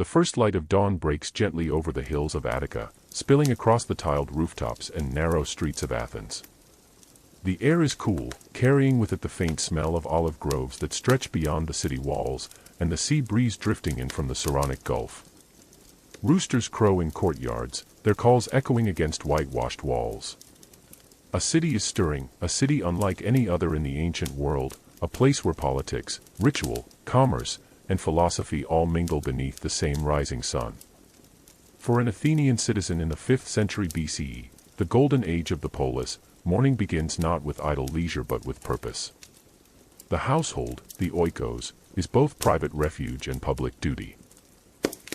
The first light of dawn breaks gently over the hills of Attica, spilling across the tiled rooftops and narrow streets of Athens. The air is cool, carrying with it the faint smell of olive groves that stretch beyond the city walls, and the sea breeze drifting in from the Saronic Gulf. Roosters crow in courtyards, their calls echoing against whitewashed walls. A city is stirring, a city unlike any other in the ancient world, a place where politics, ritual, commerce, and philosophy all mingle beneath the same rising sun. For an Athenian citizen in the 5th century BCE, the golden age of the polis, morning begins not with idle leisure but with purpose. The household, the oikos, is both private refuge and public duty.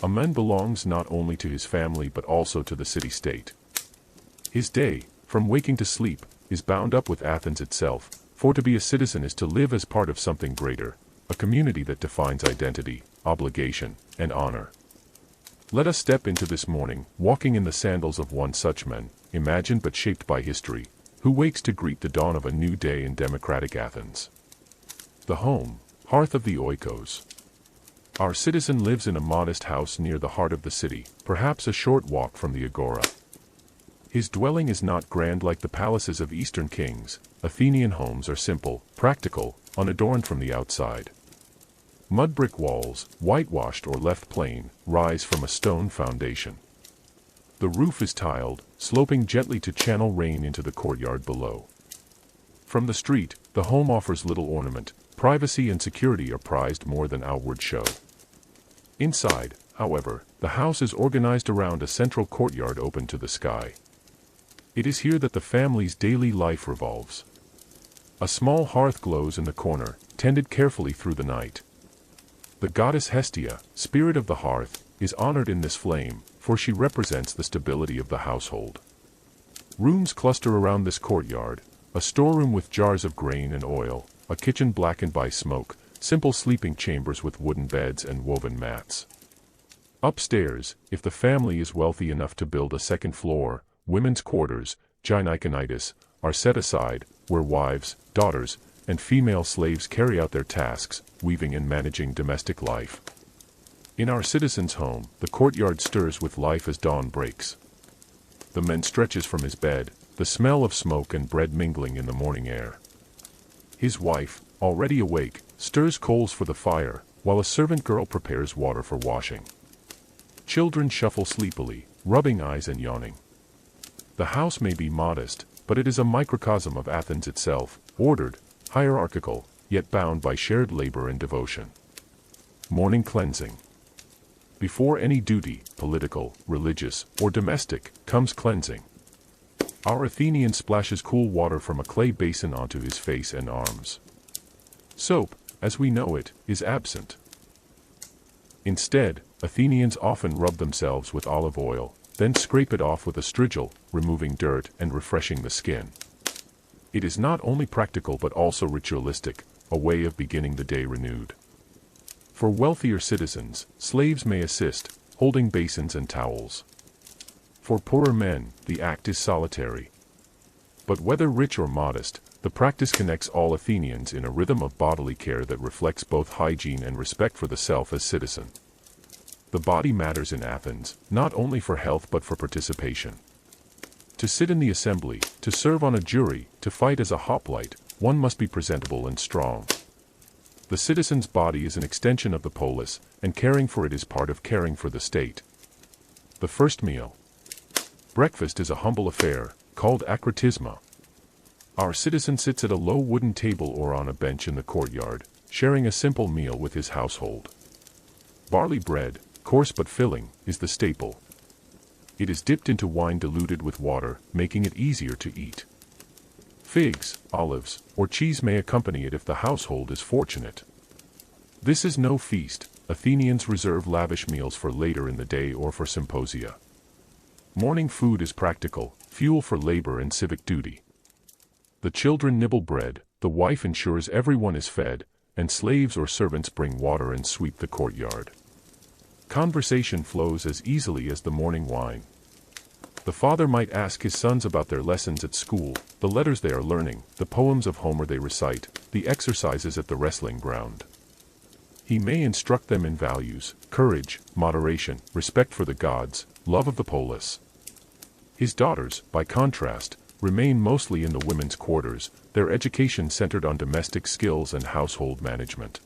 A man belongs not only to his family but also to the city-state. His day, from waking to sleep, is bound up with Athens itself, for to be a citizen is to live as part of something greater, a community that defines identity, obligation, and honor. Let us step into this morning, walking in the sandals of one such man, imagined but shaped by history, who wakes to greet the dawn of a new day in democratic Athens. The home, hearth of the oikos. Our citizen lives in a modest house near the heart of the city, perhaps a short walk from the agora. His dwelling is not grand like the palaces of Eastern kings. Athenian homes are simple, practical, unadorned from the outside. Mud brick walls, whitewashed or left plain, rise from a stone foundation. The roof is tiled, sloping gently to channel rain into the courtyard below. From the street, the home offers little ornament. Privacy and security are prized more than outward show. Inside, however, the house is organized around a central courtyard open to the sky. It is here that the family's daily life revolves. A small hearth glows in the corner, tended carefully through the night. The goddess Hestia, spirit of the hearth, is honored in this flame, for she represents the stability of the household. Rooms cluster around this courtyard, a storeroom with jars of grain and oil, a kitchen blackened by smoke, simple sleeping chambers with wooden beds and woven mats. Upstairs, if the family is wealthy enough to build a second floor, women's quarters, gyneconitis, are set aside, where wives, daughters, and female slaves carry out their tasks, weaving and managing domestic life. In our citizen's home, the courtyard stirs with life as dawn breaks. The man stretches from his bed, the smell of smoke and bread mingling in the morning air. His wife, already awake, stirs coals for the fire, while a servant girl prepares water for washing. Children shuffle sleepily, rubbing eyes and yawning. The house may be modest, but it is a microcosm of Athens itself, ordered, hierarchical, yet bound by shared labor and devotion. Morning cleansing. Before any duty, political, religious, or domestic, comes cleansing. Our Athenian splashes cool water from a clay basin onto his face and arms. Soap, as we know it, is absent. Instead, Athenians often rub themselves with olive oil, then scrape it off with a strigil, removing dirt and refreshing the skin. It is not only practical but also ritualistic, a way of beginning the day renewed. For wealthier citizens, slaves may assist, holding basins and towels. For poorer men, the act is solitary. But whether rich or modest, the practice connects all Athenians in a rhythm of bodily care that reflects both hygiene and respect for the self as citizen. The body matters in Athens, not only for health but for participation. To sit in the assembly, to serve on a jury, to fight as a hoplite, one must be presentable and strong. The citizen's body is an extension of the polis, and caring for it is part of caring for the state. The first meal. Breakfast is a humble affair, called akritisma. Our citizen sits at a low wooden table or on a bench in the courtyard, sharing a simple meal with his household. Barley bread, coarse but filling, is the staple. It is dipped into wine diluted with water, making it easier to eat. Figs, olives, or cheese may accompany it if the household is fortunate. This is no feast. Athenians reserve lavish meals for later in the day or for symposia. Morning food is practical, fuel for labor and civic duty. The children nibble bread, the wife ensures everyone is fed, and slaves or servants bring water and sweep the courtyard. Conversation flows as easily as the morning wine. The father might ask his sons about their lessons at school, the letters they are learning, the poems of Homer they recite, the exercises at the wrestling ground. He may instruct them in values, courage, moderation, respect for the gods, love of the polis. His daughters, by contrast, remain mostly in the women's quarters, their education centered on domestic skills and household management.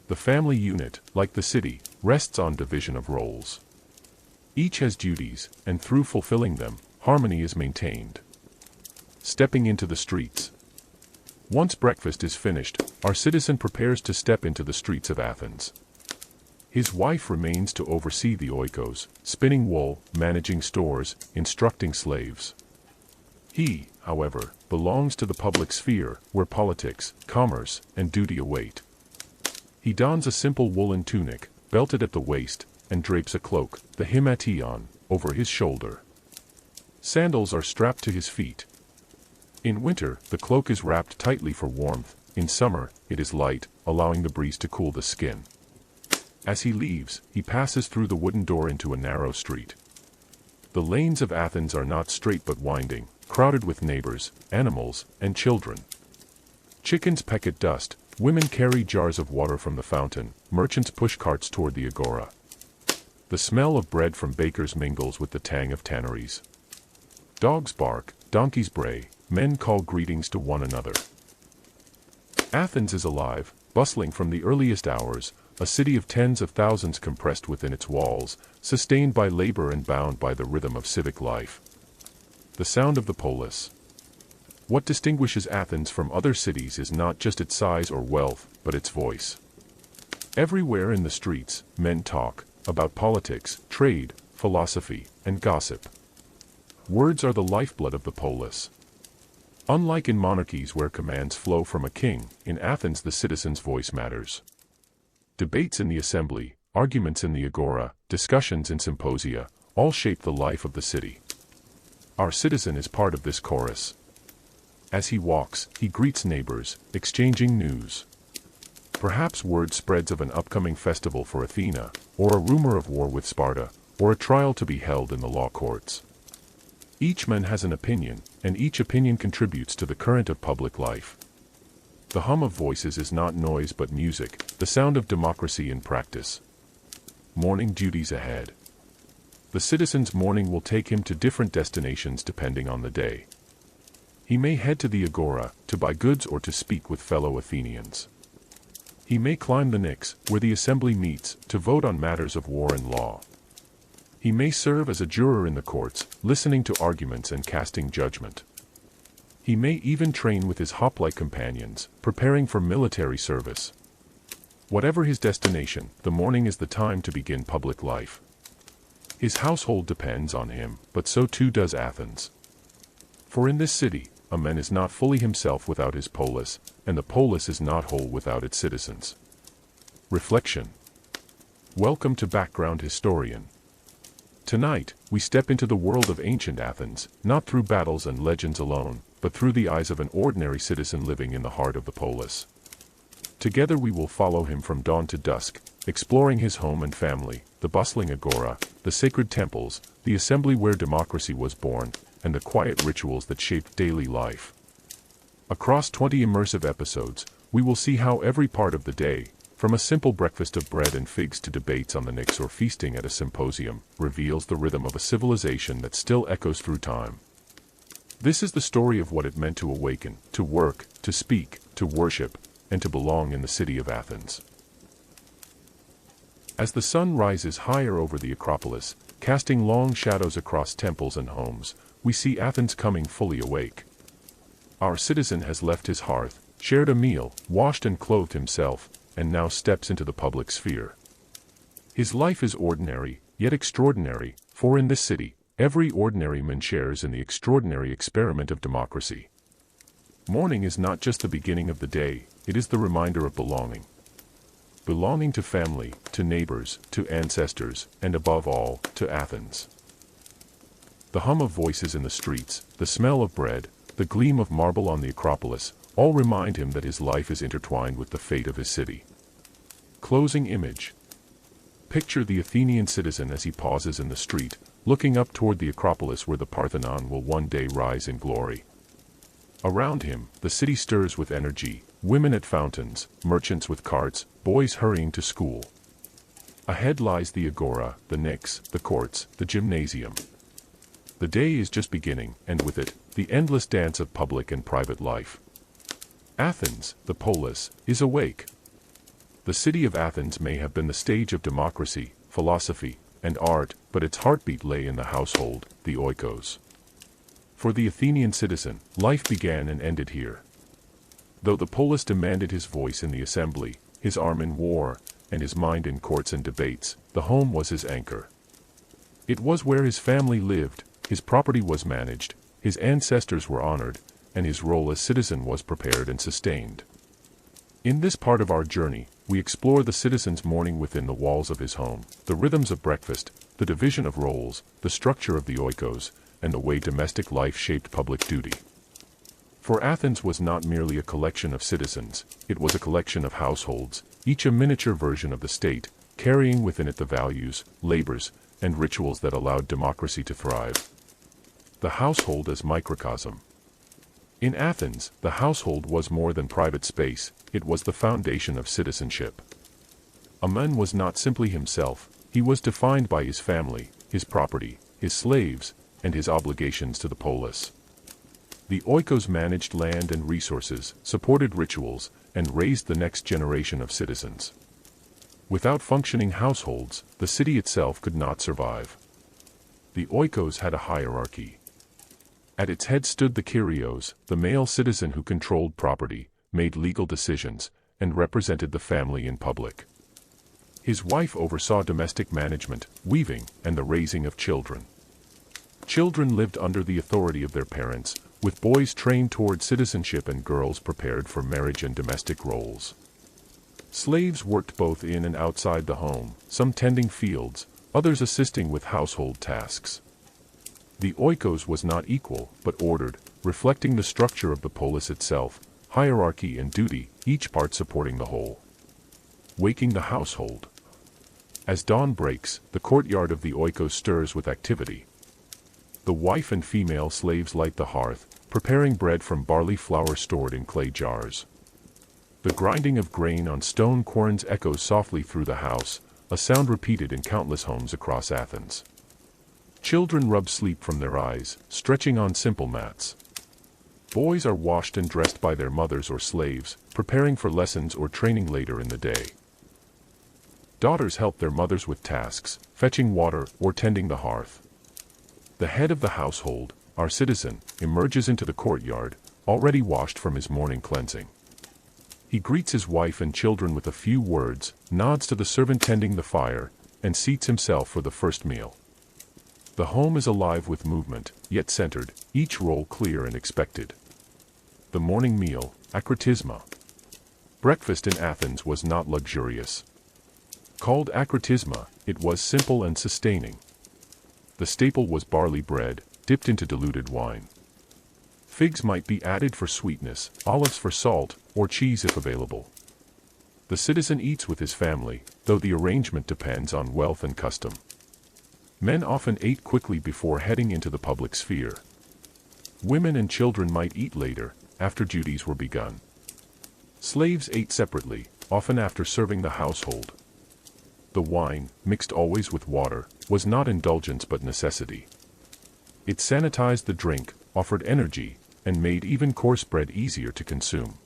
The family unit, like the city, rests on division of roles. Each has duties, and through fulfilling them, harmony is maintained. Stepping into the streets. Once breakfast is finished, our citizen prepares to step into the streets of Athens. His wife remains to oversee the oikos, spinning wool, managing stores, instructing slaves. He, however, belongs to the public sphere, where politics, commerce, and duty await. He dons a simple woolen tunic, belted at the waist, and drapes a cloak, the himation, over his shoulder. Sandals are strapped to his feet. In winter, the cloak is wrapped tightly for warmth. In summer, it is light, allowing the breeze to cool the skin. As he leaves, he passes through the wooden door into a narrow street. The lanes of Athens are not straight but winding, crowded with neighbors, animals, and children. Chickens peck at dust, women carry jars of water from the fountain, merchants push carts toward the agora. The smell of bread from bakers mingles with the tang of tanneries. Dogs bark, donkeys bray, men call greetings to one another. Athens is alive, bustling from the earliest hours, a city of tens of thousands compressed within its walls, sustained by labor and bound by the rhythm of civic life. The sound of the polis. What distinguishes Athens from other cities is not just its size or wealth, but its voice. Everywhere in the streets, men talk about politics, trade, philosophy, and gossip. Words are the lifeblood of the polis. Unlike in monarchies where commands flow from a king, in Athens the citizen's voice matters. Debates in the assembly, arguments in the agora, discussions in symposia, all shape the life of the city. Our citizen is part of this chorus. As he walks, he greets neighbors, exchanging news. Perhaps word spreads of an upcoming festival for Athena, or a rumor of war with Sparta, or a trial to be held in the law courts. Each man has an opinion, and each opinion contributes to the current of public life. The hum of voices is not noise but music, the sound of democracy in practice. Morning duties ahead. The citizen's morning will take him to different destinations depending on the day. He may head to the agora, to buy goods or to speak with fellow Athenians. He may climb the Pnyx, where the assembly meets, to vote on matters of war and law. He may serve as a juror in the courts, listening to arguments and casting judgment. He may even train with his hoplite companions, preparing for military service. Whatever his destination, the morning is the time to begin public life. His household depends on him, but so too does Athens. For in this city, a man is not fully himself without his polis, and the polis is not whole without its citizens. Reflection. Welcome to Background Historian. Tonight, we step into the world of ancient Athens, not through battles and legends alone, but through the eyes of an ordinary citizen living in the heart of the polis. Together we will follow him from dawn to dusk, exploring his home and family, the bustling agora, the sacred temples, the assembly where democracy was born, and the quiet rituals that shaped daily life. Across 20 immersive episodes, we will see how every part of the day, from a simple breakfast of bread and figs to debates on the Pnyx or feasting at a symposium, reveals the rhythm of a civilization that still echoes through time. This is the story of what it meant to awaken, to work, to speak, to worship, and to belong in the city of Athens. As the sun rises higher over the Acropolis, casting long shadows across temples and homes, we see Athens coming fully awake. Our citizen has left his hearth, shared a meal, washed and clothed himself, and now steps into the public sphere. His life is ordinary, yet extraordinary, for in this city, every ordinary man shares in the extraordinary experiment of democracy. Morning is not just the beginning of the day, it is the reminder of belonging. Belonging to family, to neighbors, to ancestors, and above all, to Athens. The hum of voices in the streets, the smell of bread, the gleam of marble on the Acropolis, all remind him that his life is intertwined with the fate of his city. Closing image. Picture the Athenian citizen as he pauses in the street, looking up toward the Acropolis where the Parthenon will one day rise in glory. Around him, the city stirs with energy, women at fountains, merchants with carts, boys hurrying to school. Ahead lies the agora, the Pnyx, the courts, the gymnasium. The day is just beginning, and with it, the endless dance of public and private life. Athens, the polis, is awake. The city of Athens may have been the stage of democracy, philosophy, and art, but its heartbeat lay in the household, the oikos. For the Athenian citizen, life began and ended here. Though the polis demanded his voice in the assembly, his arm in war, and his mind in courts and debates, the home was his anchor. It was where his family lived, his property was managed, his ancestors were honored, and his role as citizen was prepared and sustained. In this part of our journey, we explore the citizen's morning within the walls of his home, the rhythms of breakfast, the division of roles, the structure of the oikos, and the way domestic life shaped public duty. For Athens was not merely a collection of citizens, it was a collection of households, each a miniature version of the state, carrying within it the values, labors, and rituals that allowed democracy to thrive. The household as microcosm. In Athens, the household was more than private space, it was the foundation of citizenship. A man was not simply himself, he was defined by his family, his property, his slaves, and his obligations to the polis. The oikos managed land and resources, supported rituals, and raised the next generation of citizens. Without functioning households, the city itself could not survive. The oikos had a hierarchy. At its head stood the kyrios, the male citizen who controlled property, made legal decisions, and represented the family in public. His wife oversaw domestic management, weaving, and the raising of children. Children lived under the authority of their parents, with boys trained toward citizenship and girls prepared for marriage and domestic roles. Slaves worked both in and outside the home, some tending fields, others assisting with household tasks. The oikos was not equal, but ordered, reflecting the structure of the polis itself, hierarchy and duty, each part supporting the whole. Waking the household. As dawn breaks, the courtyard of the oikos stirs with activity. The wife and female slaves light the hearth, preparing bread from barley flour stored in clay jars. The grinding of grain on stone querns echoes softly through the house, a sound repeated in countless homes across Athens. Children rub sleep from their eyes, stretching on simple mats. Boys are washed and dressed by their mothers or slaves, preparing for lessons or training later in the day. Daughters help their mothers with tasks, fetching water or tending the hearth. The head of the household, our citizen, emerges into the courtyard, already washed from his morning cleansing. He greets his wife and children with a few words, nods to the servant tending the fire, and seats himself for the first meal. The home is alive with movement, yet centered, each role clear and expected. The morning meal, akritisma. Breakfast in Athens was not luxurious. Called akritisma, it was simple and sustaining. The staple was barley bread, dipped into diluted wine. Figs might be added for sweetness, olives for salt, or cheese if available. The citizen eats with his family, though the arrangement depends on wealth and custom. Men often ate quickly before heading into the public sphere. Women and children might eat later, after duties were begun. Slaves ate separately, often after serving the household. The wine, mixed always with water, was not indulgence but necessity. It sanitized the drink, offered energy, and made even coarse bread easier to consume.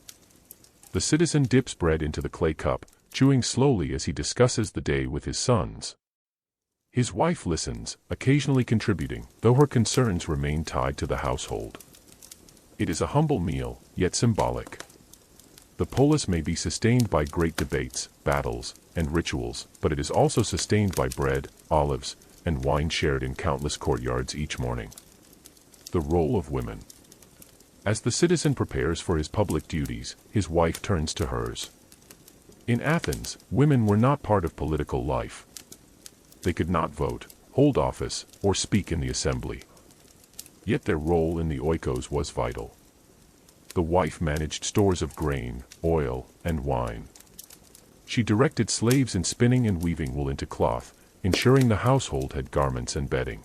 The citizen dips bread into the clay cup, chewing slowly as he discusses the day with his sons. His wife listens, occasionally contributing, though her concerns remain tied to the household. It is a humble meal, yet symbolic. The polis may be sustained by great debates, battles, and rituals, but it is also sustained by bread, olives, and wine shared in countless courtyards each morning. The role of women. As the citizen prepares for his public duties, his wife turns to hers. In Athens, women were not part of political life. They could not vote, hold office, or speak in the assembly. Yet their role in the oikos was vital. The wife managed stores of grain, oil, and wine. She directed slaves in spinning and weaving wool into cloth, ensuring the household had garments and bedding.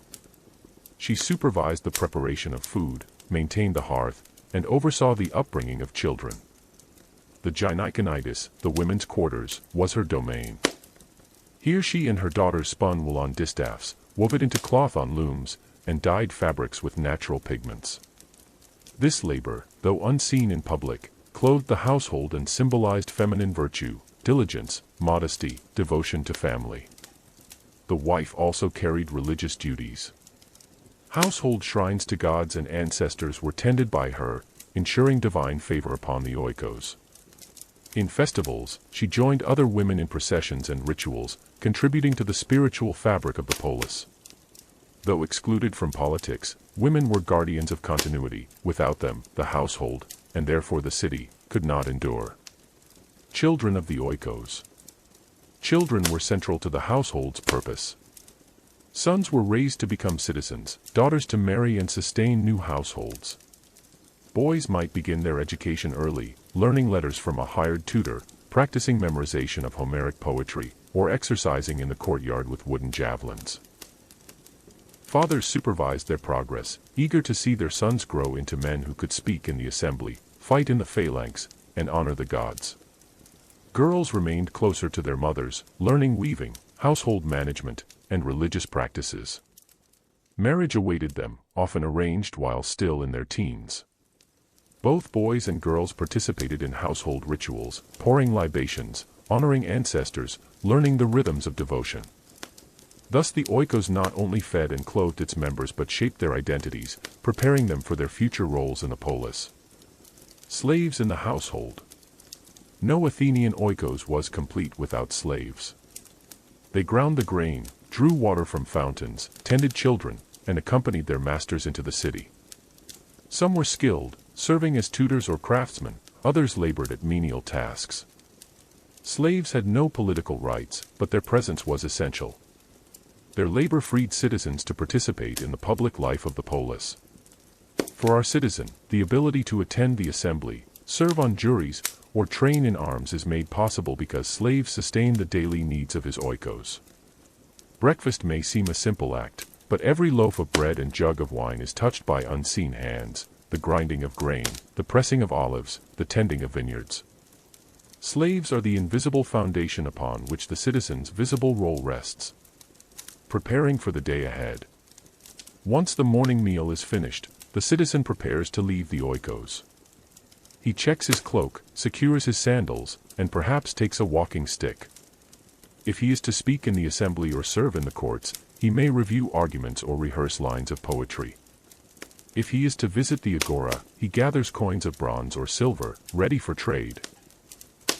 She supervised the preparation of food, maintained the hearth, and oversaw the upbringing of children. the gyneconitis, the women's quarters, was her domain. Here she and her daughters spun wool on distaffs, wove it into cloth on looms, and dyed fabrics with natural pigments. This labor, though unseen in public, clothed the household and symbolized feminine virtue, diligence, modesty, devotion to family. The wife also carried religious duties. Household shrines to gods and ancestors were tended by her, ensuring divine favor upon the oikos. In festivals, she joined other women in processions and rituals, contributing to the spiritual fabric of the polis. Though excluded from politics, women were guardians of continuity. Without them, the household, and therefore the city, could not endure. Children of the oikos. Children were central to the household's purpose. Sons were raised to become citizens, daughters to marry and sustain new households. Boys might begin their education early, learning letters from a hired tutor, practicing memorization of Homeric poetry, or exercising in the courtyard with wooden javelins. Fathers supervised their progress, eager to see their sons grow into men who could speak in the assembly, fight in the phalanx, and honor the gods. Girls remained closer to their mothers, learning weaving, household management, and religious practices. Marriage awaited them, often arranged while still in their teens. Both boys and girls participated in household rituals, pouring libations, honoring ancestors, learning the rhythms of devotion. Thus the oikos not only fed and clothed its members but shaped their identities, preparing them for their future roles in the polis. Slaves in the household. No Athenian oikos was complete without slaves. They ground the grain, drew water from fountains, tended children, and accompanied their masters into the city. Some were skilled, serving as tutors or craftsmen, others labored at menial tasks. Slaves had no political rights, but their presence was essential. Their labor freed citizens to participate in the public life of the polis. For our citizen, the ability to attend the assembly, serve on juries, or train in arms is made possible because slaves sustain the daily needs of his oikos. Breakfast may seem a simple act, but every loaf of bread and jug of wine is touched by unseen hands, the grinding of grain, the pressing of olives, the tending of vineyards. Slaves are the invisible foundation upon which the citizen's visible role rests. Preparing for the day ahead. Once the morning meal is finished, the citizen prepares to leave the oikos. He checks his cloak, secures his sandals, and perhaps takes a walking stick. If he is to speak in the assembly or serve in the courts, he may review arguments or rehearse lines of poetry. If he is to visit the agora, he gathers coins of bronze or silver, ready for trade.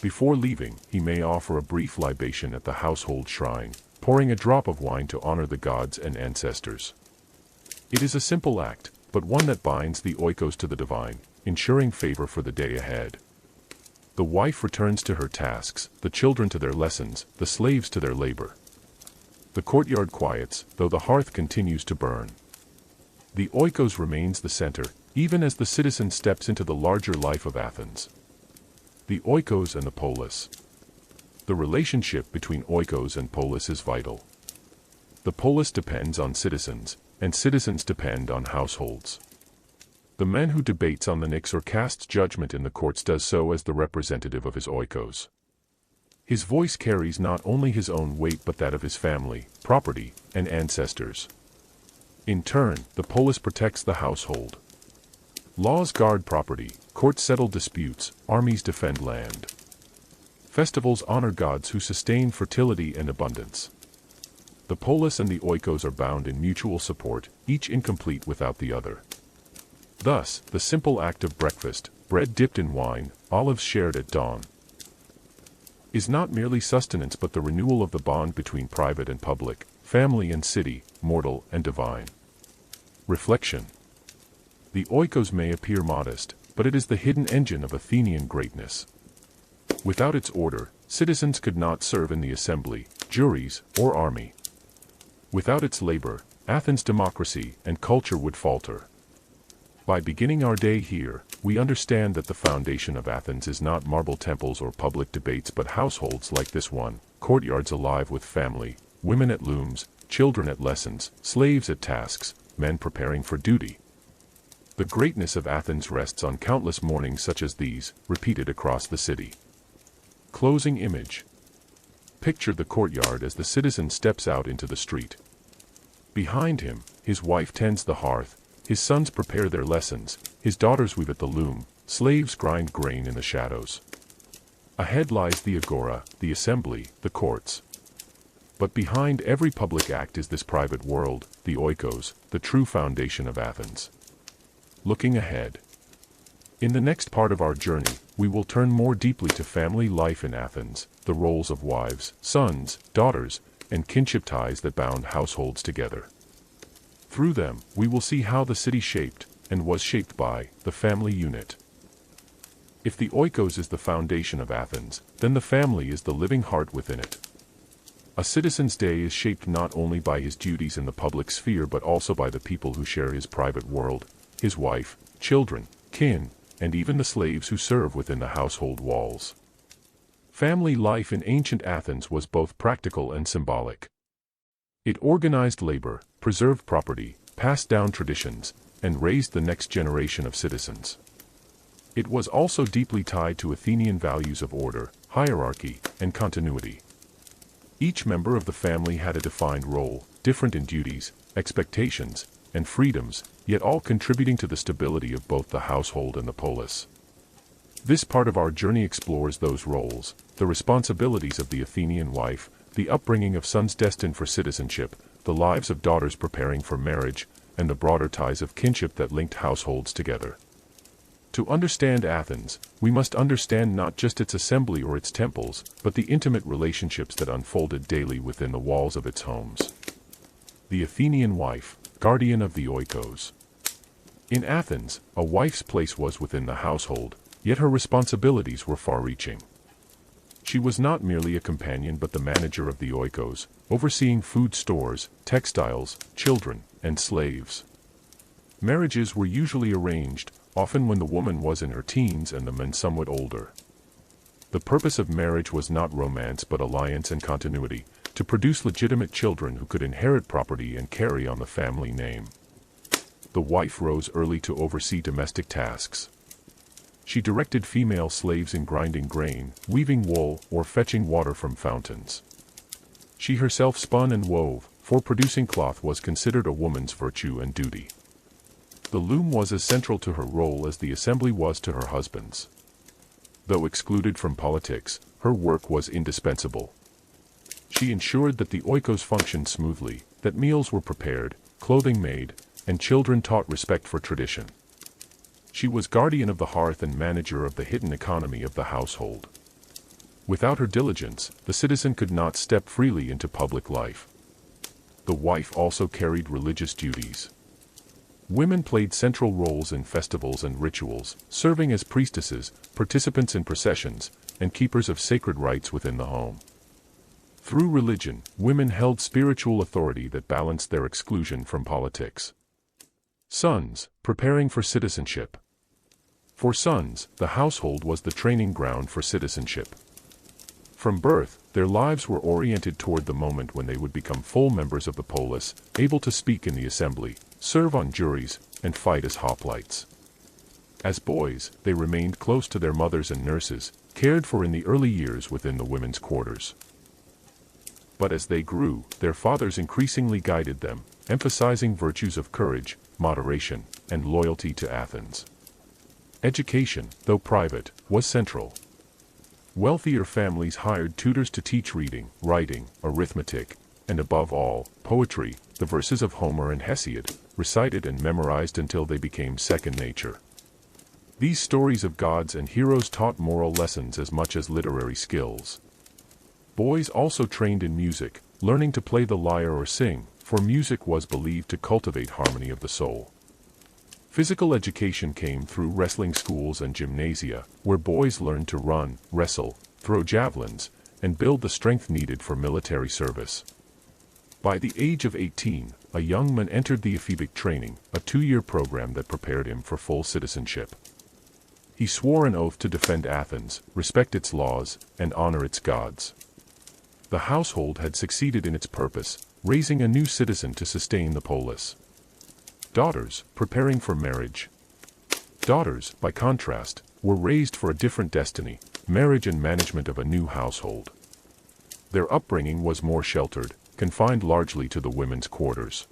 Before leaving, he may offer a brief libation at the household shrine, pouring a drop of wine to honor the gods and ancestors. It is a simple act, but one that binds the oikos to the divine, ensuring favor for the day ahead. The wife returns to her tasks, the children to their lessons, the slaves to their labor. The courtyard quiets, though the hearth continues to burn. The oikos remains the center, even as the citizen steps into the larger life of Athens. The oikos and the polis. The relationship between oikos and polis is vital. The polis depends on citizens, and citizens depend on households. The man who debates on the Pnyx or casts judgment in the courts does so as the representative of his oikos. His voice carries not only his own weight but that of his family, property, and ancestors. In turn, the polis protects the household. Laws guard property, courts settle disputes, armies defend land. Festivals honor gods who sustain fertility and abundance. The polis and the oikos are bound in mutual support, each incomplete without the other. Thus, the simple act of breakfast, bread dipped in wine, olives shared at dawn, is not merely sustenance but the renewal of the bond between private and public, family and city, mortal and divine. Reflection. The oikos may appear modest, but it is the hidden engine of Athenian greatness. Without its order, citizens could not serve in the assembly, juries, or army. Without its labor, Athens' democracy and culture would falter. By beginning our day here, we understand that the foundation of Athens is not marble temples or public debates but households like this one, courtyards alive with family, women at looms, children at lessons, slaves at tasks, men preparing for duty. The greatness of Athens rests on countless mornings such as these, repeated across the city. Closing image. Picture the courtyard as the citizen steps out into the street. Behind him, his wife tends the hearth, his sons prepare their lessons, his daughters weave at the loom, slaves grind grain in the shadows. Ahead lies the agora, the assembly, the courts. But behind every public act is this private world, the oikos, the true foundation of Athens. Looking ahead. In the next part of our journey, we will turn more deeply to family life in Athens, the roles of wives, sons, daughters, and kinship ties that bound households together. Through them, we will see how the city shaped, and was shaped by, the family unit. If the oikos is the foundation of Athens, then the family is the living heart within it. A citizen's day is shaped not only by his duties in the public sphere but also by the people who share his private world, his wife, children, kin, and even the slaves who serve within the household walls. Family life in ancient Athens was both practical and symbolic. It organized labor, preserved property, passed down traditions, and raised the next generation of citizens. It was also deeply tied to Athenian values of order, hierarchy, and continuity. Each member of the family had a defined role, different in duties, expectations, and freedoms, yet all contributing to the stability of both the household and the polis. This part of our journey explores those roles, the responsibilities of the Athenian wife, the upbringing of sons destined for citizenship, the lives of daughters preparing for marriage, and the broader ties of kinship that linked households together. To understand Athens, we must understand not just its assembly or its temples, but the intimate relationships that unfolded daily within the walls of its homes. The Athenian wife, guardian of the oikos. In Athens, a wife's place was within the household, yet her responsibilities were far-reaching. She was not merely a companion but the manager of the oikos, overseeing food stores, textiles, children, and slaves. Marriages were usually arranged, often when the woman was in her teens and the man somewhat older. The purpose of marriage was not romance but alliance and continuity, to produce legitimate children who could inherit property and carry on the family name. The wife rose early to oversee domestic tasks. She directed female slaves in grinding grain, weaving wool, or fetching water from fountains. She herself spun and wove, for producing cloth was considered a woman's virtue and duty. The loom was as central to her role as the assembly was to her husband's. Though excluded from politics, her work was indispensable. She ensured that the oikos functioned smoothly, that meals were prepared, clothing made, and children taught respect for tradition. She was guardian of the hearth and manager of the hidden economy of the household. Without her diligence, the citizen could not step freely into public life. The wife also carried religious duties. Women played central roles in festivals and rituals, serving as priestesses, participants in processions, and keepers of sacred rites within the home. Through religion, women held spiritual authority that balanced their exclusion from politics. Sons, preparing for citizenship. For sons, the household was the training ground for citizenship. From birth, their lives were oriented toward the moment when they would become full members of the polis, able to speak in the assembly, serve on juries, and fight as hoplites. As boys, they remained close to their mothers and nurses, cared for in the early years within the women's quarters. But as they grew, their fathers increasingly guided them, emphasizing virtues of courage, moderation, and loyalty to Athens. Education, though private, was central. Wealthier families hired tutors to teach reading, writing, arithmetic, and above all, poetry, the verses of Homer and Hesiod, recited and memorized until they became second nature. These stories of gods and heroes taught moral lessons as much as literary skills. Boys also trained in music, learning to play the lyre or sing, for music was believed to cultivate harmony of the soul. Physical education came through wrestling schools and gymnasia, where boys learned to run, wrestle, throw javelins, and build the strength needed for military service. By the age of 18, a young man entered the ephebic training, a 2-year program that prepared him for full citizenship. He swore an oath to defend Athens, respect its laws, and honor its gods. The household had succeeded in its purpose, raising a new citizen to sustain the polis. Daughters, preparing for marriage. Daughters, by contrast, were raised for a different destiny: marriage and management of a new household. Their upbringing was more sheltered, confined largely to the women's quarters.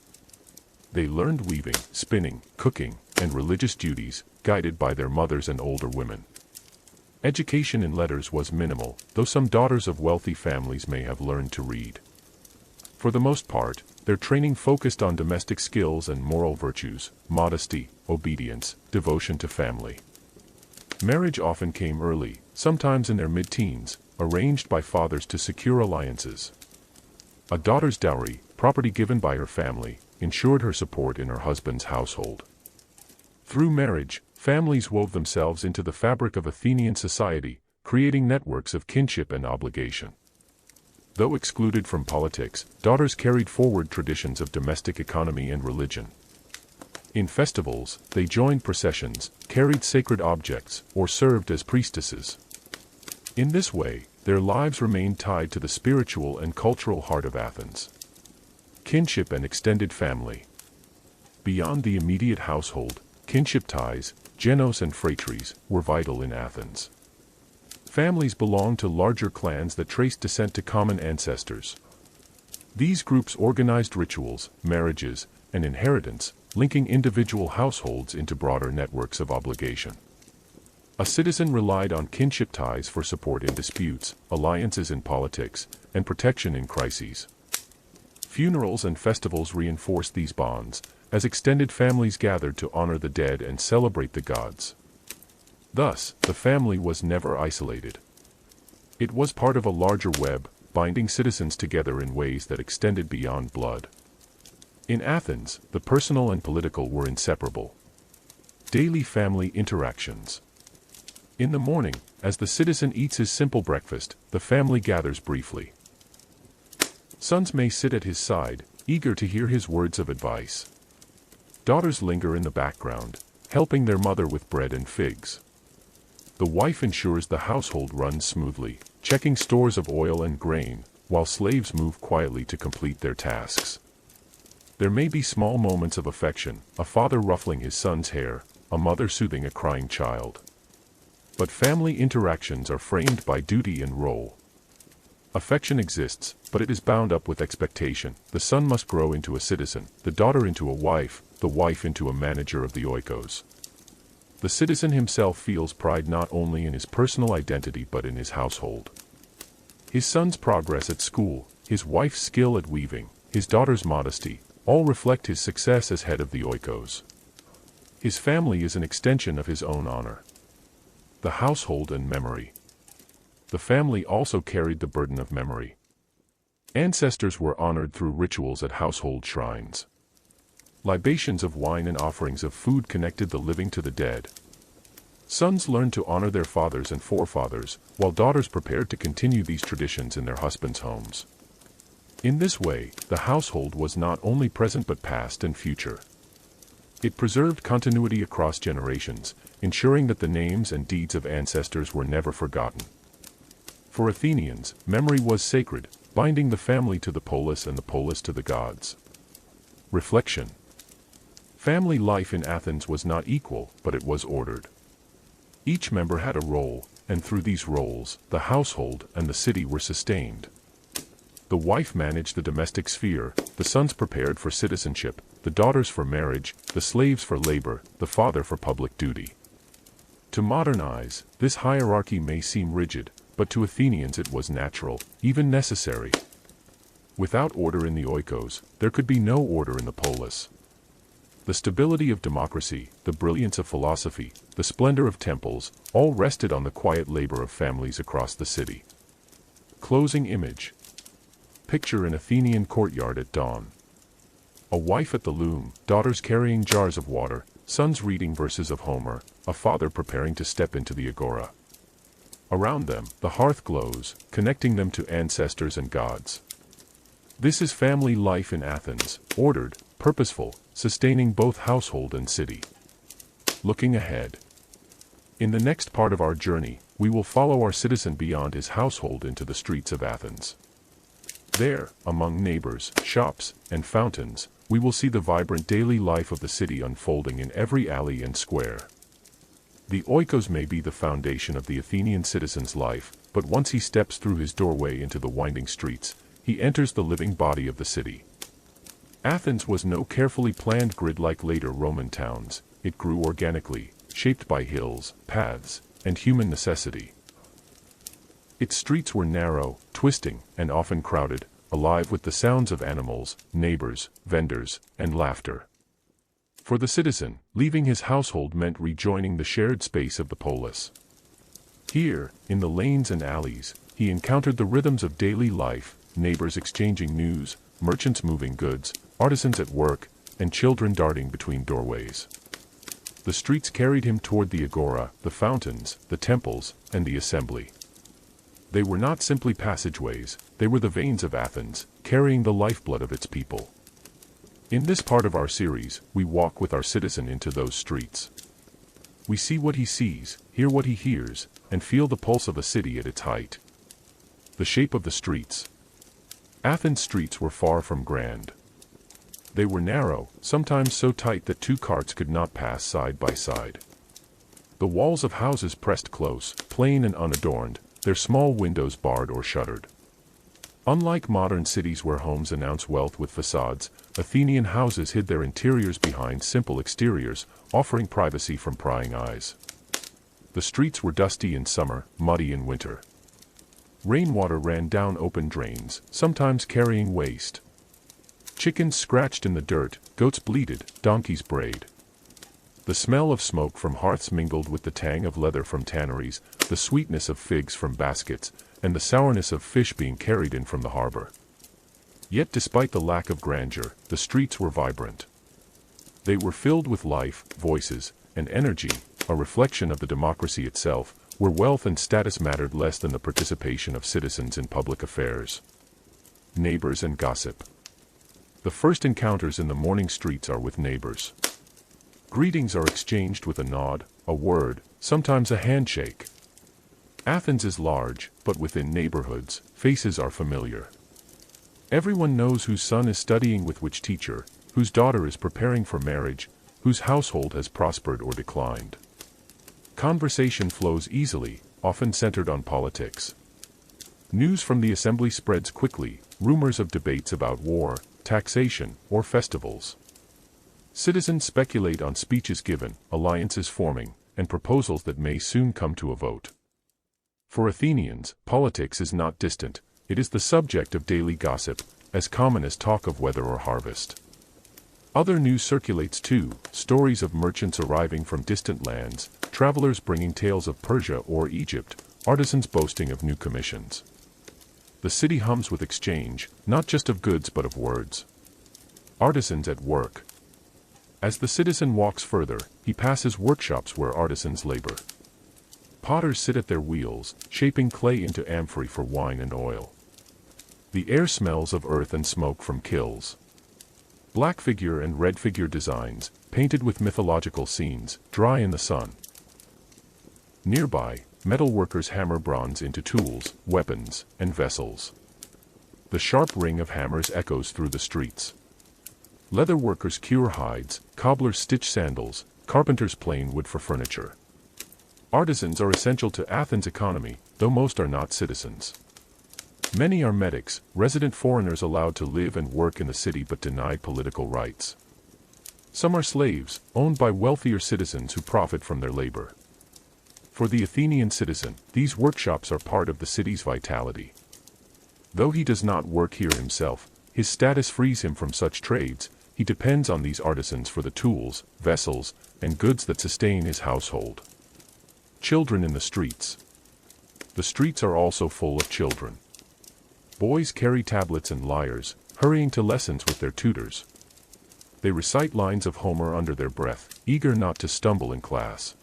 They learned weaving, spinning, cooking, and religious duties, guided by their mothers and older women. Education in letters was minimal, though some daughters of wealthy families may have learned to read. For the most part, their training focused on domestic skills and moral virtues: modesty, obedience, devotion to family. Marriage often came early, sometimes in their mid-teens, arranged by fathers to secure alliances. A daughter's dowry, property given by her family, ensured her support in her husband's household. Through marriage, families wove themselves into the fabric of Athenian society, creating networks of kinship and obligation. Though excluded from politics, daughters carried forward traditions of domestic economy and religion. In festivals, they joined processions, carried sacred objects, or served as priestesses. In this way, their lives remained tied to the spiritual and cultural heart of Athens. Kinship and extended family. Beyond the immediate household, kinship ties, genos and phratries, were vital in Athens. Families belonged to larger clans that traced descent to common ancestors. These groups organized rituals, marriages, and inheritance, linking individual households into broader networks of obligation. A citizen relied on kinship ties for support in disputes, alliances in politics, and protection in crises. Funerals and festivals reinforced these bonds, as extended families gathered to honor the dead and celebrate the gods. Thus, the family was never isolated. It was part of a larger web, binding citizens together in ways that extended beyond blood. In Athens, the personal and political were inseparable. Daily family interactions. In the morning, as the citizen eats his simple breakfast, the family gathers briefly. Sons may sit at his side, eager to hear his words of advice. Daughters linger in the background, helping their mother with bread and figs. The wife ensures the household runs smoothly, checking stores of oil and grain, while slaves move quietly to complete their tasks. There may be small moments of affection, a father ruffling his son's hair, a mother soothing a crying child. But family interactions are framed by duty and role. Affection exists, but it is bound up with expectation. The son must grow into a citizen, the daughter into a wife, the wife into a manager of the oikos. The citizen himself feels pride not only in his personal identity but in his household. His son's progress at school, his wife's skill at weaving, his daughter's modesty, all reflect his success as head of the oikos. His family is an extension of his own honor. The household and memory. The family also carried the burden of memory. Ancestors were honored through rituals at household shrines. Libations of wine and offerings of food connected the living to the dead. Sons learned to honor their fathers and forefathers, while daughters prepared to continue these traditions in their husbands' homes. In this way, the household was not only present but past and future. It preserved continuity across generations, ensuring that the names and deeds of ancestors were never forgotten. For Athenians, memory was sacred, binding the family to the polis and the polis to the gods. Reflection. Family life in Athens was not equal, but it was ordered. Each member had a role, and through these roles, the household and the city were sustained. The wife managed the domestic sphere, the sons prepared for citizenship, the daughters for marriage, the slaves for labor, the father for public duty. To modern eyes, this hierarchy may seem rigid, but to Athenians it was natural, even necessary. Without order in the oikos, there could be no order in the polis. The stability of democracy, the brilliance of philosophy, the splendor of temples, all rested on the quiet labor of families across the city. Closing image. Picture an Athenian courtyard at dawn. A wife at the loom, daughters carrying jars of water, sons reading verses of Homer, a father preparing to step into the agora. Around them, the hearth glows, connecting them to ancestors and gods. This is family life in Athens, ordered, purposeful, sustaining both household and city. Looking ahead. In the next part of our journey, we will follow our citizen beyond his household into the streets of Athens. There, among neighbors, shops, and fountains, we will see the vibrant daily life of the city unfolding in every alley and square. The oikos may be the foundation of the Athenian citizen's life, but once he steps through his doorway into the winding streets, he enters the living body of the city. Athens was no carefully planned grid like later Roman towns. It grew organically, shaped by hills, paths, and human necessity. Its streets were narrow, twisting, and often crowded, alive with the sounds of animals, neighbors, vendors, and laughter. For the citizen, leaving his household meant rejoining the shared space of the polis. Here, in the lanes and alleys, he encountered the rhythms of daily life, neighbors exchanging news, merchants moving goods, artisans at work, and children darting between doorways. The streets carried him toward the agora, the fountains, the temples, and the assembly. They were not simply passageways, they were the veins of Athens, carrying the lifeblood of its people. In this part of our series, we walk with our citizen into those streets. We see what he sees, hear what he hears, and feel the pulse of a city at its height. The shape of the streets. Athens' streets were far from grand. They were narrow, sometimes so tight that two carts could not pass side by side. The walls of houses pressed close, plain and unadorned, their small windows barred or shuttered. Unlike modern cities where homes announce wealth with facades, Athenian houses hid their interiors behind simple exteriors, offering privacy from prying eyes. The streets were dusty in summer, muddy in winter. Rainwater ran down open drains, sometimes carrying waste. Chickens scratched in the dirt, goats bleated, donkeys brayed. The smell of smoke from hearths mingled with the tang of leather from tanneries, the sweetness of figs from baskets, and the sourness of fish being carried in from the harbor. Yet despite the lack of grandeur, the streets were vibrant. They were filled with life, voices, and energy, a reflection of the democracy itself, where wealth and status mattered less than the participation of citizens in public affairs. Neighbors and gossip. The first encounters in the morning streets are with neighbors. Greetings are exchanged with a nod, a word, sometimes a handshake. Athens is large, but within neighborhoods, faces are familiar. Everyone knows whose son is studying with which teacher, whose daughter is preparing for marriage, whose household has prospered or declined. Conversation flows easily, often centered on politics. News from the assembly spreads quickly, rumors of debates about war, taxation, or festivals. Citizens speculate on speeches given, alliances forming, and proposals that may soon come to a vote. For Athenians, politics is not distant, it is the subject of daily gossip, as common as talk of weather or harvest. Other news circulates too, stories of merchants arriving from distant lands, travelers bringing tales of Persia or Egypt, artisans boasting of new commissions. The city hums with exchange, not just of goods but of words. Artisans at work. As the citizen walks further, he passes workshops where artisans labor. Potters sit at their wheels, shaping clay into amphorae for wine and oil. The air smells of earth and smoke from kilns. Black figure and red figure designs, painted with mythological scenes, dry in the sun. Nearby, metal workers hammer bronze into tools, weapons, and vessels. The sharp ring of hammers echoes through the streets. Leather workers cure hides, cobblers stitch sandals, carpenters plane wood for furniture. Artisans are essential to Athens' economy, though most are not citizens. Many are medics, resident foreigners allowed to live and work in the city but denied political rights. Some are slaves, owned by wealthier citizens who profit from their labor. For the Athenian citizen, these workshops are part of the city's vitality. Though he does not work here himself, his status frees him from such trades. He depends on these artisans for the tools, vessels, and goods that sustain his household. Children in the streets. The streets are also full of children. Boys carry tablets and lyres, hurrying to lessons with their tutors. They recite lines of Homer under their breath, eager not to stumble in class.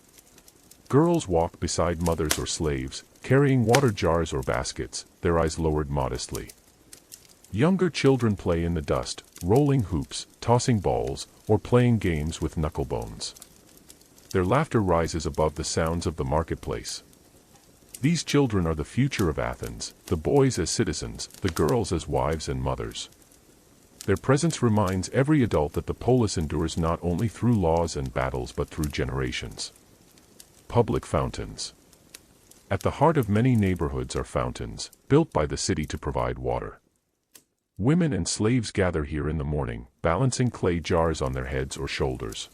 Girls walk beside mothers or slaves, carrying water jars or baskets, their eyes lowered modestly. Younger children play in the dust, rolling hoops, tossing balls, or playing games with knucklebones. Their laughter rises above the sounds of the marketplace. These children are the future of Athens, the boys as citizens, the girls as wives and mothers. Their presence reminds every adult that the polis endures not only through laws and battles but through generations. public fountains. At the heart of many neighborhoods are fountains, built by the city to provide water. Women and slaves gather here in the morning, balancing clay jars on their heads or shoulders.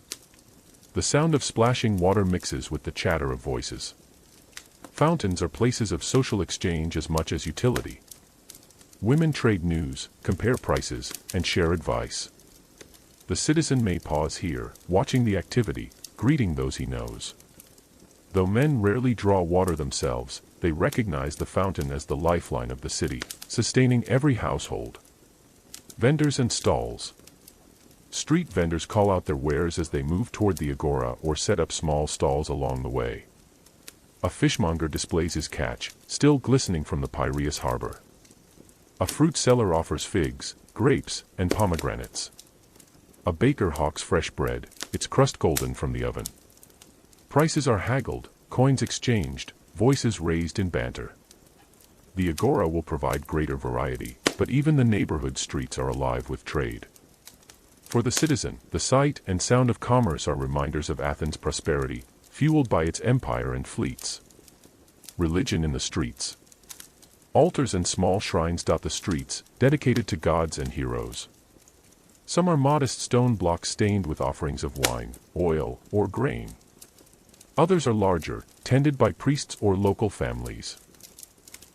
The sound of splashing water mixes with the chatter of voices. Fountains are places of social exchange as much as utility. Women trade news, compare prices, and share advice. The citizen may pause here, watching the activity, greeting those he knows. Though men rarely draw water themselves, they recognize the fountain as the lifeline of the city, sustaining every household. Vendors and stalls. Street vendors call out their wares as they move toward the agora or set up small stalls along the way. A fishmonger displays his catch, still glistening from the Piraeus harbor. A fruit seller offers figs, grapes, and pomegranates. A baker hawks fresh bread, its crust golden from the oven. Prices are haggled, coins exchanged, voices raised in banter. The agora will provide greater variety, but even the neighborhood streets are alive with trade. For the citizen, the sight and sound of commerce are reminders of Athens' prosperity, fueled by its empire and fleets. Religion in the streets. Altars and small shrines dot the streets, dedicated to gods and heroes. Some are modest stone blocks stained with offerings of wine, oil, or grain. Others are larger, tended by priests or local families.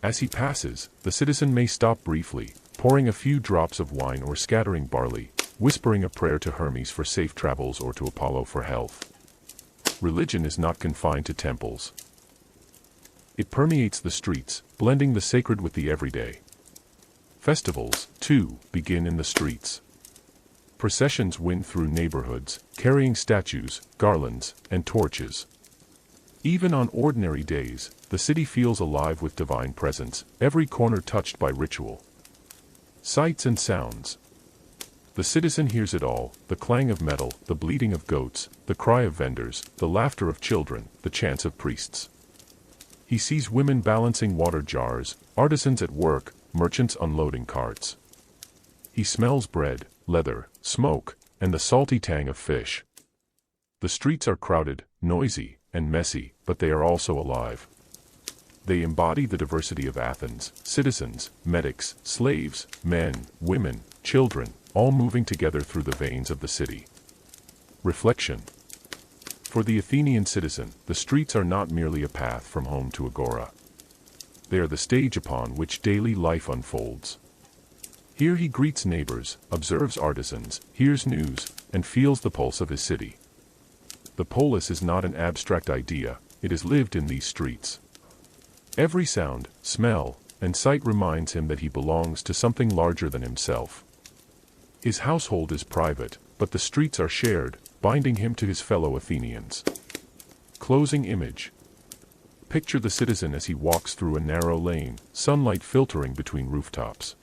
As he passes, the citizen may stop briefly, pouring a few drops of wine or scattering barley, whispering a prayer to Hermes for safe travels or to Apollo for health. Religion is not confined to temples. It permeates the streets, blending the sacred with the everyday. Festivals, too, begin in the streets. Processions wind through neighborhoods, carrying statues, garlands, and torches. Even on ordinary days, the city feels alive with divine presence, every corner touched by ritual. Sights and sounds. The citizen hears it all, the clang of metal, the bleating of goats, the cry of vendors, the laughter of children, the chants of priests. He sees women balancing water jars, artisans at work, merchants unloading carts. He smells bread, leather, smoke, and the salty tang of fish. The streets are crowded, noisy, and messy, but they are also alive. They embody the diversity of Athens, citizens, medics, slaves, men, women, children, all moving together through the veins of the city. Reflection. For the Athenian citizen, the streets are not merely a path from home to agora. They are the stage upon which daily life unfolds. Here he greets neighbors, observes artisans, hears news, and feels the pulse of his city. The polis is not an abstract idea, it is lived in these streets. Every sound, smell, and sight reminds him that he belongs to something larger than himself. His household is private, but the streets are shared, binding him to his fellow Athenians. Closing image. Picture the citizen as he walks through a narrow lane, sunlight filtering between rooftops.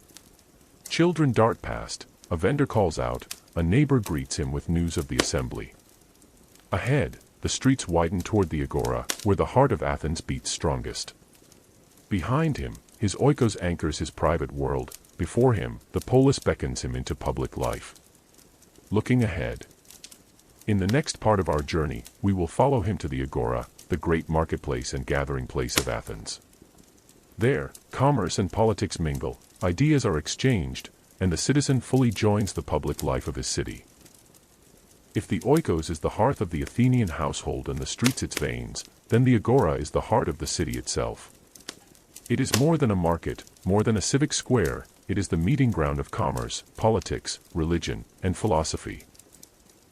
Children dart past, a vendor calls out, a neighbor greets him with news of the assembly. Ahead, the streets widen toward the agora, where the heart of Athens beats strongest. Behind him, his oikos anchors his private world, before him, the polis beckons him into public life. Looking ahead. In the next part of our journey, we will follow him to the agora, the great marketplace and gathering place of Athens. There, commerce and politics mingle, ideas are exchanged, and the citizen fully joins the public life of his city. If the oikos is the hearth of the Athenian household and the streets its veins, then the agora is the heart of the city itself. It is more than a market, more than a civic square, it is the meeting ground of commerce, politics, religion, and philosophy.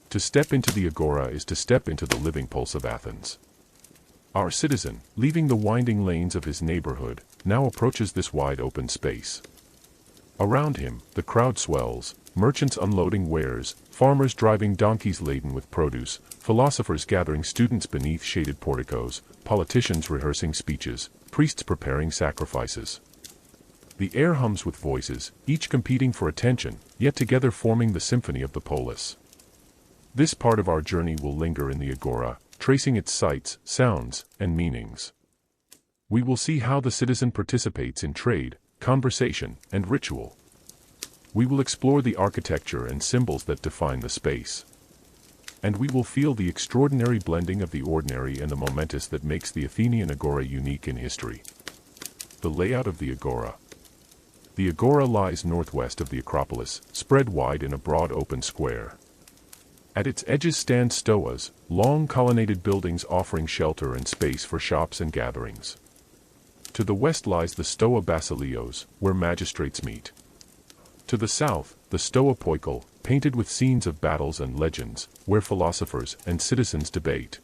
To step into the agora is to step into the living pulse of Athens. Our citizen, leaving the winding lanes of his neighborhood, now approaches this wide open space. Around him, the crowd swells, merchants unloading wares, farmers driving donkeys laden with produce, philosophers gathering students beneath shaded porticos, politicians rehearsing speeches, priests preparing sacrifices. The air hums with voices, each competing for attention, yet together forming the symphony of the polis. This part of our journey will linger in the agora, tracing its sights, sounds, and meanings. We will see how the citizen participates in trade, conversation, and ritual. We will explore the architecture and symbols that define the space. and we will feel the extraordinary blending of the ordinary and the momentous that makes the Athenian agora unique in history. The layout of the agora. The agora lies northwest of the Acropolis, spread wide in a broad open square. At its edges stand stoas, long colonnaded buildings offering shelter and space for shops and gatherings. To the west lies the stoa basileos, where magistrates meet. To the south, the stoa poikol, painted with scenes of battles and legends, where philosophers and citizens debate.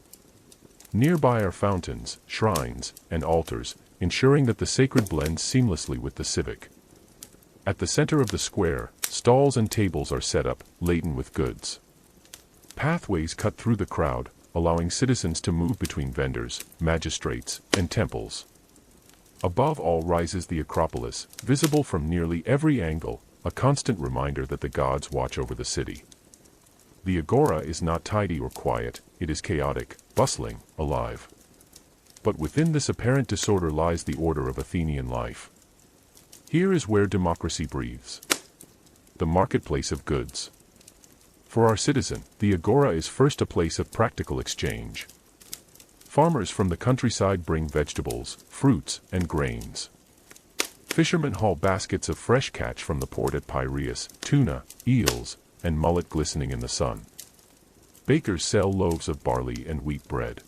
Nearby are fountains, shrines, and altars, ensuring that the sacred blends seamlessly with the civic. At the center of the square, stalls and tables are set up, laden with goods. Pathways cut through the crowd, allowing citizens to move between vendors, magistrates, and temples. Above all rises the Acropolis, visible from nearly every angle, a constant reminder that the gods watch over the city. The agora is not tidy or quiet, it is chaotic, bustling, alive. But within this apparent disorder lies the order of Athenian life. Here is where democracy breathes. The marketplace of goods. For our citizen, the agora is first a place of practical exchange. Farmers from the countryside bring vegetables, fruits, and grains. Fishermen haul baskets of fresh catch from the port at Piraeus, tuna, eels, and mullet glistening in the sun. Bakers sell loaves of barley and wheat bread.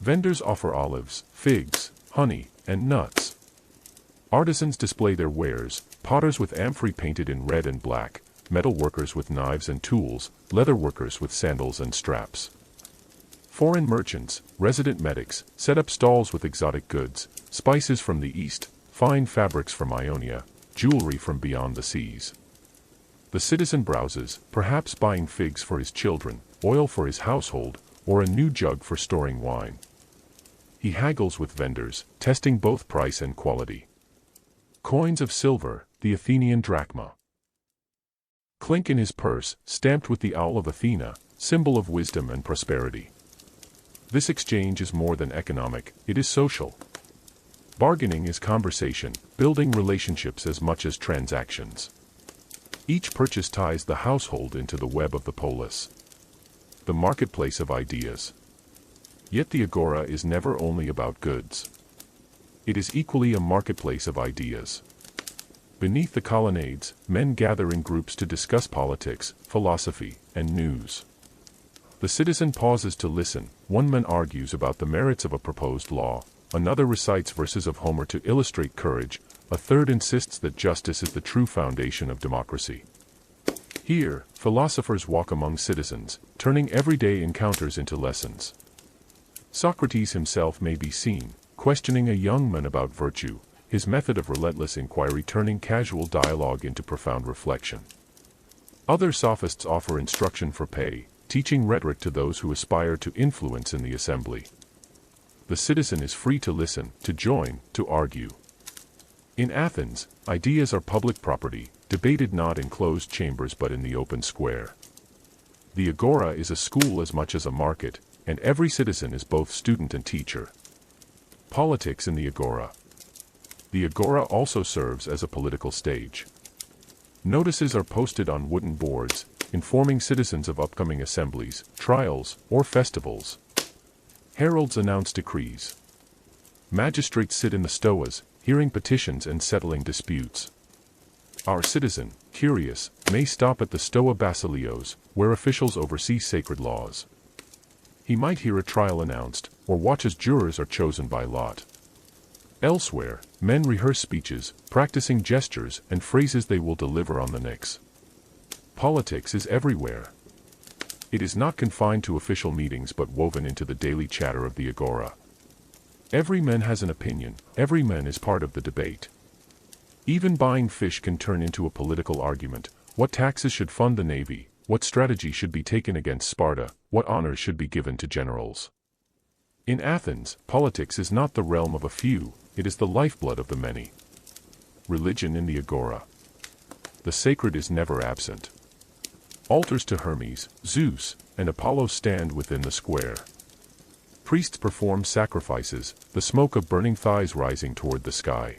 Vendors offer olives, figs, honey, and nuts. Artisans display their wares, potters with amphorae painted in red and black, metal workers with knives and tools, leather workers with sandals and straps. Foreign merchants, resident medics, set up stalls with exotic goods, spices from the east, fine fabrics from Ionia, jewelry from beyond the seas. The citizen browses, perhaps buying figs for his children, oil for his household, or a new jug for storing wine. He haggles with vendors, testing both price and quality. Coins of silver, the Athenian drachma. Clink in his purse, stamped with the owl of Athena, symbol of wisdom and prosperity. This exchange is more than economic, it is social. Bargaining is conversation, building relationships as much as transactions. Each purchase ties the household into the web of the polis. The marketplace of ideas. Yet the agora is never only about goods. It is equally a marketplace of ideas. Beneath the colonnades, men gather in groups to discuss politics, philosophy, and news. The citizen pauses to listen, one man argues about the merits of a proposed law, another recites verses of Homer to illustrate courage, a third insists that justice is the true foundation of democracy. Here, philosophers walk among citizens, turning everyday encounters into lessons. Socrates himself may be seen, questioning a young man about virtue, his method of relentless inquiry turning casual dialogue into profound reflection. Other sophists offer instruction for pay, teaching rhetoric to those who aspire to influence in the assembly. The citizen is free to listen, to join, to argue. In Athens, ideas are public property, debated not in closed chambers but in the open square. The agora is a school as much as a market, and every citizen is both student and teacher. Politics in the agora. The agora also serves as a political stage. Notices are posted on wooden boards, informing citizens of upcoming assemblies, trials, or festivals. Heralds announce decrees. Magistrates sit in the stoas, hearing petitions and settling disputes. Our citizen, curious, may stop at the stoa basileos, where officials oversee sacred laws. He might hear a trial announced, or watch as jurors are chosen by lot. Elsewhere, men rehearse speeches, practicing gestures and phrases they will deliver on the Pnyx. Politics is everywhere. It is not confined to official meetings but woven into the daily chatter of the agora. Every man has an opinion, every man is part of the debate. Even buying fish can turn into a political argument. What taxes should fund the navy? What strategy should be taken against Sparta? What honors should be given to generals? In Athens, politics is not the realm of a few, it is the lifeblood of the many. Religion in the agora. The sacred is never absent. Altars to Hermes, Zeus, and Apollo stand within the square. Priests perform sacrifices, the smoke of burning thighs rising toward the sky.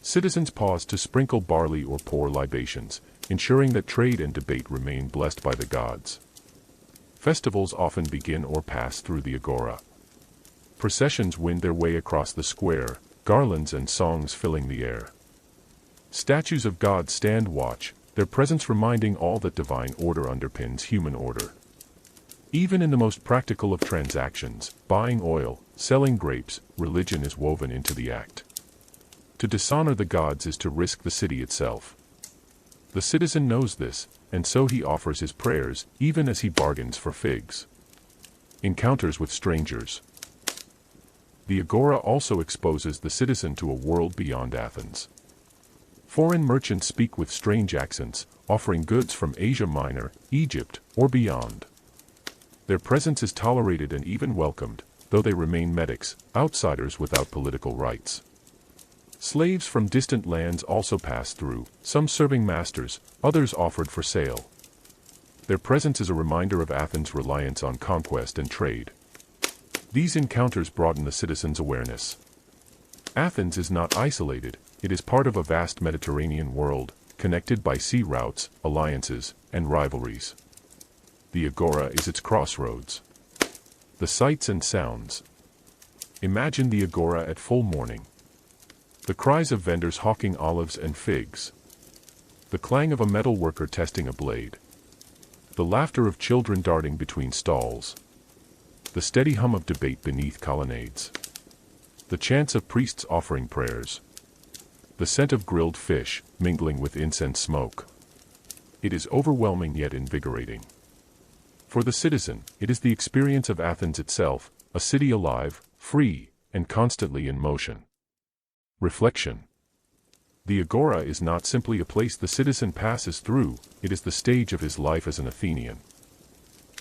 Citizens pause to sprinkle barley or pour libations, ensuring that trade and debate remain blessed by the gods. Festivals often begin or pass through the agora. Processions wind their way across the square, garlands and songs filling the air. Statues of gods stand watch, their presence reminding all that divine order underpins human order. Even in the most practical of transactions, buying oil, selling grapes, religion is woven into the act. To dishonor the gods is to risk the city itself. The citizen knows this, and so he offers his prayers, even as he bargains for figs. Encounters with strangers. The agora also exposes the citizen to a world beyond Athens. Foreign merchants speak with strange accents, offering goods from Asia Minor, Egypt, or beyond. Their presence is tolerated and even welcomed, though they remain medics, outsiders without political rights. Slaves from distant lands also pass through, some serving masters, others offered for sale. Their presence is a reminder of Athens' reliance on conquest and trade. These encounters broaden the citizen's awareness. Athens is not isolated, it is part of a vast Mediterranean world, connected by sea routes, alliances, and rivalries. The agora is its crossroads. The sights and sounds. Imagine the agora at full morning. The cries of vendors hawking olives and figs. The clang of a metal worker testing a blade. The laughter of children darting between stalls. The steady hum of debate beneath colonnades. The chants of priests offering prayers. The scent of grilled fish, mingling with incense smoke. It is overwhelming yet invigorating. For the citizen, it is the experience of Athens itself, a city alive, free, and constantly in motion. Reflection. The agora is not simply a place the citizen passes through, it is the stage of his life as an Athenian.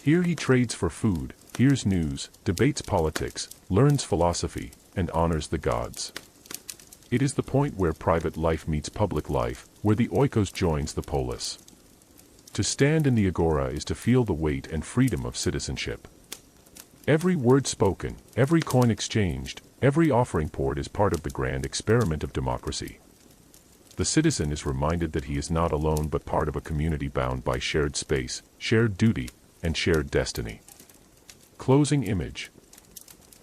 Here he trades for food, hears news, debates politics, learns philosophy, and honors the gods. It is the point where private life meets public life, where the oikos joins the polis. To stand in the agora is to feel the weight and freedom of citizenship. Every word spoken, every coin exchanged, every offering poured is part of the grand experiment of democracy. The citizen is reminded that he is not alone but part of a community bound by shared space, shared duty, and shared destiny. Closing image.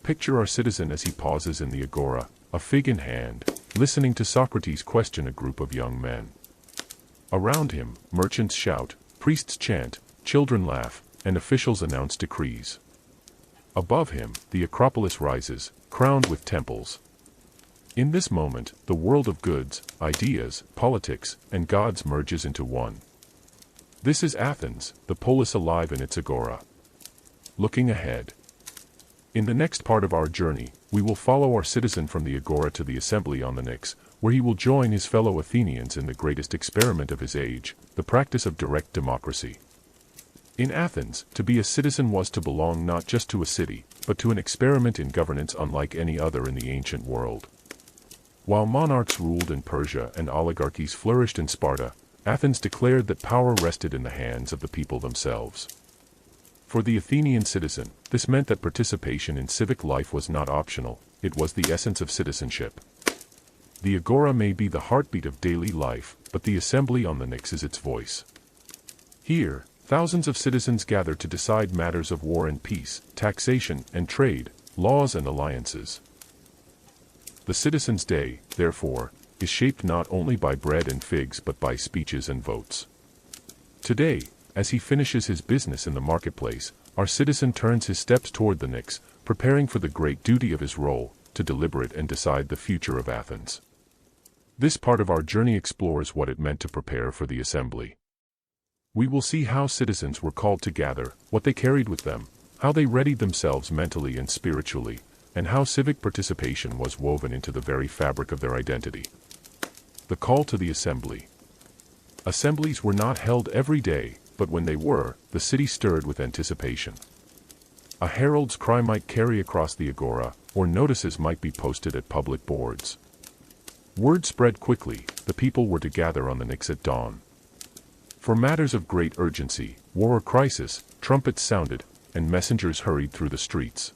Picture our citizen as he pauses in the agora, a fig in hand, listening to Socrates question a group of young men. Around him, merchants shout, priests chant, children laugh, and officials announce decrees. Above him, the Acropolis rises, crowned with temples. In this moment, the world of goods, ideas, politics, and gods merges into one. This is Athens, the polis alive in its agora. Looking ahead. In the next part of our journey, we will follow our citizen from the agora to the assembly on the Pnyx, where he will join his fellow Athenians in the greatest experiment of his age, the practice of direct democracy. In Athens, to be a citizen was to belong not just to a city, but to an experiment in governance unlike any other in the ancient world. While monarchs ruled in Persia and oligarchies flourished in Sparta, Athens declared that power rested in the hands of the people themselves. For the Athenian citizen, this meant that participation in civic life was not optional, it was the essence of citizenship. The agora may be the heartbeat of daily life, but the assembly on the Pnyx is its voice. Here, thousands of citizens gather to decide matters of war and peace, taxation and trade, laws and alliances. The citizen's day, therefore, is shaped not only by bread and figs but by speeches and votes. Today, as he finishes his business in the marketplace, our citizen turns his steps toward the Pnyx, preparing for the great duty of his role, to deliberate and decide the future of Athens. This part of our journey explores what it meant to prepare for the assembly. We will see how citizens were called to gather, what they carried with them, how they readied themselves mentally and spiritually, and how civic participation was woven into the very fabric of their identity. The call to the assembly. Assemblies were not held every day, but when they were, the city stirred with anticipation. A herald's cry might carry across the agora, or notices might be posted at public boards. Word spread quickly, the people were to gather on the Pnyx at dawn. For matters of great urgency, war or crisis, trumpets sounded, and messengers hurried through the streets.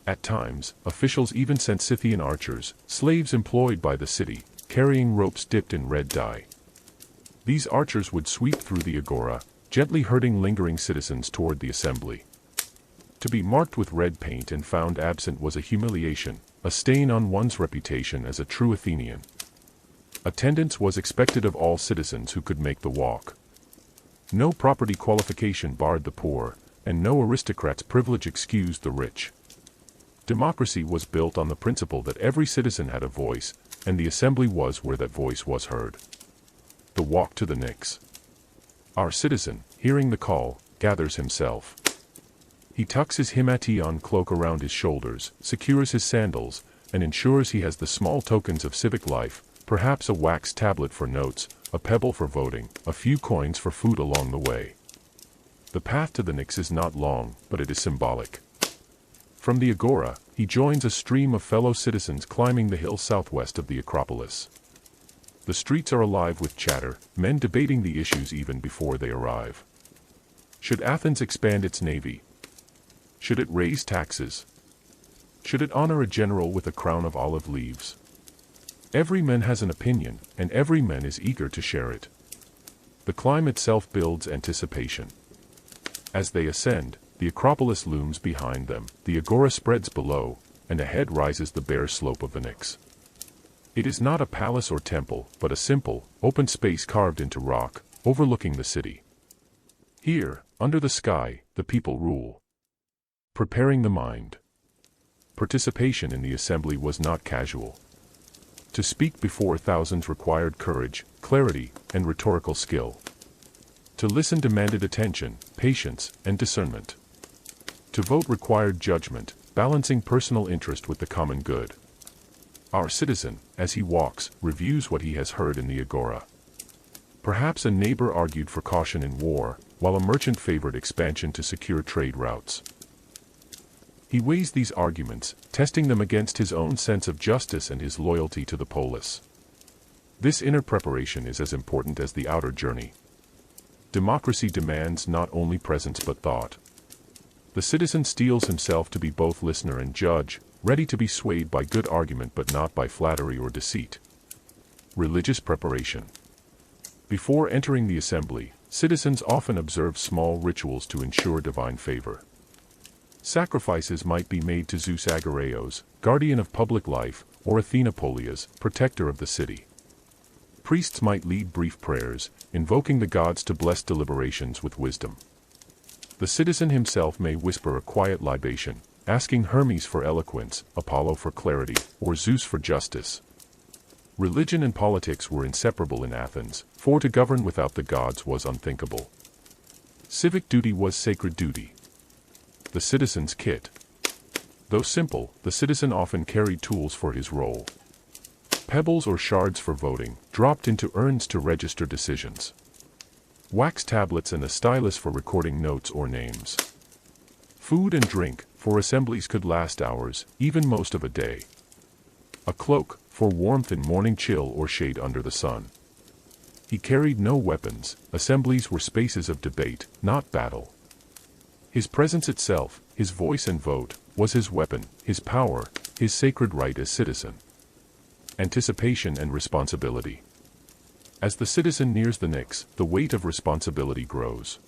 At times, officials even sent Scythian archers, slaves employed by the city, carrying ropes dipped in red dye. These archers would sweep through the agora, gently herding lingering citizens toward the assembly. To be marked with red paint and found absent was a humiliation, a stain on one's reputation as a true Athenian. Attendance was expected of all citizens who could make the walk. No property qualification barred the poor, and no aristocrat's privilege excused the rich. Democracy was built on the principle that every citizen had a voice, and the assembly was where that voice was heard. The walk to the Pnyx. Our citizen, hearing the call, gathers himself. He tucks his himation cloak around his shoulders, secures his sandals, and ensures he has the small tokens of civic life, perhaps a wax tablet for notes, a pebble for voting, a few coins for food along the way. The path to the Pnyx is not long, but it is symbolic. From the agora, he joins a stream of fellow citizens climbing the hill southwest of the Acropolis. The streets are alive with chatter, men debating the issues even before they arrive. Should Athens expand its navy? Should it raise taxes? Should it honor a general with a crown of olive leaves? Every man has an opinion, and every man is eager to share it. The climb itself builds anticipation. As they ascend, the Acropolis looms behind them, the agora spreads below, and ahead rises the bare slope of the Pnyx. It is not a palace or temple, but a simple, open space carved into rock, overlooking the city. Here, under the sky, the people rule. Preparing the mind. Participation in the assembly was not casual. To speak before thousands required courage, clarity, and rhetorical skill. To listen demanded attention, patience, and discernment. To vote required judgment, balancing personal interest with the common good. Our citizen, as he walks, reviews what he has heard in the agora. Perhaps a neighbor argued for caution in war, while a merchant favored expansion to secure trade routes. He weighs these arguments, testing them against his own sense of justice and his loyalty to the polis. This inner preparation is as important as the outer journey. Democracy demands not only presence but thought. The citizen steels himself to be both listener and judge, ready to be swayed by good argument but not by flattery or deceit. Religious preparation. Before entering the assembly, citizens often observe small rituals to ensure divine favor. Sacrifices might be made to Zeus Agoreos, guardian of public life, or Athena Polias, protector of the city. Priests might lead brief prayers, invoking the gods to bless deliberations with wisdom. The citizen himself may whisper a quiet libation, asking Hermes for eloquence, Apollo for clarity, or Zeus for justice. Religion and politics were inseparable in Athens, for to govern without the gods was unthinkable. Civic duty was sacred duty. The citizen's kit. Though simple, the citizen often carried tools for his role. Pebbles or shards for voting, dropped into urns to register decisions. Wax tablets and a stylus for recording notes or names. Food and drink, for assemblies could last hours, even most of a day. A cloak, for warmth in morning chill or shade under the sun. He carried no weapons, assemblies were spaces of debate, not battle. His presence itself, his voice and vote, was his weapon, his power, his sacred right as citizen. Anticipation and responsibility. As the citizen nears the Pnyx, the weight of responsibility grows.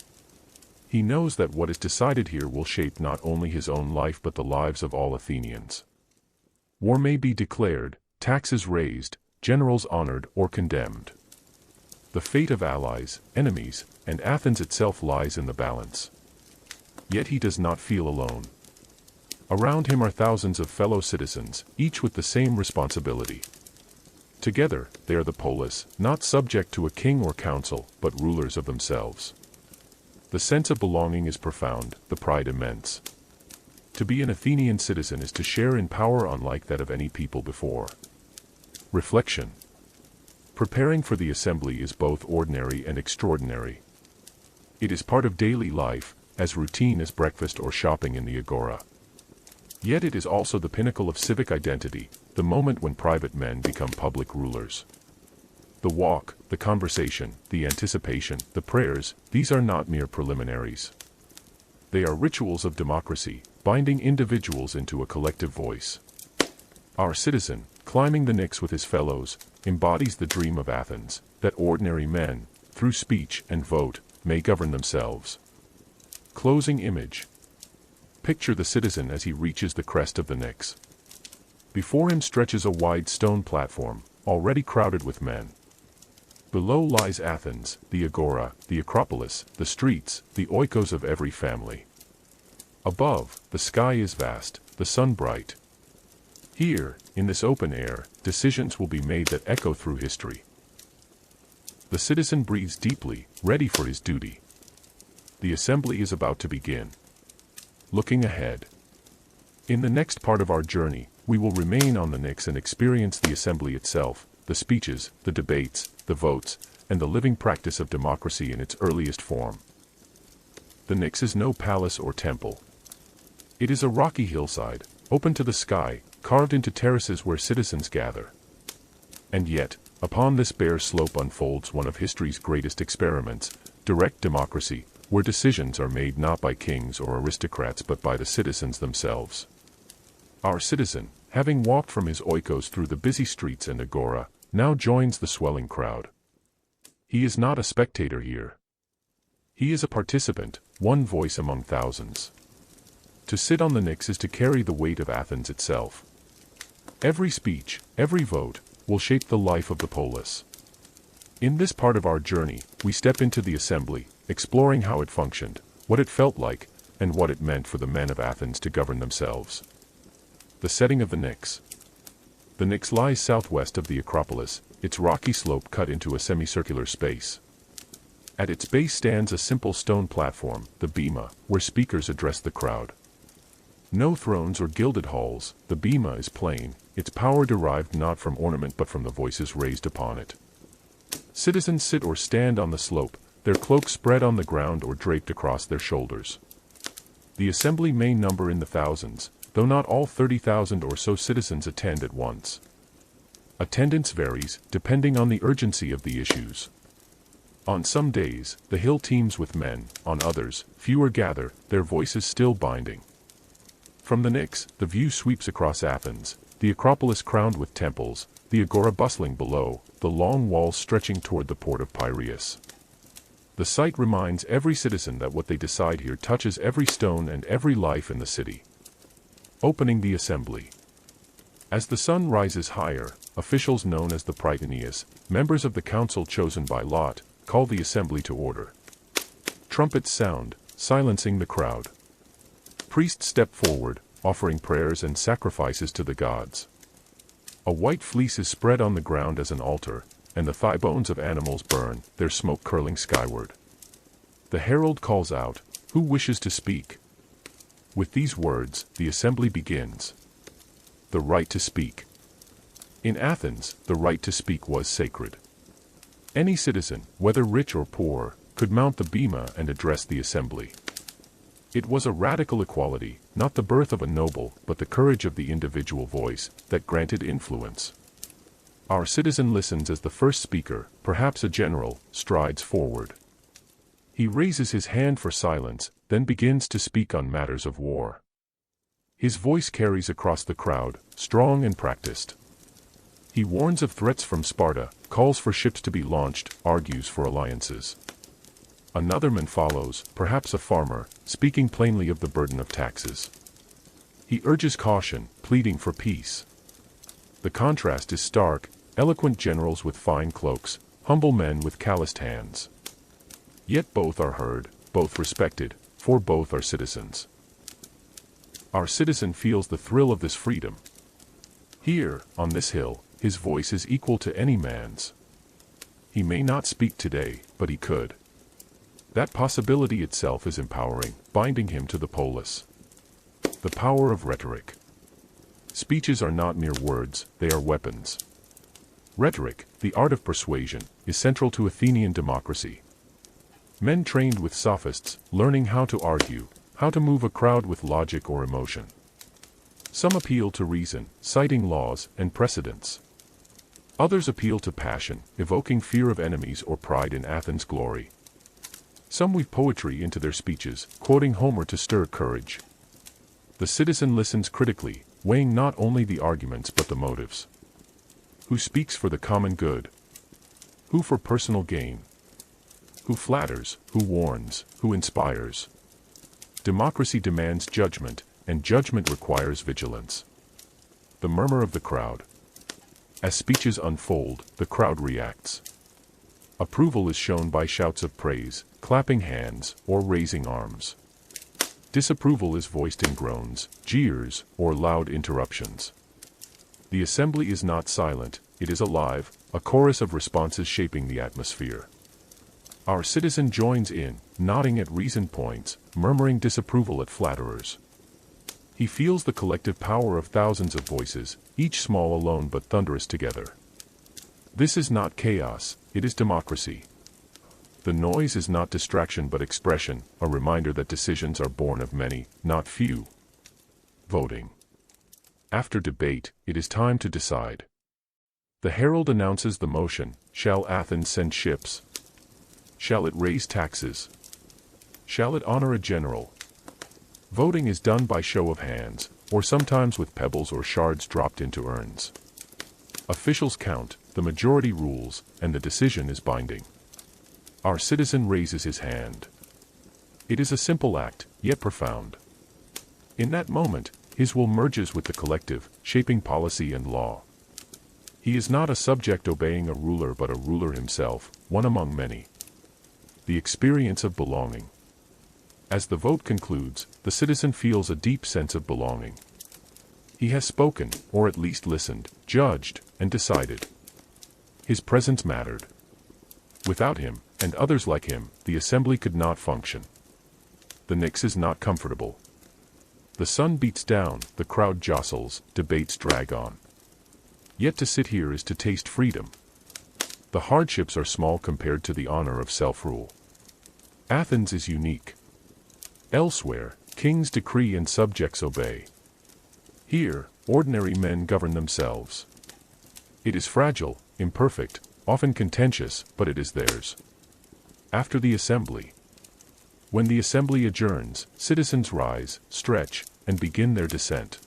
He knows that what is decided here will shape not only his own life but the lives of all Athenians. War may be declared, taxes raised, generals honored or condemned. The fate of allies, enemies, and Athens itself lies in the balance. Yet he does not feel alone. Around him are thousands of fellow citizens, each with the same responsibility. Together, they are the polis, not subject to a king or council, but rulers of themselves. The sense of belonging is profound, the pride immense. To be an Athenian citizen is to share in power unlike that of any people before. Reflection. Preparing for the assembly is both ordinary and extraordinary. It is part of daily life, as routine as breakfast or shopping in the agora. Yet it is also the pinnacle of civic identity, the moment when private men become public rulers. The walk, the conversation, the anticipation, the prayers, these are not mere preliminaries. They are rituals of democracy, binding individuals into a collective voice. Our citizen, climbing the Pnyx with his fellows, embodies the dream of Athens, that ordinary men, through speech and vote, may govern themselves. Closing image. Picture the citizen as he reaches the crest of the Pnyx. Before him stretches a wide stone platform, already crowded with men. Below lies Athens, the agora, the acropolis, the streets, the oikos of every family. Above, the sky is vast, the sun bright. Here, in this open air, decisions will be made that echo through history. The citizen breathes deeply, ready for his duty. The assembly is about to begin. Looking ahead. In the next part of our journey, we will remain on the Pnyx and experience the assembly itself, the speeches, the debates, the votes, and the living practice of democracy in its earliest form. The Pnyx is no palace or temple. It is a rocky hillside, open to the sky, carved into terraces where citizens gather. And yet, upon this bare slope unfolds one of history's greatest experiments, direct democracy, where decisions are made not by kings or aristocrats but by the citizens themselves. Our citizen, having walked from his oikos through the busy streets and agora, now joins the swelling crowd. He is not a spectator here. He is a participant, one voice among thousands. To sit on the Pnyx is to carry the weight of Athens itself. Every speech, every vote, will shape the life of the polis. In this part of our journey, we step into the assembly, exploring how it functioned, what it felt like, and what it meant for the men of Athens to govern themselves. The setting of the Pnyx. The Pnyx lies southwest of the Acropolis, its rocky slope cut into a semicircular space. At its base stands a simple stone platform, the bema, where speakers address the crowd. No thrones or gilded halls, the bema is plain, its power derived not from ornament but from the voices raised upon it. Citizens sit or stand on the slope, their cloaks spread on the ground or draped across their shoulders. The assembly may number in the thousands, though not all 30,000 or so citizens attend at once. Attendance varies, depending on the urgency of the issues. On some days, the hill teems with men, on others, fewer gather, their voices still binding. From the Pnyx, the view sweeps across Athens, the Acropolis crowned with temples, the agora bustling below, the long walls stretching toward the port of Piraeus. The sight reminds every citizen that what they decide here touches every stone and every life in the city. Opening the assembly. As the sun rises higher, officials known as the Prytaneus, members of the council chosen by lot, call the assembly to order. Trumpets sound, silencing the crowd. Priests step forward, offering prayers and sacrifices to the gods. A white fleece is spread on the ground as an altar, and the thigh bones of animals burn, their smoke curling skyward. The herald calls out, "Who wishes to speak?" With these words, the assembly begins. The right to speak. In Athens, the right to speak was sacred. Any citizen, whether rich or poor, could mount the bema and address the assembly. It was a radical equality, not the birth of a noble, but the courage of the individual voice, that granted influence. Our citizen listens as the first speaker, perhaps a general, strides forward. He raises his hand for silence, then begins to speak on matters of war. His voice carries across the crowd, strong and practiced. He warns of threats from Sparta, calls for ships to be launched, argues for alliances. Another man follows, perhaps a farmer, speaking plainly of the burden of taxes. He urges caution, pleading for peace. The contrast is stark, eloquent generals with fine cloaks, humble men with calloused hands. Yet both are heard, both respected, for both are citizens. Our citizen feels the thrill of this freedom. Here, on this hill, his voice is equal to any man's. He may not speak today, but he could. That possibility itself is empowering, binding him to the polis. The power of rhetoric. Speeches are not mere words, they are weapons. Rhetoric, the art of persuasion, is central to Athenian democracy. Men trained with sophists, learning how to argue, how to move a crowd with logic or emotion. Some appeal to reason, citing laws and precedents. Others appeal to passion, evoking fear of enemies or pride in Athens' glory. Some weave poetry into their speeches, quoting Homer to stir courage. The citizen listens critically, weighing not only the arguments but the motives. Who speaks for the common good? Who for personal gain? Who flatters, who warns, who inspires. Democracy demands judgment, and judgment requires vigilance. The murmur of the crowd. As speeches unfold, the crowd reacts. Approval is shown by shouts of praise, clapping hands, or raising arms. Disapproval is voiced in groans, jeers, or loud interruptions. The assembly is not silent, it is alive, a chorus of responses shaping the atmosphere. Our citizen joins in, nodding at reasoned points, murmuring disapproval at flatterers. He feels the collective power of thousands of voices, each small alone but thunderous together. This is not chaos, it is democracy. The noise is not distraction but expression, a reminder that decisions are born of many, not few. Voting. After debate, it is time to decide. The herald announces the motion: shall Athens send ships? Shall it raise taxes? Shall it honor a general? Voting is done by show of hands, or sometimes with pebbles or shards dropped into urns. Officials count, the majority rules, and the decision is binding. Our citizen raises his hand. It is a simple act, yet profound. In that moment, his will merges with the collective, shaping policy and law. He is not a subject obeying a ruler but a ruler himself, one among many. The experience of belonging. As the vote concludes, the citizen feels a deep sense of belonging. He has spoken, or at least listened, judged, and decided. His presence mattered. Without him, and others like him, the assembly could not function. The Pnyx is not comfortable. The sun beats down, the crowd jostles, debates drag on. Yet to sit here is to taste freedom. The hardships are small compared to the honor of self-rule. Athens is unique. Elsewhere, kings decree and subjects obey. Here, ordinary men govern themselves. It is fragile, imperfect, often contentious, but it is theirs. After the assembly. When the assembly adjourns, citizens rise, stretch, and begin their descent.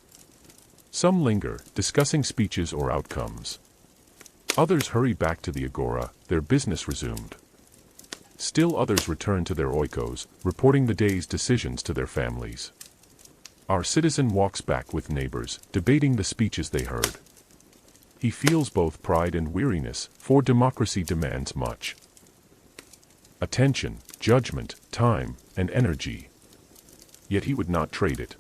Some linger, discussing speeches or outcomes. Others hurry back to the agora, their business resumed. Still others return to their oikos, reporting the day's decisions to their families. Our citizen walks back with neighbors, debating the speeches they heard. He feels both pride and weariness, for democracy demands much. Attention, judgment, time, and energy. Yet he would not trade it.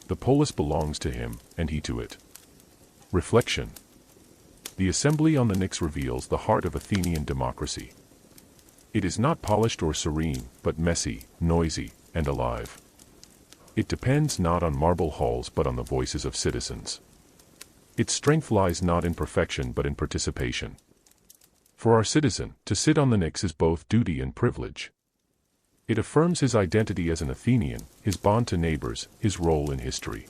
The polis belongs to him, and he to it. Reflection. The assembly on the Pnyx reveals the heart of Athenian democracy. It is not polished or serene, but messy, noisy, and alive. It depends not on marble halls but on the voices of citizens. Its strength lies not in perfection but in participation. For our citizen, to sit on the Pnyx is both duty and privilege. It affirms his identity as an Athenian, his bond to neighbors, his role in history.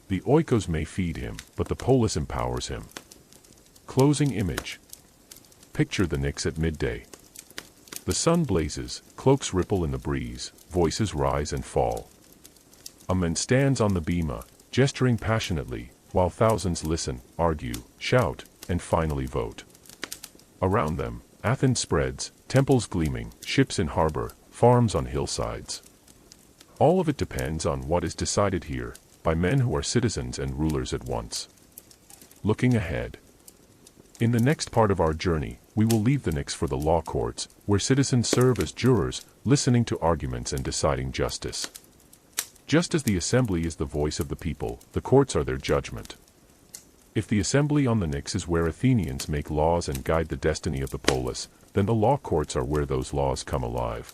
The oikos may feed him, but the polis empowers him. Closing image. Picture the Pnyx at midday. The sun blazes, cloaks ripple in the breeze, voices rise and fall. A man stands on the bema, gesturing passionately, while thousands listen, argue, shout, and finally vote. Around them, Athens spreads, temples gleaming, ships in harbor, farms on hillsides. All of it depends on what is decided here, by men who are citizens and rulers at once. Looking ahead. In the next part of our journey, we will leave the Pnyx for the law courts, where citizens serve as jurors, listening to arguments and deciding justice. Just as the assembly is the voice of the people, the courts are their judgment. If the assembly on the Pnyx is where Athenians make laws and guide the destiny of the polis, then the law courts are where those laws come alive.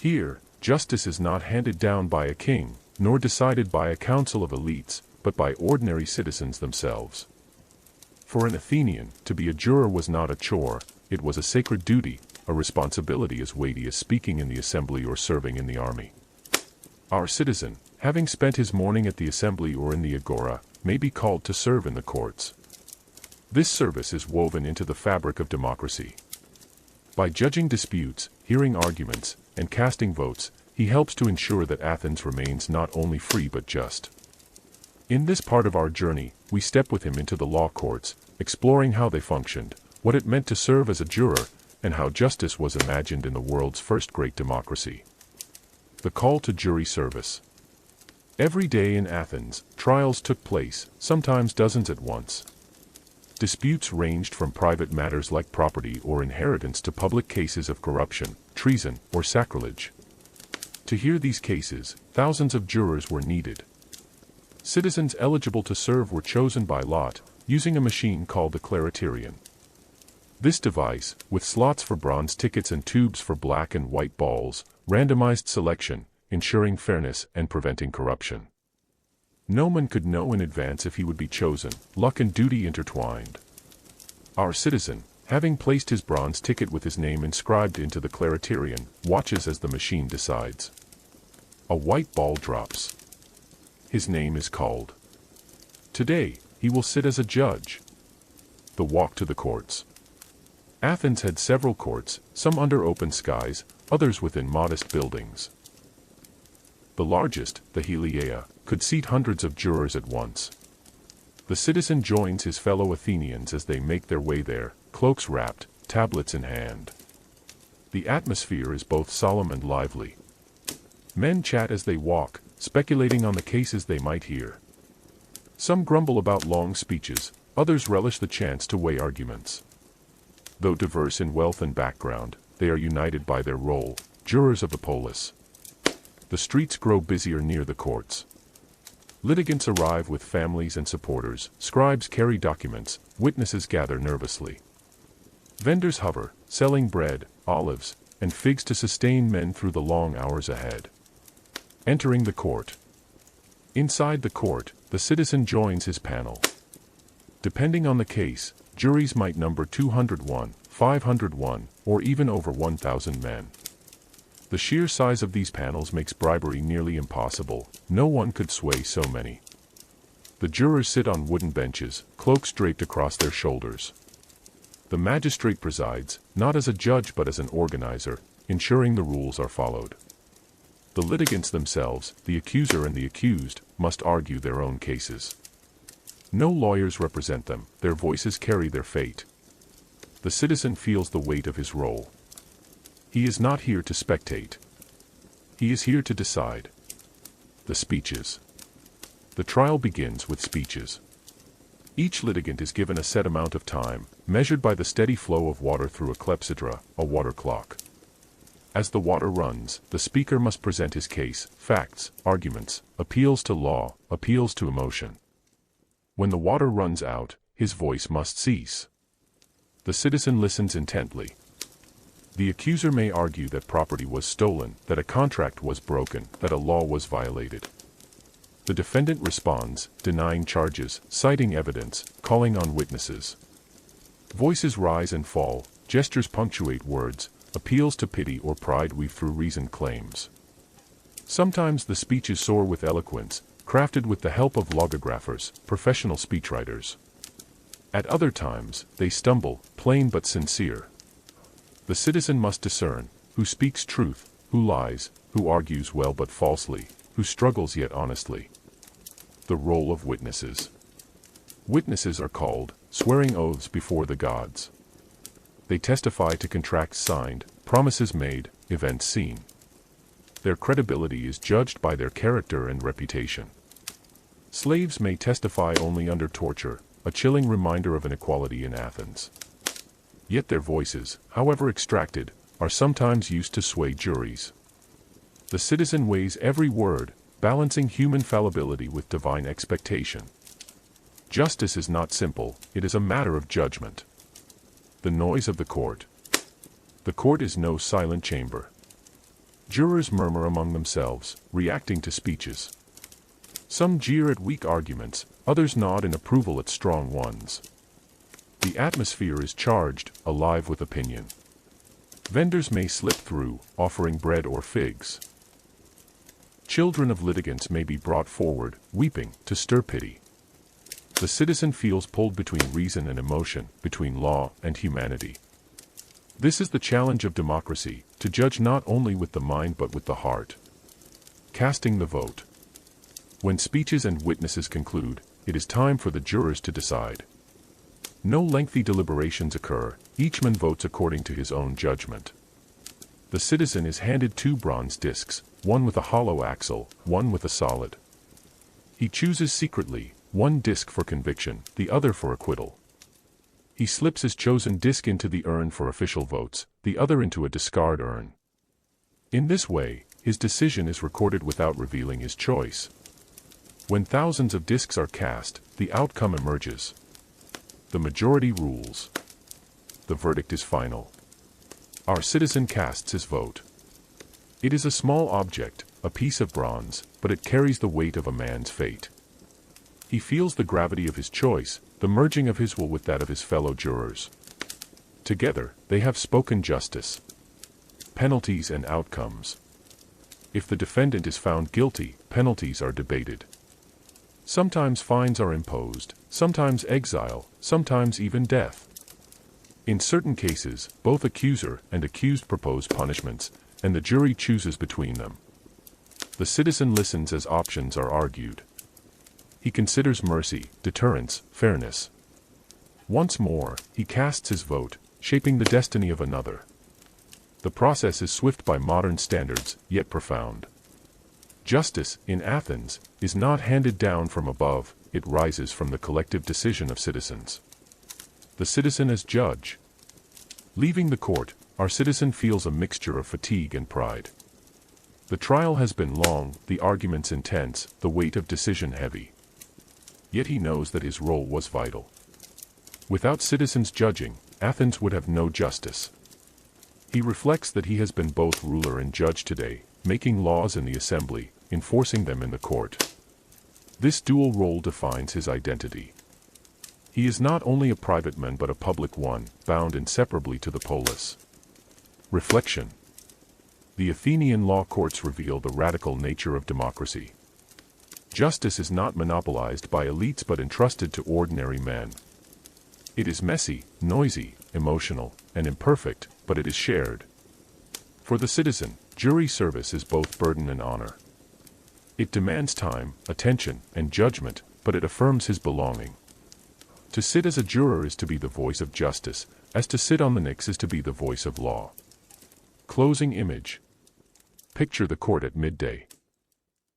Here, justice is not handed down by a king, nor decided by a council of elites, but by ordinary citizens themselves. For an Athenian, to be a juror was not a chore, it was a sacred duty, a responsibility as weighty as speaking in the assembly or serving in the army. Our citizen, having spent his morning at the assembly or in the agora, may be called to serve in the courts. This service is woven into the fabric of democracy. By judging disputes, hearing arguments, and casting votes, he helps to ensure that Athens remains not only free but just. In this part of our journey, we step with him into the law courts, exploring how they functioned, what it meant to serve as a juror, and how justice was imagined in the world's first great democracy. The call to jury service. Every day in Athens, trials took place, sometimes dozens at once. Disputes ranged from private matters like property or inheritance to public cases of corruption, treason, or sacrilege. To hear these cases, thousands of jurors were needed. Citizens eligible to serve were chosen by lot, using a machine called the clariterion. This device, with slots for bronze tickets and tubes for black and white balls, randomized selection, ensuring fairness and preventing corruption. No one could know in advance if he would be chosen, luck and duty intertwined. Our citizen, having placed his bronze ticket with his name inscribed into the clariterion, watches as the machine decides. A white ball drops. His name is called. Today, he will sit as a judge. The walk to the courts. Athens had several courts, some under open skies, others within modest buildings. The largest, the Heliaea, could seat hundreds of jurors at once. The citizen joins his fellow Athenians as they make their way there, cloaks wrapped, tablets in hand. The atmosphere is both solemn and lively. Men chat as they walk, speculating on the cases they might hear. Some grumble about long speeches, others relish the chance to weigh arguments. Though diverse in wealth and background, they are united by their role, jurors of the polis. The streets grow busier near the courts. Litigants arrive with families and supporters, scribes carry documents, witnesses gather nervously. Vendors hover, selling bread, olives, and figs to sustain men through the long hours ahead. Entering the court. Inside the court, the citizen joins his panel. Depending on the case, juries might number 201, 501, or even over 1,000 men. The sheer size of these panels makes bribery nearly impossible. No one could sway so many. The jurors sit on wooden benches, cloaks draped across their shoulders. The magistrate presides, not as a judge but as an organizer, ensuring the rules are followed. The litigants themselves, the accuser and the accused, must argue their own cases. No lawyers represent them, their voices carry their fate. The citizen feels the weight of his role. He is not here to spectate. He is here to decide. The speeches. The trial begins with speeches. Each litigant is given a set amount of time, measured by the steady flow of water through a clepsydra, a water clock. As the water runs, the speaker must present his case, facts, arguments, appeals to law, appeals to emotion. When the water runs out, his voice must cease. The citizen listens intently. The accuser may argue that property was stolen, that a contract was broken, that a law was violated. The defendant responds, denying charges, citing evidence, calling on witnesses. Voices rise and fall, gestures punctuate words, appeals to pity or pride weave through reasoned claims. Sometimes the speeches soar with eloquence, crafted with the help of logographers, professional speechwriters. At other times, they stumble, plain but sincere. The citizen must discern, who speaks truth, who lies, who argues well but falsely, who struggles yet honestly. The role of witnesses. Witnesses are called, swearing oaths before the gods. They testify to contracts signed, promises made, events seen. Their credibility is judged by their character and reputation. Slaves may testify only under torture, a chilling reminder of inequality in Athens. Yet their voices, however extracted, are sometimes used to sway juries. The citizen weighs every word, balancing human fallibility with divine expectation. Justice is not simple, it is a matter of judgment. The noise of the court. The court is no silent chamber. Jurors murmur among themselves, reacting to speeches. Some jeer at weak arguments, others nod in approval at strong ones. The atmosphere is charged, alive with opinion. Vendors may slip through, offering bread or figs. Children of litigants may be brought forward, weeping, to stir pity. The citizen feels pulled between reason and emotion, between law and humanity. This is the challenge of democracy, to judge not only with the mind but with the heart. Casting the vote. When speeches and witnesses conclude, it is time for the jurors to decide. No lengthy deliberations occur, each man votes according to his own judgment. The citizen is handed 2 bronze discs, one with a hollow axle, one with a solid. He chooses secretly, one disc for conviction, the other for acquittal. He slips his chosen disc into the urn for official votes, the other into a discard urn. In this way, his decision is recorded without revealing his choice. When thousands of discs are cast, the outcome emerges. The majority rules. The verdict is final. Our citizen casts his vote. It is a small object, a piece of bronze, but it carries the weight of a man's fate. He feels the gravity of his choice, the merging of his will with that of his fellow jurors. Together, they have spoken justice. Penalties and outcomes. If the defendant is found guilty, penalties are debated. Sometimes fines are imposed, sometimes exile, sometimes even death. In certain cases, both accuser and accused propose punishments, and the jury chooses between them. The citizen listens as options are argued. He considers mercy, deterrence, fairness. Once more, he casts his vote, shaping the destiny of another. The process is swift by modern standards, yet profound. Justice, in Athens, is not handed down from above, it rises from the collective decision of citizens. The citizen as judge. Leaving the court, our citizen feels a mixture of fatigue and pride. The trial has been long, the arguments intense, the weight of decision heavy. Yet he knows that his role was vital. Without citizens judging, Athens would have no justice. He reflects that he has been both ruler and judge today, making laws in the assembly, enforcing them in the court. This dual role defines his identity. He is not only a private man but a public one, bound inseparably to the polis. Reflection. The Athenian law courts reveal the radical nature of democracy. Justice is not monopolized by elites but entrusted to ordinary men. It is messy, noisy, emotional, and imperfect, but it is shared. For the citizen, jury service is both burden and honor. It demands time, attention, and judgment, but it affirms his belonging. To sit as a juror is to be the voice of justice, as to sit on the Pnyx is to be the voice of law. Closing image. Picture the court at midday.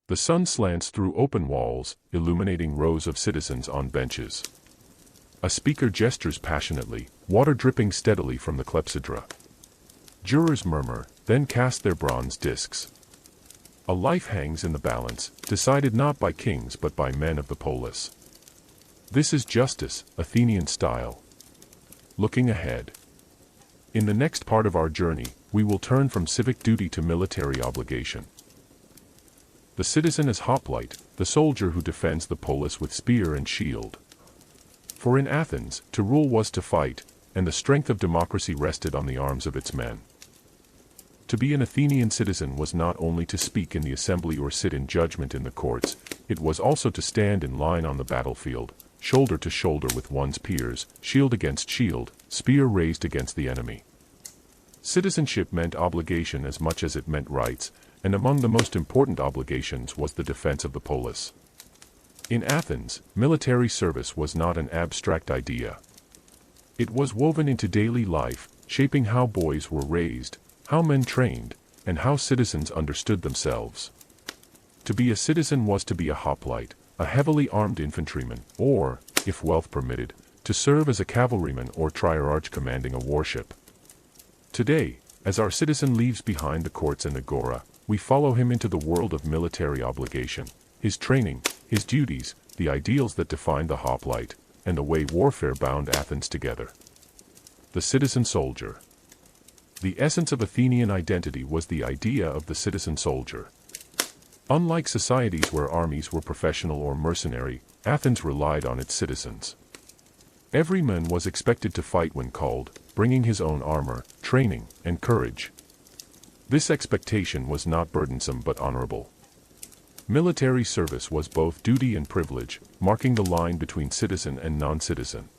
The sun slants through open walls, illuminating rows of citizens on benches. A speaker gestures passionately, water dripping steadily from the clepsydra. Jurors murmur, then cast their bronze discs. A life hangs in the balance, decided not by kings but by men of the polis. This is justice, Athenian style. Looking ahead. In the next part of our journey, we will turn from civic duty to military obligation. The citizen as hoplite, the soldier who defends the polis with spear and shield. For in Athens, to rule was to fight, and the strength of democracy rested on the arms of its men. To be an Athenian citizen was not only to speak in the assembly or sit in judgment in the courts, it was also to stand in line on the battlefield, shoulder to shoulder with one's peers, shield against shield, spear raised against the enemy. Citizenship meant obligation as much as it meant rights, and among the most important obligations was the defense of the polis. In Athens, military service was not an abstract idea. It was woven into daily life, shaping how boys were raised, how men trained, and how citizens understood themselves. To be a citizen was to be a hoplite, a heavily armed infantryman, or, if wealth permitted, to serve as a cavalryman or triarch commanding a warship. Today, as our citizen leaves behind the courts and agora, we follow him into the world of military obligation, his training, his duties, the ideals that defined the hoplite, and the way warfare bound Athens together. The citizen soldier. The essence of Athenian identity was the idea of the citizen soldier. Unlike societies where armies were professional or mercenary, Athens relied on its citizens. Every man was expected to fight when called, bringing his own armor, training, and courage. This expectation was not burdensome but honorable. Military service was both duty and privilege, marking the line between citizen and non-citizen.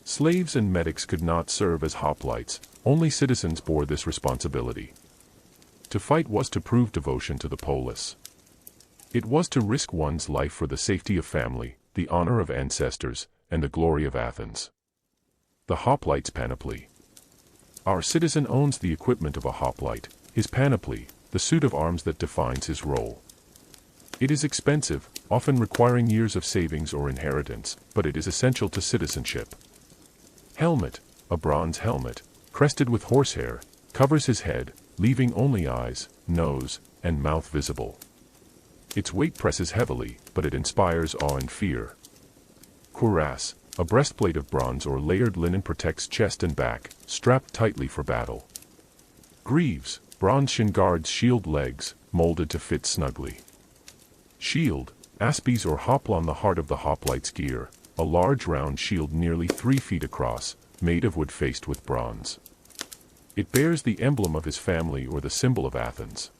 Slaves and medics could not serve as hoplites, only citizens bore this responsibility. To fight was to prove devotion to the polis. It was to risk one's life for the safety of family, the honor of ancestors, and the glory of Athens. The hoplite's panoply. Our citizen owns the equipment of a hoplite, his panoply, the suit of arms that defines his role. It is expensive, often requiring years of savings or inheritance, but it is essential to citizenship. Helmet. A bronze helmet, crested with horsehair, covers his head, leaving only eyes, nose, and mouth visible. Its weight presses heavily, but it inspires awe and fear. Cuirass. A breastplate of bronze or layered linen protects chest and back, strapped tightly for battle. Greaves. Bronze shin guards shield legs, molded to fit snugly. Shield. Aspes or hoplon, the heart of the hoplite's gear, a large round shield nearly 3 feet across, made of wood faced with bronze. It bears the emblem of his family or the symbol of Athens.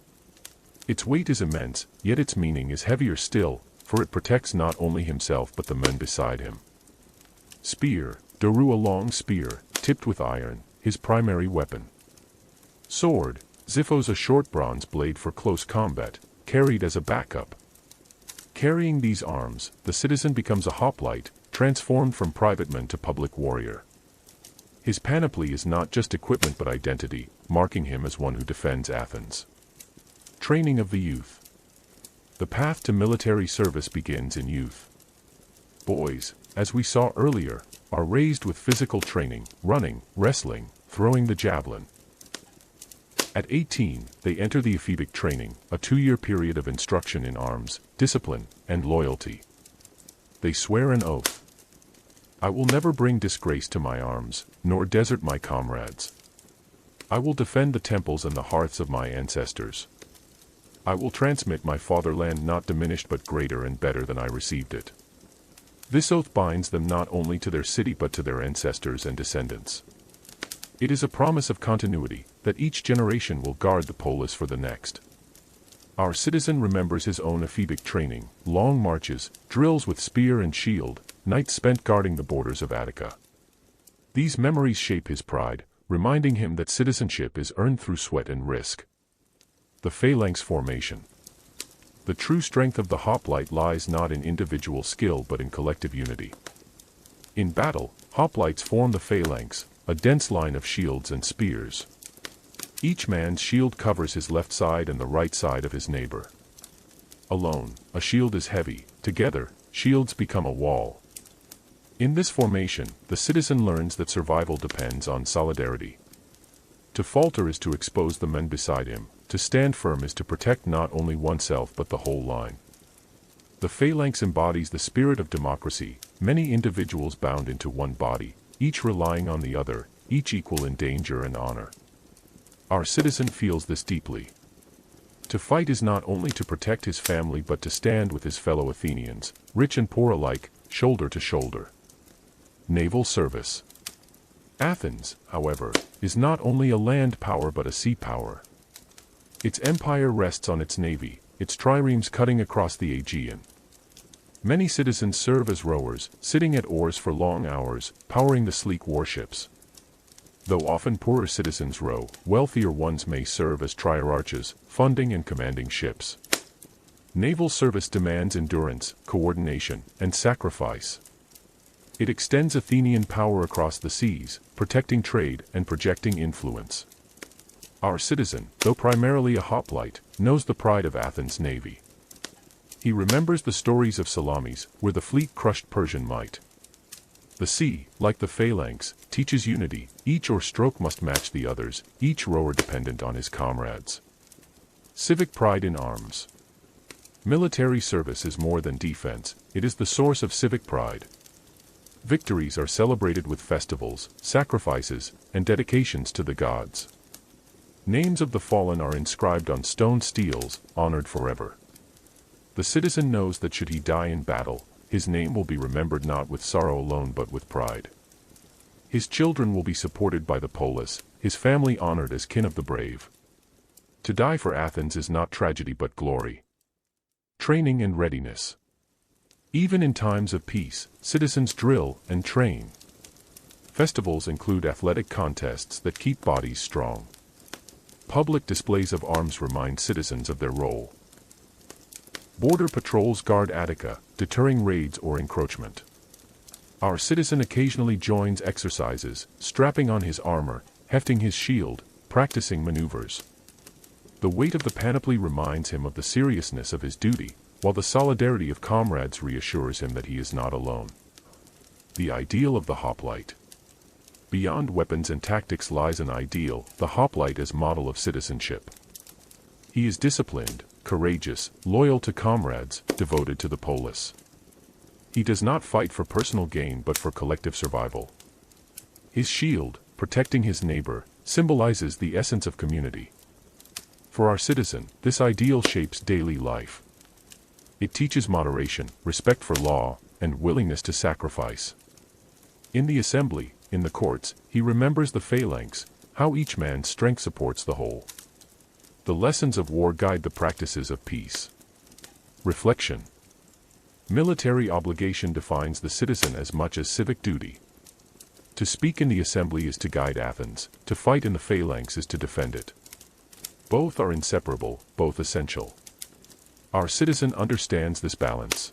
Its weight is immense, yet its meaning is heavier still, for it protects not only himself but the men beside him. Spear. Daru, a long spear, tipped with iron, his primary weapon. Sword. Xiphos, a short bronze blade for close combat, carried as a backup. Carrying these arms, the citizen becomes a hoplite, transformed from privateman to public warrior. His panoply is not just equipment but identity, marking him as one who defends Athens. Training of the youth. The path to military service begins in youth. Boys, as we saw earlier, are raised with physical training, running, wrestling, throwing the javelin. At 18, they enter the ephebic training, a 2-year period of instruction in arms, discipline, and loyalty. They swear an oath. I will never bring disgrace to my arms, nor desert my comrades. I will defend the temples and the hearths of my ancestors. I will transmit my fatherland not diminished but greater and better than I received it. This oath binds them not only to their city but to their ancestors and descendants. It is a promise of continuity, that each generation will guard the polis for the next. Our citizen remembers his own ephebic training, long marches, drills with spear and shield, nights spent guarding the borders of Attica. These memories shape his pride, reminding him that citizenship is earned through sweat and risk. The phalanx formation. The true strength of the hoplite lies not in individual skill but in collective unity. In battle, hoplites form the phalanx, a dense line of shields and spears. Each man's shield covers his left side and the right side of his neighbor. Alone, a shield is heavy; together, shields become a wall. In this formation, the citizen learns that survival depends on solidarity. To falter is to expose the men beside him. To stand firm is to protect not only oneself but the whole line. The phalanx embodies the spirit of democracy, many individuals bound into one body, each relying on the other, each equal in danger and honor. Our citizen feels this deeply. To fight is not only to protect his family but to stand with his fellow Athenians, rich and poor alike, shoulder to shoulder. Naval service. Athens, however, is not only a land power but a sea power. Its empire rests on its navy, its triremes cutting across the Aegean. Many citizens serve as rowers, sitting at oars for long hours, powering the sleek warships. Though often poorer citizens row, wealthier ones may serve as trierarches, funding and commanding ships. Naval service demands endurance, coordination, and sacrifice. It extends Athenian power across the seas, protecting trade and projecting influence. Our citizen, though primarily a hoplite, knows the pride of Athens' navy. He remembers the stories of Salamis, where the fleet crushed Persian might. The sea, like the phalanx, teaches unity; each oar stroke must match the others, each rower dependent on his comrades. Civic pride in arms. Military service is more than defense, it is the source of civic pride. Victories are celebrated with festivals, sacrifices, and dedications to the gods. Names of the fallen are inscribed on stone steels, honored forever. The citizen knows that should he die in battle, his name will be remembered not with sorrow alone but with pride. His children will be supported by the polis, his family honored as kin of the brave. To die for Athens is not tragedy but glory. Training and readiness. Even in times of peace, citizens drill and train. Festivals include athletic contests that keep bodies strong. Public displays of arms remind citizens of their role. Border patrols guard Attica, deterring raids or encroachment. Our citizen occasionally joins exercises, strapping on his armor, hefting his shield, practicing maneuvers. The weight of the panoply reminds him of the seriousness of his duty, while the solidarity of comrades reassures him that he is not alone. The ideal of the hoplite. Beyond weapons and tactics lies an ideal, the hoplite as model of citizenship. He is disciplined, courageous, loyal to comrades, devoted to the polis. He does not fight for personal gain but for collective survival. His shield, protecting his neighbor, symbolizes the essence of community. For our citizen, this ideal shapes daily life. It teaches moderation, respect for law, and willingness to sacrifice. In the assembly, in the courts, he remembers the phalanx, how each man's strength supports the whole. The lessons of war guide the practices of peace. Reflection. Military obligation defines the citizen as much as civic duty. To speak in the assembly is to guide Athens, to fight in the phalanx is to defend it. Both are inseparable, both essential. Our citizen understands this balance.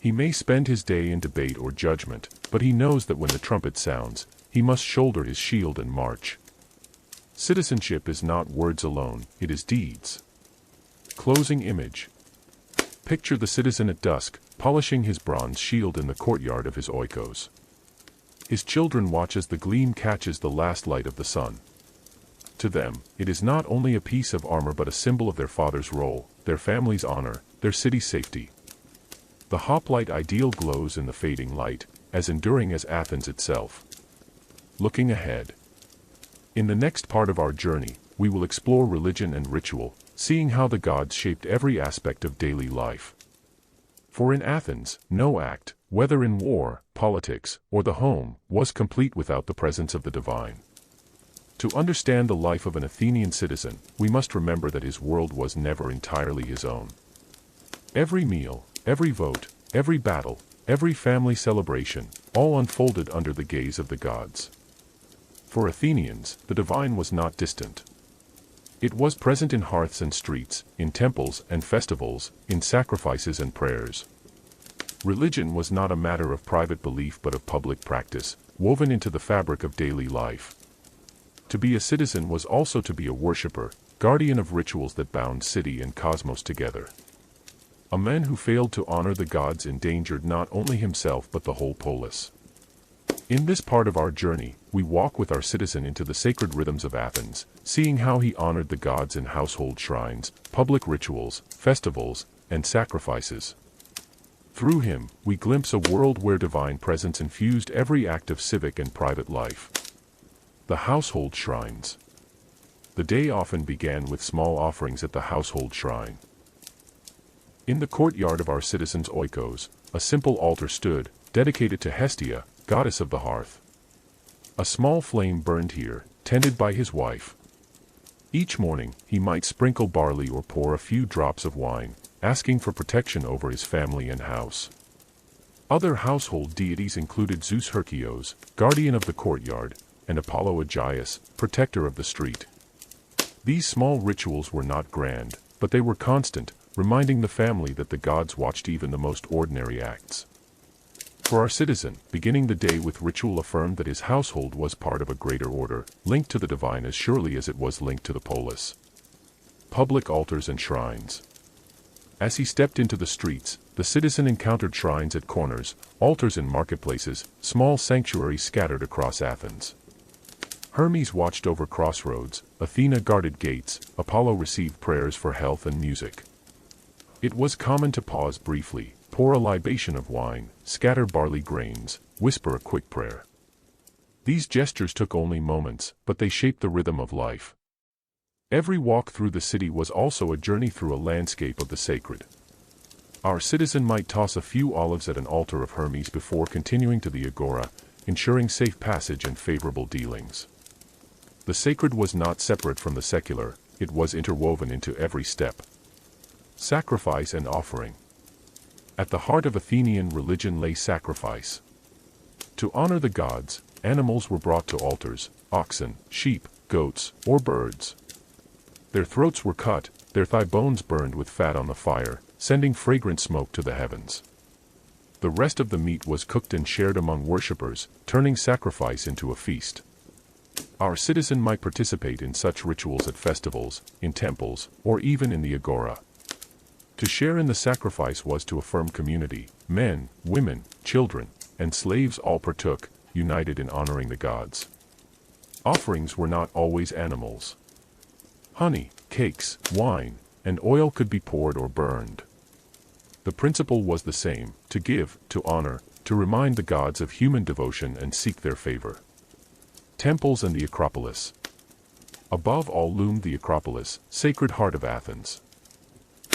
He may spend his day in debate or judgment, but he knows that when the trumpet sounds, he must shoulder his shield and march. Citizenship is not words alone, it is deeds. Closing image. Picture the citizen at dusk, polishing his bronze shield in the courtyard of his oikos. His children watch as the gleam catches the last light of the sun. To them, it is not only a piece of armor but a symbol of their father's role, their family's honor, their city's safety. The hoplite ideal glows in the fading light, as enduring as Athens itself. Looking ahead. In the next part of our journey, we will explore religion and ritual, seeing how the gods shaped every aspect of daily life. For in Athens, no act, whether in war, politics, or the home, was complete without the presence of the divine. To understand the life of an Athenian citizen, we must remember that his world was never entirely his own. Every meal, every vote, every battle, every family celebration, all unfolded under the gaze of the gods. For Athenians, the divine was not distant. It was present in hearths and streets, in temples and festivals, in sacrifices and prayers. Religion was not a matter of private belief but of public practice, woven into the fabric of daily life. To be a citizen was also to be a worshipper, guardian of rituals that bound city and cosmos together. A man who failed to honor the gods endangered not only himself but the whole polis. In this part of our journey, we walk with our citizen into the sacred rhythms of Athens, seeing how he honored the gods in household shrines, public rituals, festivals, and sacrifices. Through him, we glimpse a world where divine presence infused every act of civic and private life. The household shrines. The day often began with small offerings at the household shrine. In the courtyard of our citizens' oikos, a simple altar stood, dedicated to Hestia, goddess of the hearth. A small flame burned here, tended by his wife. Each morning, he might sprinkle barley or pour a few drops of wine, asking for protection over his family and house. Other household deities included Zeus Herkios, guardian of the courtyard, and Apollo Aegeus, protector of the street. These small rituals were not grand, but they were constant, reminding the family that the gods watched even the most ordinary acts. For our citizen, beginning the day with ritual affirmed that his household was part of a greater order, linked to the divine as surely as it was linked to the polis. Public altars and shrines. As he stepped into the streets, the citizen encountered shrines at corners, altars in marketplaces, small sanctuaries scattered across Athens. Hermes watched over crossroads, Athena guarded gates, Apollo received prayers for health and music. It was common to pause briefly, pour a libation of wine, scatter barley grains, whisper a quick prayer. These gestures took only moments, but they shaped the rhythm of life. Every walk through the city was also a journey through a landscape of the sacred. Our citizen might toss a few olives at an altar of Hermes before continuing to the agora, ensuring safe passage and favorable dealings. The sacred was not separate from the secular, it was interwoven into every step. Sacrifice and offering. At the heart of Athenian religion lay sacrifice. To honor the gods, animals were brought to altars, oxen, sheep, goats, or birds. Their throats were cut, their thigh bones burned with fat on the fire, sending fragrant smoke to the heavens. The rest of the meat was cooked and shared among worshippers, turning sacrifice into a feast. Our citizen might participate in such rituals at festivals, in temples, or even in the agora. To share in the sacrifice was to affirm community. Men, women, children, and slaves all partook, united in honoring the gods. Offerings were not always animals. Honey, cakes, wine, and oil could be poured or burned. The principle was the same: to give, to honor, to remind the gods of human devotion and seek their favor. Temples and the Acropolis. Above all loomed the Acropolis, sacred heart of Athens.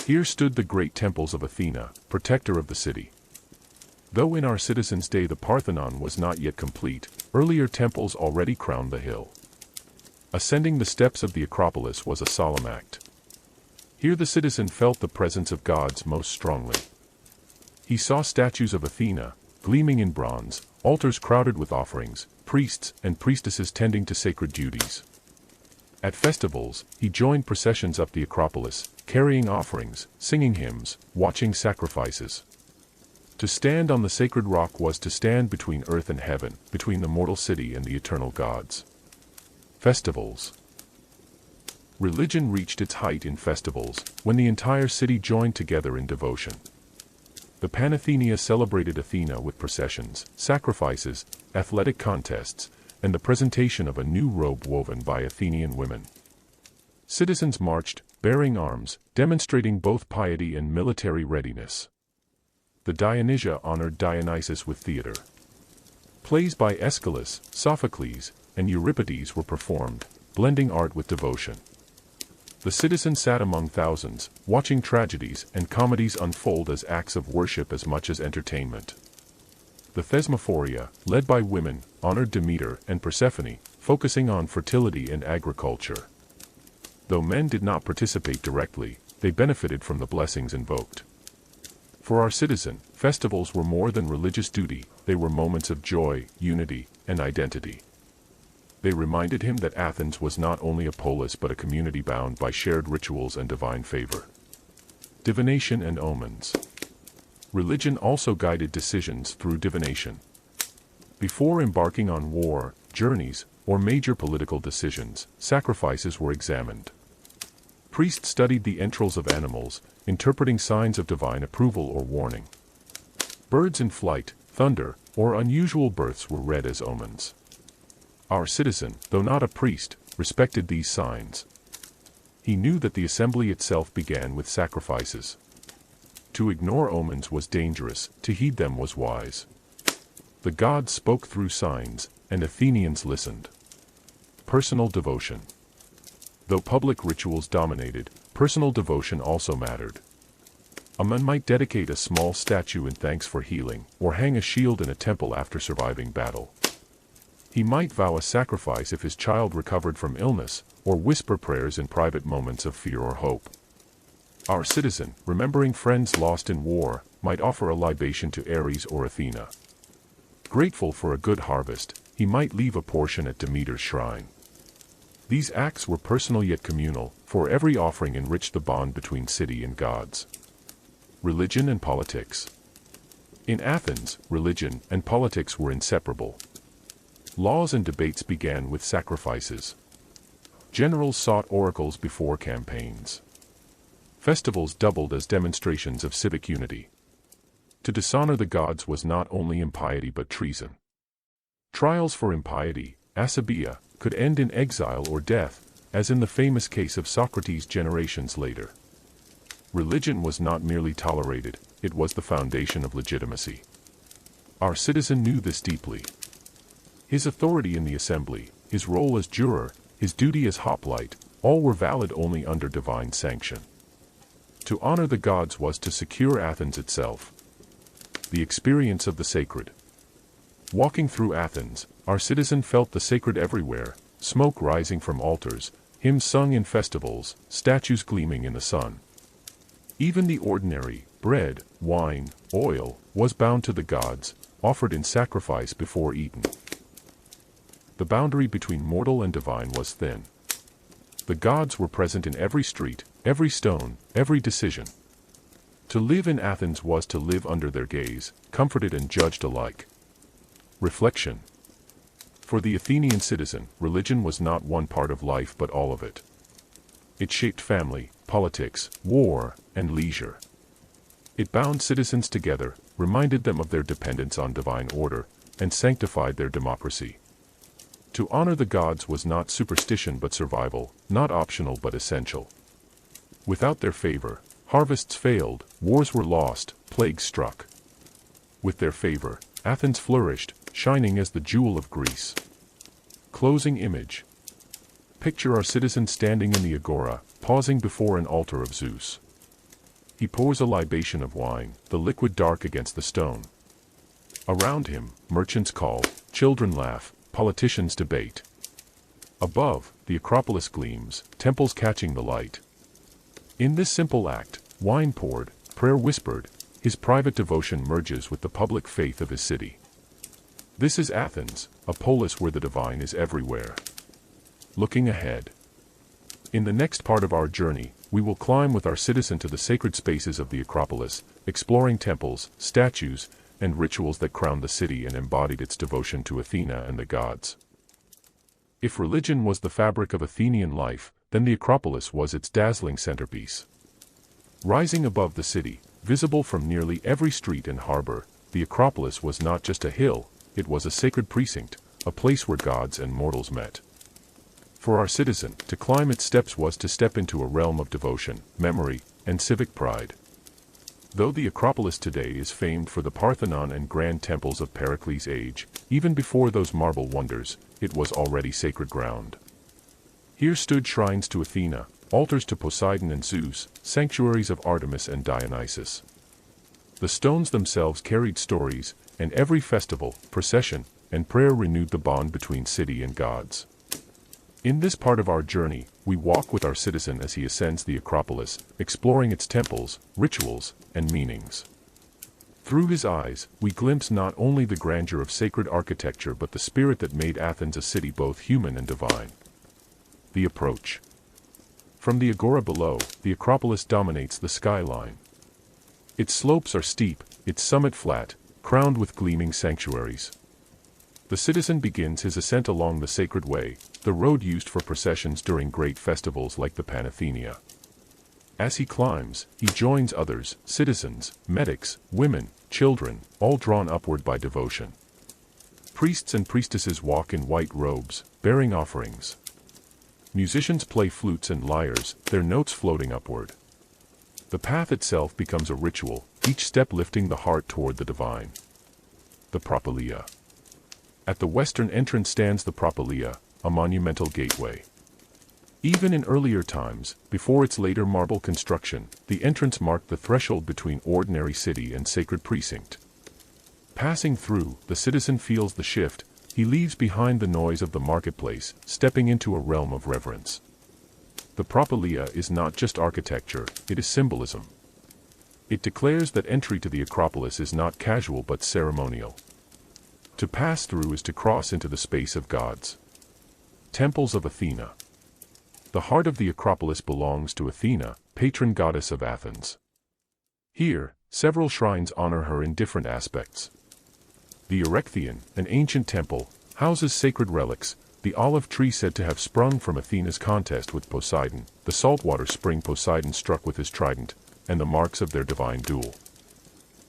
Here stood the great temples of Athena, protector of the city. Though in our citizens' day the Parthenon was not yet complete, earlier temples already crowned the hill. Ascending the steps of the Acropolis was a solemn act. Here the citizen felt the presence of gods most strongly. He saw statues of Athena, gleaming in bronze, altars crowded with offerings, priests and priestesses tending to sacred duties. At festivals, he joined processions up the Acropolis, carrying offerings, singing hymns, watching sacrifices. To stand on the sacred rock was to stand between earth and heaven, between the mortal city and the eternal gods. Festivals. Religion reached its height in festivals, when the entire city joined together in devotion. The Panathenea celebrated Athena with processions, sacrifices, athletic contests, and the presentation of a new robe woven by Athenian women. Citizens marched, bearing arms, demonstrating both piety and military readiness. The Dionysia honored Dionysus with theater. Plays by Aeschylus, Sophocles, and Euripides were performed, blending art with devotion. The citizen sat among thousands, watching tragedies and comedies unfold as acts of worship as much as entertainment. The Thesmophoria, led by women, honored Demeter and Persephone, focusing on fertility and agriculture. Though men did not participate directly, they benefited from the blessings invoked. For our citizen, festivals were more than religious duty, they were moments of joy, unity, and identity. They reminded him that Athens was not only a polis but a community bound by shared rituals and divine favor. Divination and omens. Religion also guided decisions through divination. Before embarking on war, journeys, or major political decisions, sacrifices were examined. Priests studied the entrails of animals, interpreting signs of divine approval or warning. Birds in flight, thunder, or unusual births were read as omens. Our citizen, though not a priest, respected these signs. He knew that the assembly itself began with sacrifices. To ignore omens was dangerous, to heed them was wise. The gods spoke through signs, and Athenians listened. Personal devotion. Though public rituals dominated, personal devotion also mattered. A man might dedicate a small statue in thanks for healing, or hang a shield in a temple after surviving battle. He might vow a sacrifice if his child recovered from illness, or whisper prayers in private moments of fear or hope. Our citizen, remembering friends lost in war, might offer a libation to Ares or Athena. Grateful for a good harvest, he might leave a portion at Demeter's shrine. These acts were personal yet communal, for every offering enriched the bond between city and gods. Religion and politics. In Athens, religion and politics were inseparable. Laws and debates began with sacrifices. Generals sought oracles before campaigns. Festivals doubled as demonstrations of civic unity. To dishonor the gods was not only impiety but treason. Trials for impiety, asabeia, could end in exile or death, as in the famous case of Socrates generations later. Religion was not merely tolerated, it was the foundation of legitimacy. Our citizen knew this deeply. His authority in the assembly, his role as juror, his duty as hoplite, all were valid only under divine sanction. To honor the gods was to secure Athens itself. The experience of the sacred. Walking through Athens, our citizen felt the sacred everywhere, smoke rising from altars, hymns sung in festivals, statues gleaming in the sun. Even the ordinary, bread, wine, oil, was bound to the gods, offered in sacrifice before eaten. The boundary between mortal and divine was thin. The gods were present in every street, every stone, every decision. To live in Athens was to live under their gaze, comforted and judged alike. Reflection. For the Athenian citizen, religion was not one part of life but all of it. It shaped family, politics, war, and leisure. It bound citizens together, reminded them of their dependence on divine order, and sanctified their democracy. To honor the gods was not superstition but survival, not optional but essential. Without their favor, harvests failed, wars were lost, plagues struck. With their favor, Athens flourished, shining as the jewel of Greece. Closing image. Picture our citizen standing in the agora, pausing before an altar of Zeus. He pours a libation of wine, the liquid dark against the stone. Around him, merchants call, children laugh, politicians debate. Above, the Acropolis gleams, temples catching the light. In this simple act, wine poured, prayer whispered, his private devotion merges with the public faith of his city. This is Athens, a polis where the divine is everywhere. Looking ahead. In the next part of our journey, we will climb with our citizen to the sacred spaces of the Acropolis, exploring temples, statues, and rituals that crowned the city and embodied its devotion to Athena and the gods. If religion was the fabric of Athenian life, then the Acropolis was its dazzling centerpiece. Rising above the city, visible from nearly every street and harbor, the Acropolis was not just a hill, it was a sacred precinct, a place where gods and mortals met. For our citizen, to climb its steps was to step into a realm of devotion, memory, and civic pride. Though the Acropolis today is famed for the Parthenon and grand temples of Pericles' age, even before those marble wonders, it was already sacred ground. Here stood shrines to Athena, altars to Poseidon and Zeus, sanctuaries of Artemis and Dionysus. The stones themselves carried stories, and every festival, procession, and prayer renewed the bond between city and gods. In this part of our journey, we walk with our citizen as he ascends the Acropolis, exploring its temples, rituals, and meanings. Through his eyes, we glimpse not only the grandeur of sacred architecture but the spirit that made Athens a city both human and divine. The approach. From the agora below, the Acropolis dominates the skyline. Its slopes are steep, its summit flat, crowned with gleaming sanctuaries. The citizen begins his ascent along the sacred way, the road used for processions during great festivals like the Panathenaea. As he climbs, he joins others, citizens, medics, women, children, all drawn upward by devotion. Priests and priestesses walk in white robes, bearing offerings. Musicians play flutes and lyres, their notes floating upward. The path itself becomes a ritual, each step lifting the heart toward the divine. The Propylaea. At the western entrance stands the Propylaea, a monumental gateway. Even in earlier times, before its later marble construction, the entrance marked the threshold between ordinary city and sacred precinct. Passing through, the citizen feels the shift, he leaves behind the noise of the marketplace, stepping into a realm of reverence. The Propylaea is not just architecture, it is symbolism. It declares that entry to the Acropolis is not casual but ceremonial. To pass through is to cross into the space of gods. Temples of Athena. The heart of the Acropolis belongs to Athena, patron goddess of Athens. Here, several shrines honor her in different aspects. The Erechtheion, an ancient temple, houses sacred relics, the olive tree said to have sprung from Athena's contest with Poseidon, the saltwater spring Poseidon struck with his trident, and the marks of their divine duel.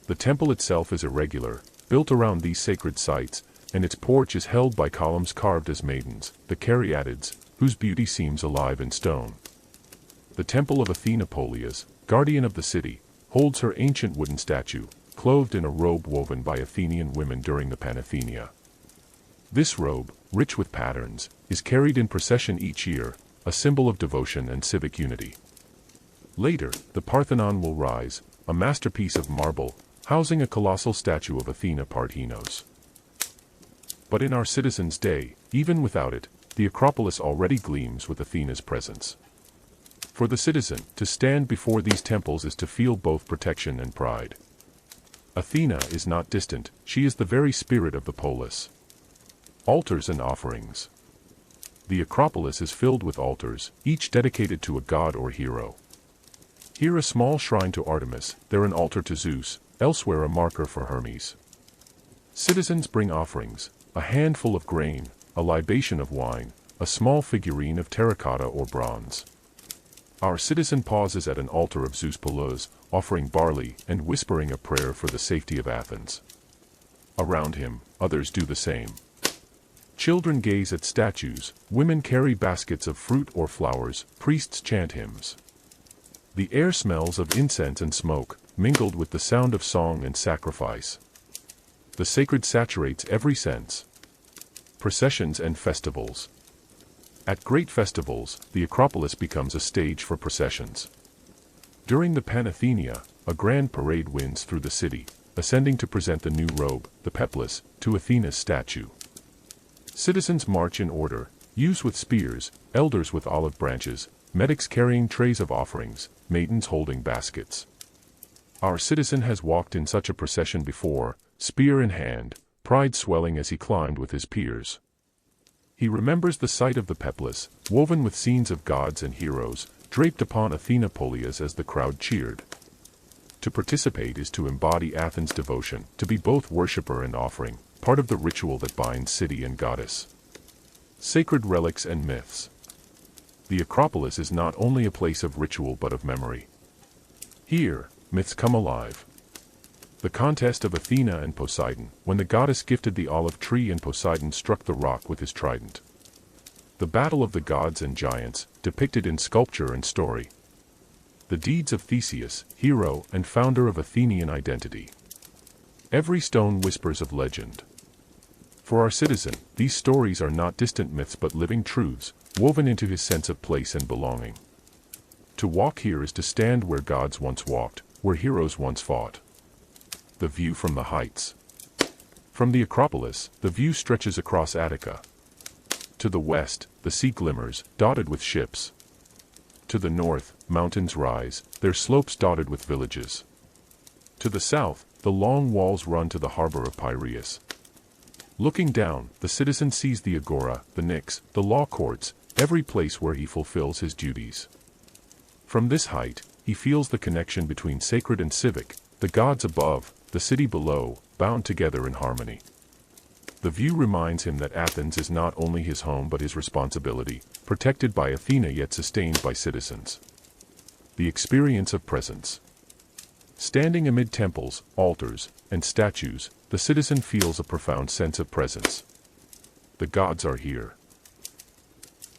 The temple itself is irregular, built around these sacred sites, and its porch is held by columns carved as maidens, the Caryatids, whose beauty seems alive in stone. The temple of Athena Polias, guardian of the city, holds her ancient wooden statue, clothed in a robe woven by Athenian women during the Panathenaea. This robe, rich with patterns, is carried in procession each year, a symbol of devotion and civic unity. Later, the Parthenon will rise, a masterpiece of marble, housing a colossal statue of Athena Parthenos. But in our citizen's day, even without it, the Acropolis already gleams with Athena's presence. For the citizen, to stand before these temples is to feel both protection and pride. Athena is not distant, she is the very spirit of the polis. Altars and offerings. The Acropolis is filled with altars, each dedicated to a god or hero. Here a small shrine to Artemis, there an altar to Zeus, elsewhere a marker for Hermes. Citizens bring offerings, a handful of grain, a libation of wine, a small figurine of terracotta or bronze. Our citizen pauses at an altar of Zeus Polis, offering barley and whispering a prayer for the safety of Athens. Around him, others do the same. Children gaze at statues, women carry baskets of fruit or flowers, priests chant hymns. The air smells of incense and smoke, mingled with the sound of song and sacrifice. The sacred saturates every sense. Processions and festivals. At great festivals, the Acropolis becomes a stage for processions. During the Panathenea, a grand parade winds through the city, ascending to present the new robe, the peplos, to Athena's statue. Citizens march in order, youths with spears, elders with olive branches, medics carrying trays of offerings, maidens holding baskets. Our citizen has walked in such a procession before, spear in hand, pride swelling as he climbed with his peers. He remembers the sight of the peplos, woven with scenes of gods and heroes, draped upon Athena Polias as the crowd cheered. To participate is to embody Athens' devotion, to be both worshipper and offering, part of the ritual that binds city and goddess. Sacred relics and myths. The Acropolis is not only a place of ritual but of memory. Here, myths come alive. The contest of Athena and Poseidon, when the goddess gifted the olive tree and Poseidon struck the rock with his trident. The battle of the gods and giants, depicted in sculpture and story. The deeds of Theseus, hero and founder of Athenian identity. Every stone whispers of legend. For our citizen, these stories are not distant myths but living truths, woven into his sense of place and belonging. To walk here is to stand where gods once walked, where heroes once fought. The view from the heights. From the Acropolis, the view stretches across Attica. To the west, the sea glimmers, dotted with ships. To the north, mountains rise, their slopes dotted with villages. To the south, the long walls run to the harbor of Piraeus. Looking down, the citizen sees the agora, the Pnyx, the law courts, every place where he fulfills his duties. From this height, he feels the connection between sacred and civic, the gods above, the city below, bound together in harmony. The view reminds him that Athens is not only his home but his responsibility, protected by Athena yet sustained by citizens. The experience of presence. Standing amid temples, altars, and statues, the citizen feels a profound sense of presence. The gods are here.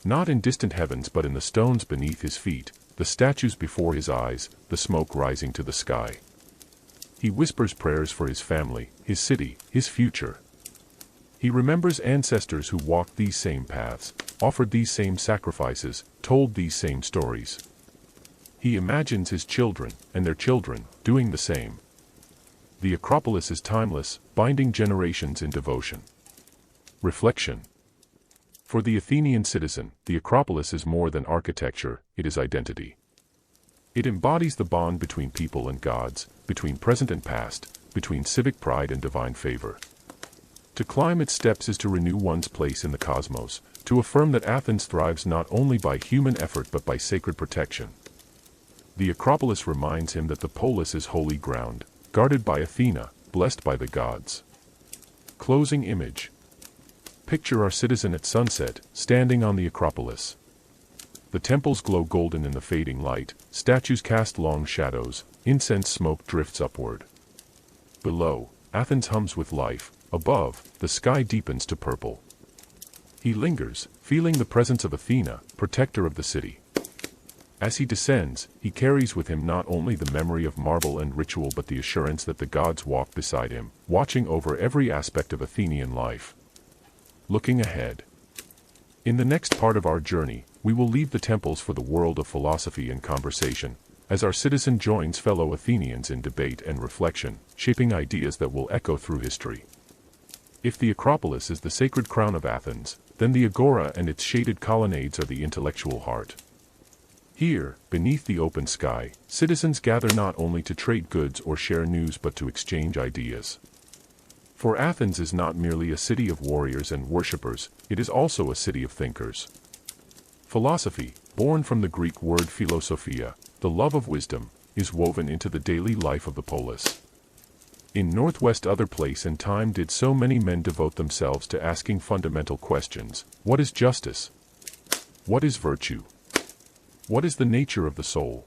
Not in distant heavens but in the stones beneath his feet, the statues before his eyes, the smoke rising to the sky. He whispers prayers for his family, his city, his future. He remembers ancestors who walked these same paths, offered these same sacrifices, told these same stories. He imagines his children, and their children, doing the same. The Acropolis is timeless, binding generations in devotion. Reflection. For the Athenian citizen, the Acropolis is more than architecture, it is identity. It embodies the bond between people and gods, between present and past, between civic pride and divine favor. To climb its steps is to renew one's place in the cosmos, to affirm that Athens thrives not only by human effort but by sacred protection. The Acropolis reminds him that the polis is holy ground, guarded by Athena, blessed by the gods. Closing image. Picture our citizen at sunset, standing on the Acropolis. The temples glow golden in the fading light, statues cast long shadows, incense smoke drifts upward. Below, Athens hums with life, above, the sky deepens to purple. He lingers, feeling the presence of Athena, protector of the city. As he descends, he carries with him not only the memory of marble and ritual but the assurance that the gods walk beside him, watching over every aspect of Athenian life. Looking ahead. In the next part of our journey, we will leave the temples for the world of philosophy and conversation, as our citizen joins fellow Athenians in debate and reflection, shaping ideas that will echo through history. If the Acropolis is the sacred crown of Athens, then the agora and its shaded colonnades are the intellectual heart. Here, beneath the open sky, citizens gather not only to trade goods or share news but to exchange ideas. For Athens is not merely a city of warriors and worshippers, it is also a city of thinkers. Philosophy, born from the Greek word philosophia, the love of wisdom, is woven into the daily life of the polis. In Northwest other place and time did so many men devote themselves to asking fundamental questions. What is justice? What is virtue? What is the nature of the soul?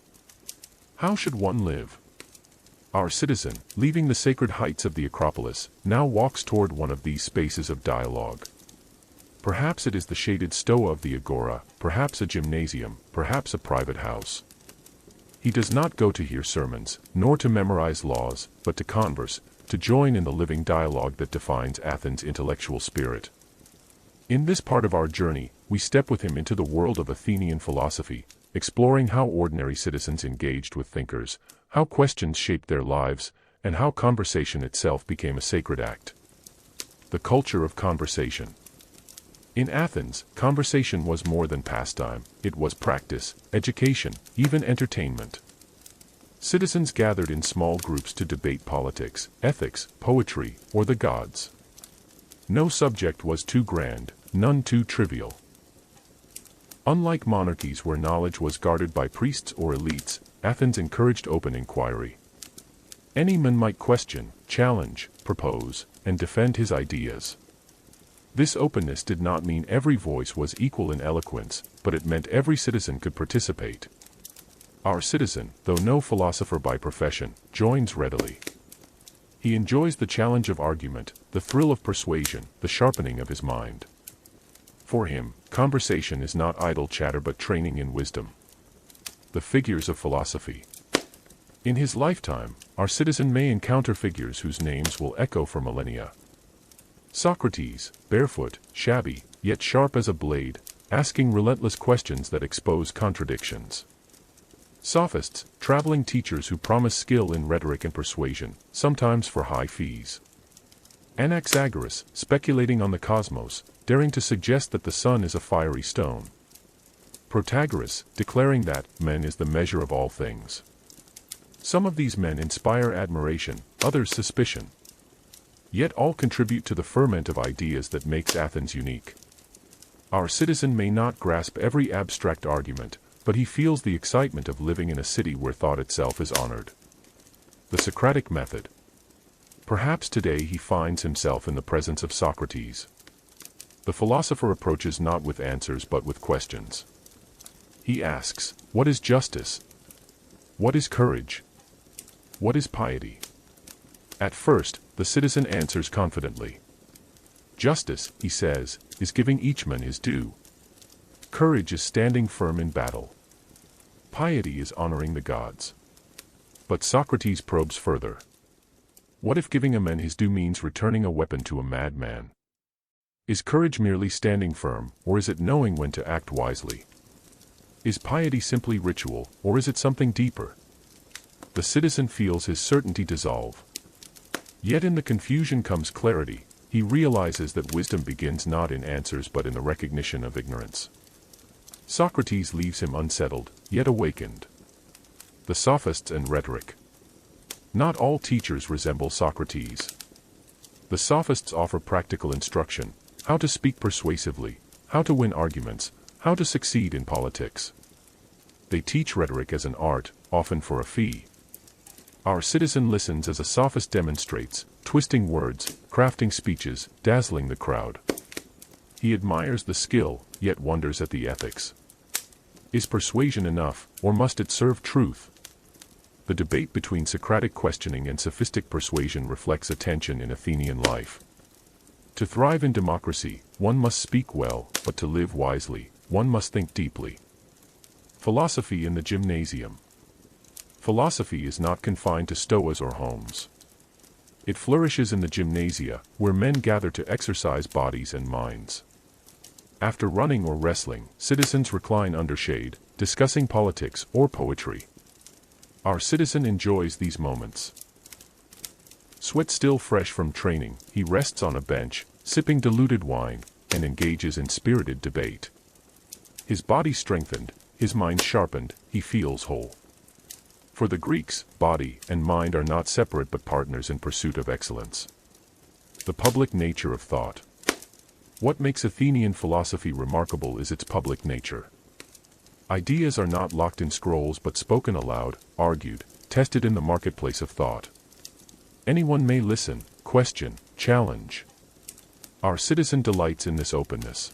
How should one live? Our citizen, leaving the sacred heights of the Acropolis, now walks toward one of these spaces of dialogue. Perhaps it is the shaded stoa of the agora, perhaps a gymnasium, perhaps a private house. He does not go to hear sermons, nor to memorize laws, but to converse, to join in the living dialogue that defines Athens' intellectual spirit. In this part of our journey, we step with him into the world of Athenian philosophy, exploring how ordinary citizens engaged with thinkers, how questions shaped their lives, and how conversation itself became a sacred act. The culture of conversation. In Athens, conversation was more than pastime, it was practice, education, even entertainment. Citizens gathered in small groups to debate politics, ethics, poetry, or the gods. No subject was too grand, none too trivial. Unlike monarchies where knowledge was guarded by priests or elites, Athens encouraged open inquiry. Any man might question, challenge, propose, and defend his ideas. This openness did not mean every voice was equal in eloquence, but it meant every citizen could participate. Our citizen, though no philosopher by profession, joins readily. He enjoys the challenge of argument, the thrill of persuasion, the sharpening of his mind. For him, conversation is not idle chatter but training in wisdom. The figures of philosophy. In his lifetime, our citizen may encounter figures whose names will echo for millennia. Socrates, barefoot, shabby, yet sharp as a blade, asking relentless questions that expose contradictions. Sophists, traveling teachers who promise skill in rhetoric and persuasion, sometimes for high fees. Anaxagoras, speculating on the cosmos, daring to suggest that the sun is a fiery stone. Protagoras, declaring that man is the measure of all things. Some of these men inspire admiration, others suspicion. Yet all contribute to the ferment of ideas that makes Athens unique. Our citizen may not grasp every abstract argument, but he feels the excitement of living in a city where thought itself is honored. The Socratic method. Perhaps today he finds himself in the presence of Socrates. The philosopher approaches not with answers but with questions. He asks, what is justice? What is courage? What is piety? At first, the citizen answers confidently. Justice, he says, is giving each man his due. Courage is standing firm in battle. Piety is honoring the gods. But Socrates probes further. What if giving a man his due means returning a weapon to a madman? Is courage merely standing firm, or is it knowing when to act wisely? Is piety simply ritual, or is it something deeper? The citizen feels his certainty dissolve. Yet in the confusion comes clarity. He realizes that wisdom begins not in answers but in the recognition of ignorance. Socrates leaves him unsettled, yet awakened. The Sophists and rhetoric. Not all teachers resemble Socrates. The Sophists offer practical instruction, how to speak persuasively, how to win arguments, how to succeed in politics. They teach rhetoric as an art, often for a fee. Our citizen listens as a sophist demonstrates, twisting words, crafting speeches, dazzling the crowd. He admires the skill, yet wonders at the ethics. Is persuasion enough, or must it serve truth? The debate between Socratic questioning and sophistic persuasion reflects a tension in Athenian life. To thrive in democracy, one must speak well, but to live wisely, one must think deeply. Philosophy in the gymnasium. Philosophy is not confined to stoas or homes. It flourishes in the gymnasia, where men gather to exercise bodies and minds. After running or wrestling, citizens recline under shade, discussing politics or poetry. Our citizen enjoys these moments. Sweat still fresh from training, he rests on a bench, sipping diluted wine, and engages in spirited debate. His body strengthened, his mind sharpened, he feels whole. For the Greeks, body and mind are not separate but partners in pursuit of excellence. The public nature of thought. What makes Athenian philosophy remarkable is its public nature. Ideas are not locked in scrolls but spoken aloud, argued, tested in the marketplace of thought. Anyone may listen, question, challenge. Our citizen delights in this openness.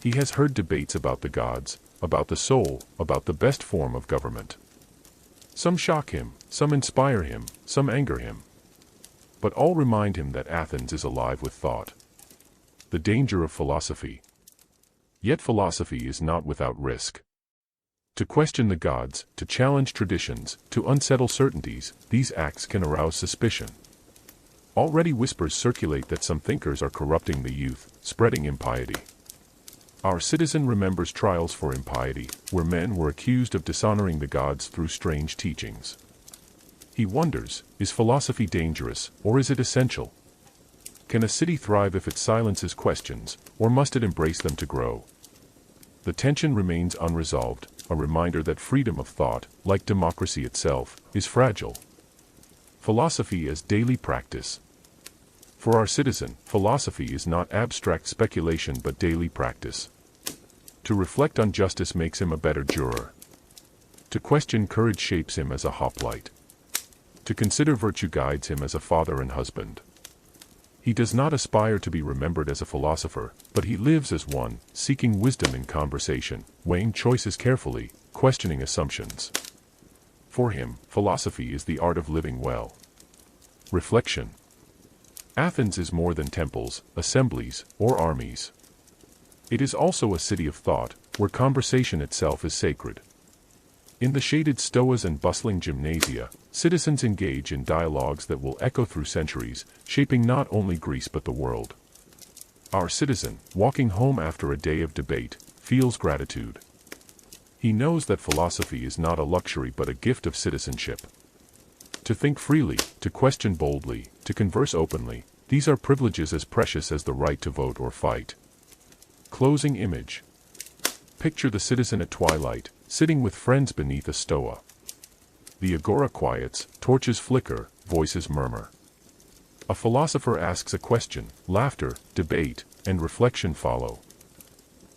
He has heard debates about the gods, about the soul, about the best form of government. Some shock him, some inspire him, some anger him. But all remind him that Athens is alive with thought. The danger of philosophy. Yet philosophy is not without risk. To question the gods, to challenge traditions, to unsettle certainties, these acts can arouse suspicion. Already whispers circulate that some thinkers are corrupting the youth, spreading impiety. Our citizen remembers trials for impiety, where men were accused of dishonoring the gods through strange teachings. He wonders, is philosophy dangerous, or is it essential? Can a city thrive if it silences questions, or must it embrace them to grow? The tension remains unresolved, a reminder that freedom of thought, like democracy itself, is fragile. Philosophy as daily practice. For our citizen, philosophy is not abstract speculation but daily practice. To reflect on justice makes him a better juror. To question courage shapes him as a hoplite. To consider virtue guides him as a father and husband. He does not aspire to be remembered as a philosopher, but he lives as one, seeking wisdom in conversation, weighing choices carefully, questioning assumptions. For him, philosophy is the art of living well. Reflection. Athens is more than temples, assemblies, or armies. It is also a city of thought, where conversation itself is sacred. In the shaded stoas and bustling gymnasia, citizens engage in dialogues that will echo through centuries, shaping not only Greece but the world. Our citizen, walking home after a day of debate, feels gratitude. He knows that philosophy is not a luxury but a gift of citizenship. To think freely, to question boldly, to converse openly, these are privileges as precious as the right to vote or fight. Closing image. Picture the citizen at twilight, sitting with friends beneath a stoa. The agora quiets, torches flicker, voices murmur. A philosopher asks a question, laughter, debate, and reflection follow.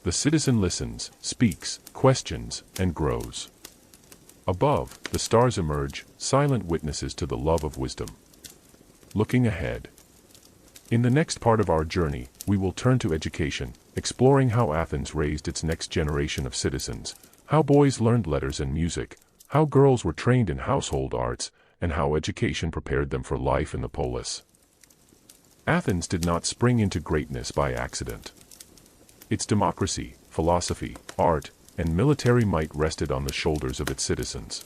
The citizen listens, speaks, questions, and grows. Above, the stars emerge, silent witnesses to the love of wisdom. Looking ahead. In the next part of our journey, we will turn to education, exploring how Athens raised its next generation of citizens, how boys learned letters and music, how girls were trained in household arts, and how education prepared them for life in the polis. Athens did not spring into greatness by accident. Its democracy, philosophy, art, and military might rested on the shoulders of its citizens.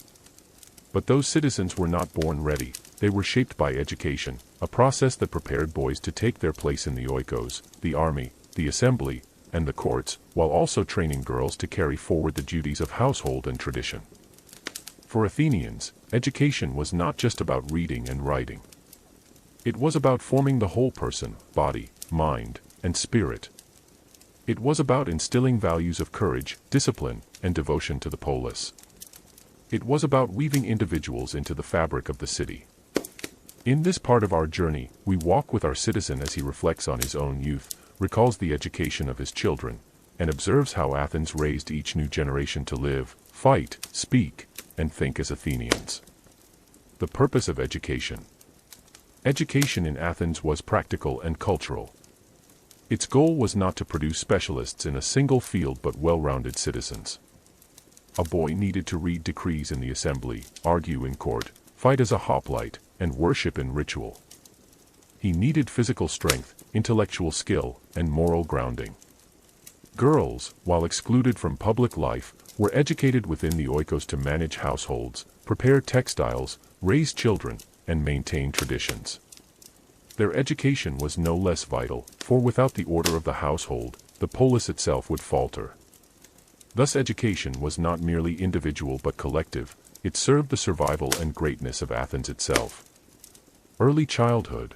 But those citizens were not born ready, they were shaped by education, a process that prepared boys to take their place in the oikos, the army, the assembly, and the courts, while also training girls to carry forward the duties of household and tradition. For Athenians, education was not just about reading and writing. It was about forming the whole person, body, mind, and spirit. It was about instilling values of courage, discipline, and devotion to the polis. It was about weaving individuals into the fabric of the city. In this part of our journey, we walk with our citizen as he reflects on his own youth, recalls the education of his children, and observes how Athens raised each new generation to live, fight, speak, and think as Athenians. The purpose of education. Education in Athens was practical and cultural. Its goal was not to produce specialists in a single field but well-rounded citizens. A boy needed to read decrees in the assembly, argue in court, fight as a hoplite, and worship in ritual. He needed physical strength, intellectual skill, and moral grounding. Girls, while excluded from public life, were educated within the oikos to manage households, prepare textiles, raise children, and maintain traditions. Their education was no less vital, for without the order of the household, the polis itself would falter. Thus education was not merely individual but collective, it served the survival and greatness of Athens itself. Early childhood.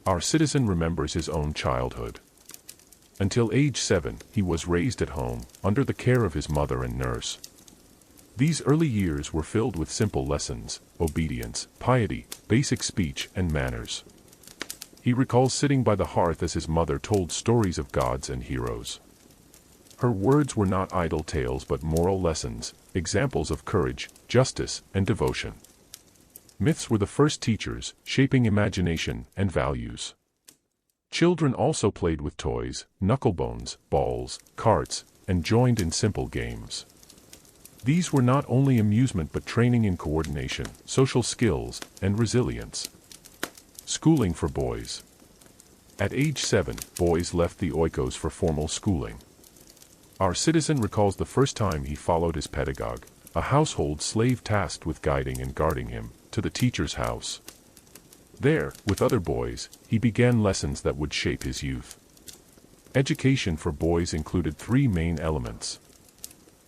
Our citizen remembers his own childhood. Until age 7, he was raised at home, under the care of his mother and nurse. These early years were filled with simple lessons, obedience, piety, basic speech, and manners. He recalls sitting by the hearth as his mother told stories of gods and heroes. Her words were not idle tales but moral lessons, examples of courage, justice, and devotion. Myths were the first teachers, shaping imagination and values. Children also played with toys, knucklebones, balls, carts, and joined in simple games. These were not only amusement but training in coordination, social skills, and resilience. Schooling for boys. At age 7, boys left the oikos for formal schooling. Our citizen recalls the first time he followed his pedagogue, a household slave tasked with guiding and guarding him, to the teacher's house. There, with other boys, he began lessons that would shape his youth. Education for boys included 3 main elements.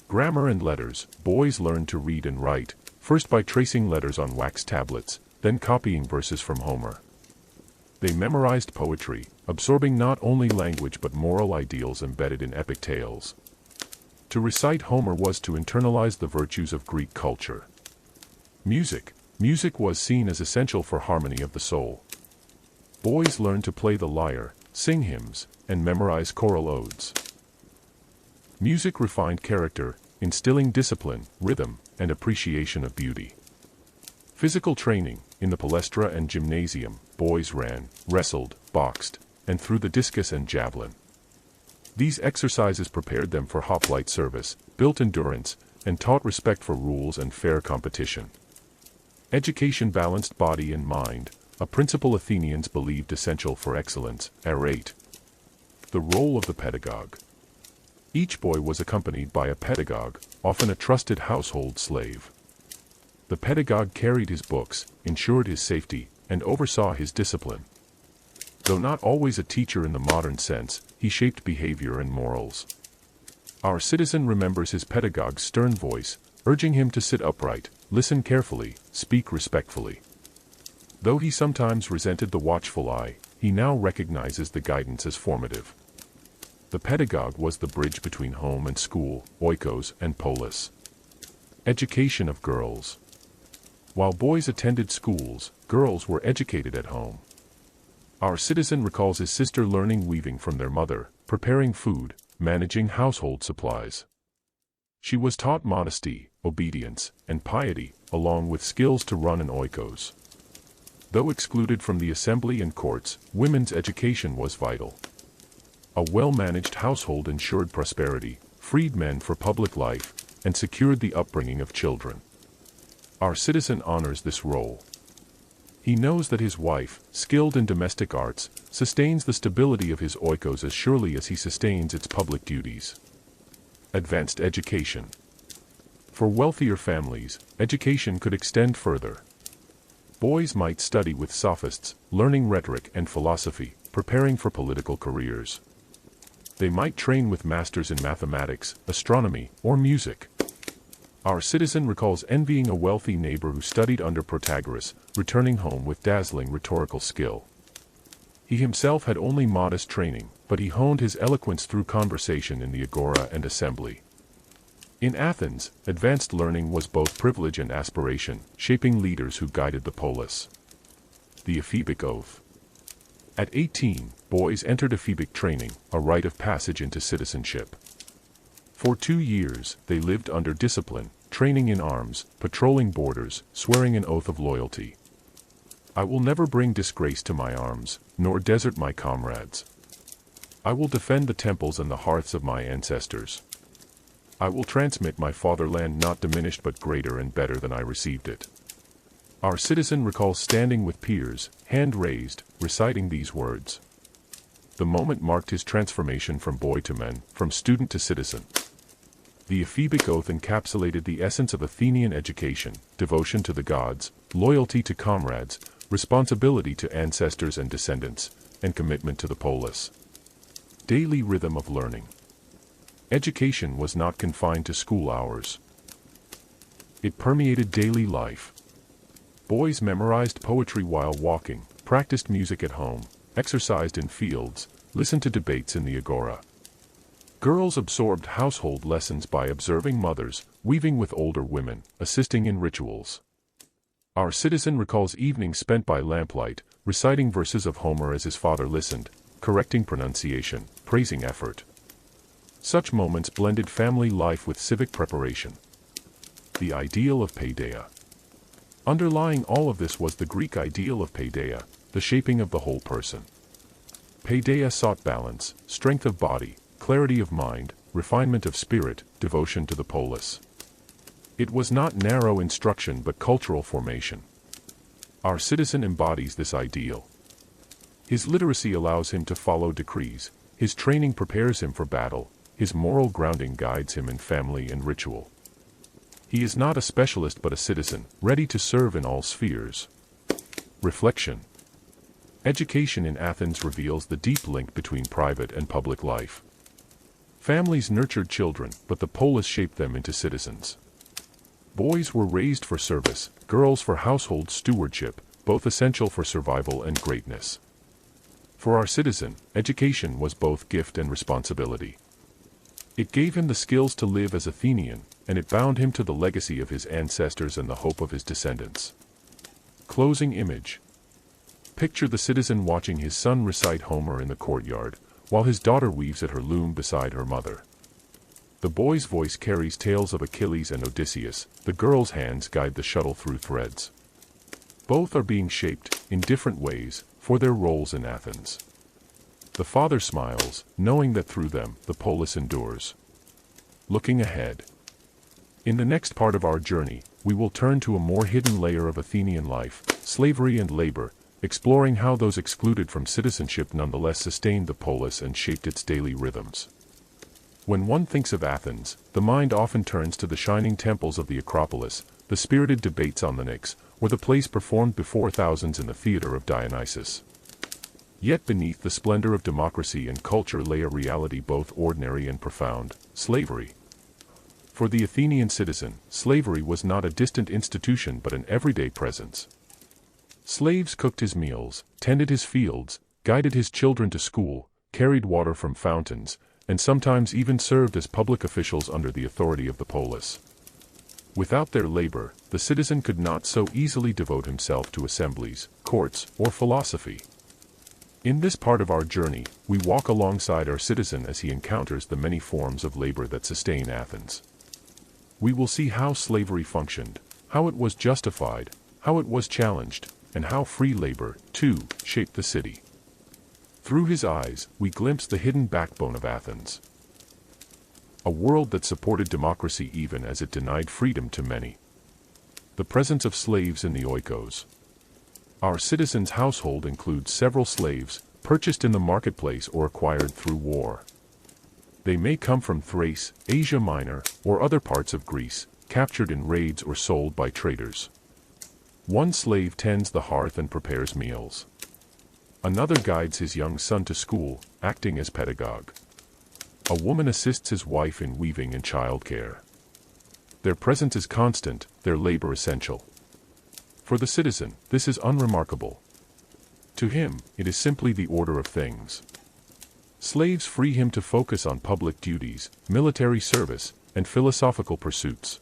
Grammar and letters. Boys learned to read and write, first by tracing letters on wax tablets, then copying verses from Homer. They memorized poetry, absorbing not only language but moral ideals embedded in epic tales. To recite Homer was to internalize the virtues of Greek culture. Music. Music was seen as essential for harmony of the soul. Boys learned to play the lyre, sing hymns, and memorize choral odes. Music refined character, instilling discipline, rhythm, and appreciation of beauty. Physical training. In the palestra and gymnasium, boys ran, wrestled, boxed, and threw the discus and javelin. These exercises prepared them for hoplite service, built endurance, and taught respect for rules and fair competition. Education balanced body and mind, a principle Athenians believed essential for excellence. Arate. The role of the pedagogue. Each boy was accompanied by a pedagogue, often a trusted household slave. The pedagogue carried his books, ensured his safety, and oversaw his discipline. Though not always a teacher in the modern sense, he shaped behavior and morals. Our citizen remembers his pedagogue's stern voice, urging him to sit upright, listen carefully, speak respectfully. Though he sometimes resented the watchful eye, he now recognizes the guidance as formative. The pedagogue was the bridge between home and school, oikos and polis. Education of girls. While boys attended schools, girls were educated at home. Our citizen recalls his sister learning weaving from their mother, preparing food, managing household supplies. She was taught modesty, obedience, and piety, along with skills to run an oikos. Though excluded from the assembly and courts, women's education was vital. A well-managed household ensured prosperity, freed men for public life, and secured the upbringing of children. Our citizen honors this role. He knows that his wife, skilled in domestic arts, sustains the stability of his oikos as surely as he sustains its public duties. Advanced education. For wealthier families, education could extend further. Boys might study with sophists, learning rhetoric and philosophy, preparing for political careers. They might train with masters in mathematics, astronomy, or music. Our citizen recalls envying a wealthy neighbor who studied under Protagoras, returning home with dazzling rhetorical skill. He himself had only modest training, but he honed his eloquence through conversation in the agora and assembly. In Athens, advanced learning was both privilege and aspiration, shaping leaders who guided the polis. The ephebic oath. At 18, boys entered ephebic training, a rite of passage into citizenship. For 2 years, they lived under discipline, training in arms, patrolling borders, swearing an oath of loyalty. I will never bring disgrace to my arms, nor desert my comrades. I will defend the temples and the hearths of my ancestors. I will transmit my fatherland not diminished but greater and better than I received it. Our citizen recalls standing with peers, hand raised, reciting these words. The moment marked his transformation from boy to man, from student to citizen. The ephebic oath encapsulated the essence of Athenian education: devotion to the gods, loyalty to comrades, responsibility to ancestors and descendants, and commitment to the polis. Daily rhythm of learning. Education was not confined to school hours. It permeated daily life. Boys memorized poetry while walking, practiced music at home, exercised in fields, listened to debates in the agora. Girls absorbed household lessons by observing mothers, weaving with older women, assisting in rituals. Our citizen recalls evenings spent by lamplight, reciting verses of Homer as his father listened, correcting pronunciation, praising effort. Such moments blended family life with civic preparation. The ideal of paideia. Underlying all of this was the Greek ideal of paideia, the shaping of the whole person. Paideia sought balance, strength of body, clarity of mind, refinement of spirit, devotion to the polis. It was not narrow instruction but cultural formation. Our citizen embodies this ideal. His literacy allows him to follow decrees, his training prepares him for battle, his moral grounding guides him in family and ritual. He is not a specialist but a citizen, ready to serve in all spheres. Reflection. Education in Athens reveals the deep link between private and public life. Families nurtured children, but the polis shaped them into citizens. Boys were raised for service, girls for household stewardship, both essential for survival and greatness. For our citizen, education was both gift and responsibility. It gave him the skills to live as Athenian, and it bound him to the legacy of his ancestors and the hope of his descendants. Closing image. Picture the citizen watching his son recite Homer in the courtyard, while his daughter weaves at her loom beside her mother. The boy's voice carries tales of Achilles and Odysseus, the girl's hands guide the shuttle through threads. Both are being shaped, in different ways, for their roles in Athens. The father smiles, knowing that through them, the polis endures. Looking ahead. In the next part of our journey, we will turn to a more hidden layer of Athenian life, slavery and labor, exploring how those excluded from citizenship nonetheless sustained the polis and shaped its daily rhythms. When one thinks of Athens, the mind often turns to the shining temples of the Acropolis, the spirited debates on the Pnyx, or the plays performed before thousands in the theater of Dionysus. Yet beneath the splendor of democracy and culture lay a reality both ordinary and profound: slavery. For the Athenian citizen, slavery was not a distant institution but an everyday presence. Slaves cooked his meals, tended his fields, guided his children to school, carried water from fountains, and sometimes even served as public officials under the authority of the polis. Without their labor, the citizen could not so easily devote himself to assemblies, courts, or philosophy. In this part of our journey, we walk alongside our citizen as he encounters the many forms of labor that sustain Athens. We will see how slavery functioned, how it was justified, how it was challenged, and how free labor, too, shaped the city. Through his eyes, we glimpse the hidden backbone of Athens. A world that supported democracy even as it denied freedom to many. The presence of slaves in the oikos. Our citizen's household includes several slaves, purchased in the marketplace or acquired through war. They may come from Thrace, Asia Minor, or other parts of Greece, captured in raids or sold by traders. One slave tends the hearth and prepares meals. Another guides his young son to school, acting as pedagogue. A woman assists his wife in weaving and childcare. Their presence is constant, their labor essential. For the citizen, this is unremarkable. To him, it is simply the order of things. Slaves free him to focus on public duties, military service, and philosophical pursuits.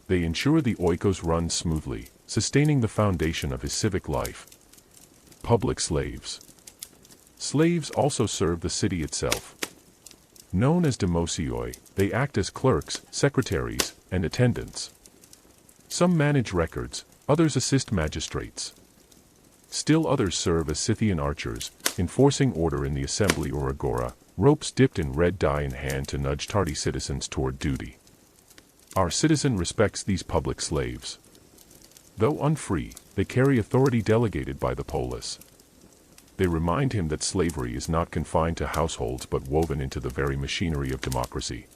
They ensure the oikos runs smoothly, sustaining the foundation of his civic life. Public slaves. Slaves also serve the city itself. Known as demosioi, they act as clerks, secretaries, and attendants. Some manage records, others assist magistrates. Still others serve as Scythian archers, enforcing order in the assembly or agora, ropes dipped in red dye in hand to nudge tardy citizens toward duty. Our citizen respects these public slaves. Though unfree, they carry authority delegated by the polis. They remind him that slavery is not confined to households but woven into the very machinery of democracy.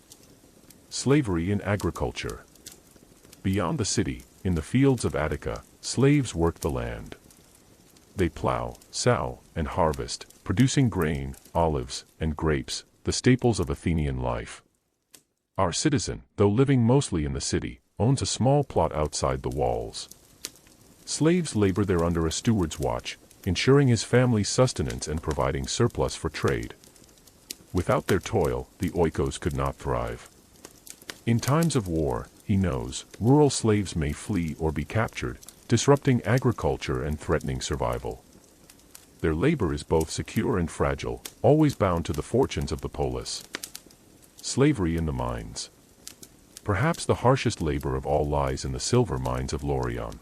Slavery in agriculture. Beyond the city, in the fields of Attica, slaves work the land. They plow, sow, and harvest, producing grain, olives, and grapes, the staples of Athenian life. Our citizen, though living mostly in the city, owns a small plot outside the walls. Slaves labor there under a steward's watch, ensuring his family's sustenance and providing surplus for trade. Without their toil, the oikos could not thrive. In times of war, he knows, rural slaves may flee or be captured, disrupting agriculture and threatening survival. Their labor is both secure and fragile, always bound to the fortunes of the polis. Slavery in the mines. Perhaps the harshest labor of all lies in the silver mines of Laurion.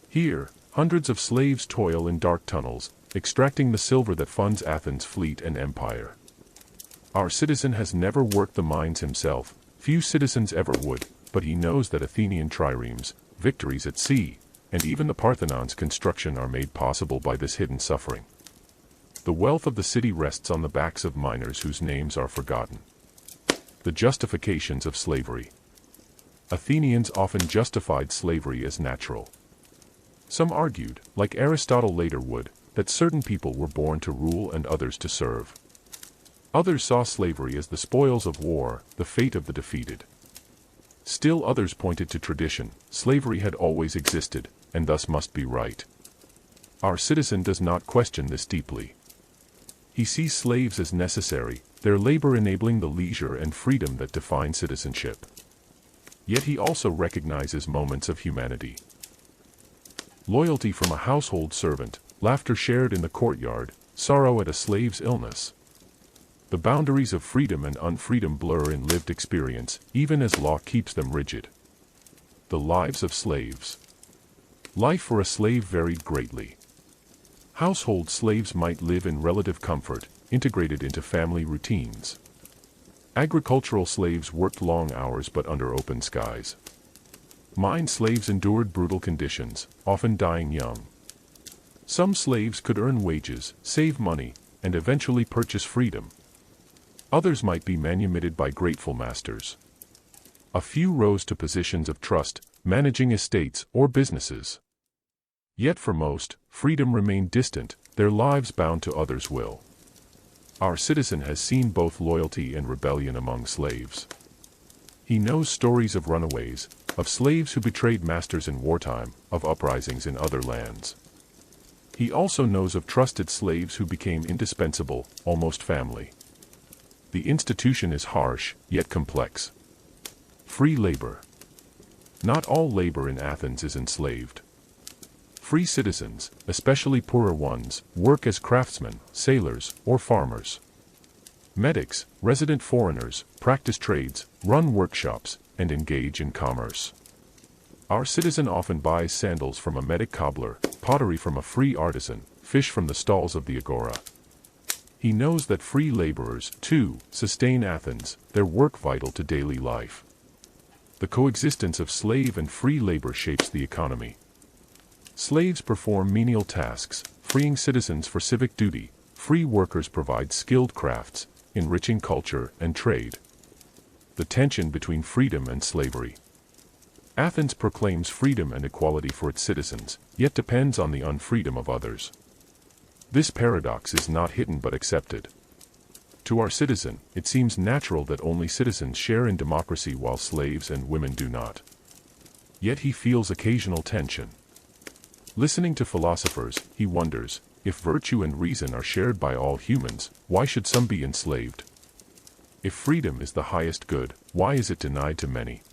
Here, hundreds of slaves toil in dark tunnels, extracting the silver that funds Athens' fleet and empire. Our citizen has never worked the mines himself, few citizens ever would, but he knows that Athenian triremes, victories at sea, and even the Parthenon's construction are made possible by this hidden suffering. The wealth of the city rests on the backs of miners whose names are forgotten. The justifications of slavery. Athenians often justified slavery as natural. Some argued, like Aristotle later would, that certain people were born to rule and others to serve. Others saw slavery as the spoils of war, the fate of the defeated. Still others pointed to tradition. Slavery had always existed, and thus must be right. Our citizen does not question this deeply. He sees slaves as necessary, their labor enabling the leisure and freedom that define citizenship. Yet he also recognizes moments of humanity. Loyalty from a household servant, laughter shared in the courtyard, sorrow at a slave's illness. The boundaries of freedom and unfreedom blur in lived experience, even as law keeps them rigid. The lives of slaves. Life for a slave varied greatly. Household slaves might live in relative comfort, integrated into family routines. Agricultural slaves worked long hours but under open skies. Mine slaves endured brutal conditions, often dying young. Some slaves could earn wages, save money, and eventually purchase freedom. Others might be manumitted by grateful masters. A few rose to positions of trust, managing estates or businesses. Yet for most, freedom remained distant, their lives bound to others' will. Our citizen has seen both loyalty and rebellion among slaves. He knows stories of runaways, of slaves who betrayed masters in wartime, of uprisings in other lands. He also knows of trusted slaves who became indispensable, almost family. The institution is harsh, yet complex. Free labor. Not all labor in Athens is enslaved. Free citizens, especially poorer ones, work as craftsmen, sailors, or farmers. Medics, resident foreigners, practice trades, run workshops, and engage in commerce. Our citizen often buys sandals from a medic cobbler, pottery from a free artisan, fish from the stalls of the agora. He knows that free laborers, too, sustain Athens, their work vital to daily life. The coexistence of slave and free labor shapes the economy. Slaves perform menial tasks, freeing citizens for civic duty. Free workers provide skilled crafts, enriching culture and trade. The tension between freedom and slavery. Athens proclaims freedom and equality for its citizens, yet depends on the unfreedom of others. This paradox is not hidden but accepted. To our citizen, it seems natural that only citizens share in democracy while slaves and women do not. Yet he feels occasional tension. Listening to philosophers, he wonders, if virtue and reason are shared by all humans, why should some be enslaved? If freedom is the highest good, why is it denied to many?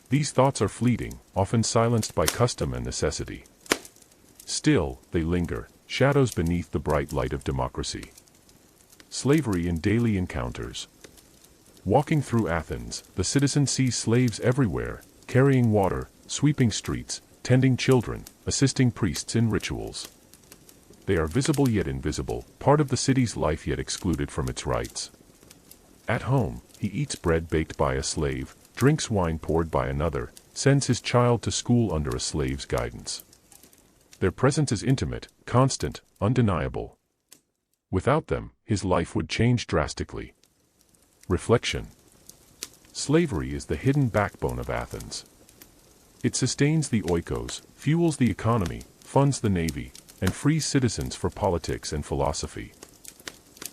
These thoughts are fleeting, often silenced by custom and necessity. Still, they linger, shadows beneath the bright light of democracy. Slavery in daily encounters. Walking through Athens, the citizen sees slaves everywhere, carrying water, sweeping streets, tending children, assisting priests in rituals. They are visible yet invisible, part of the city's life yet excluded from its rights. At home, he eats bread baked by a slave, drinks wine poured by another, sends his child to school under a slave's guidance. Their presence is intimate, constant, undeniable. Without them, his life would change drastically. Reflection. Slavery is the hidden backbone of Athens. It sustains the oikos, fuels the economy, funds the navy, and frees citizens for politics and philosophy.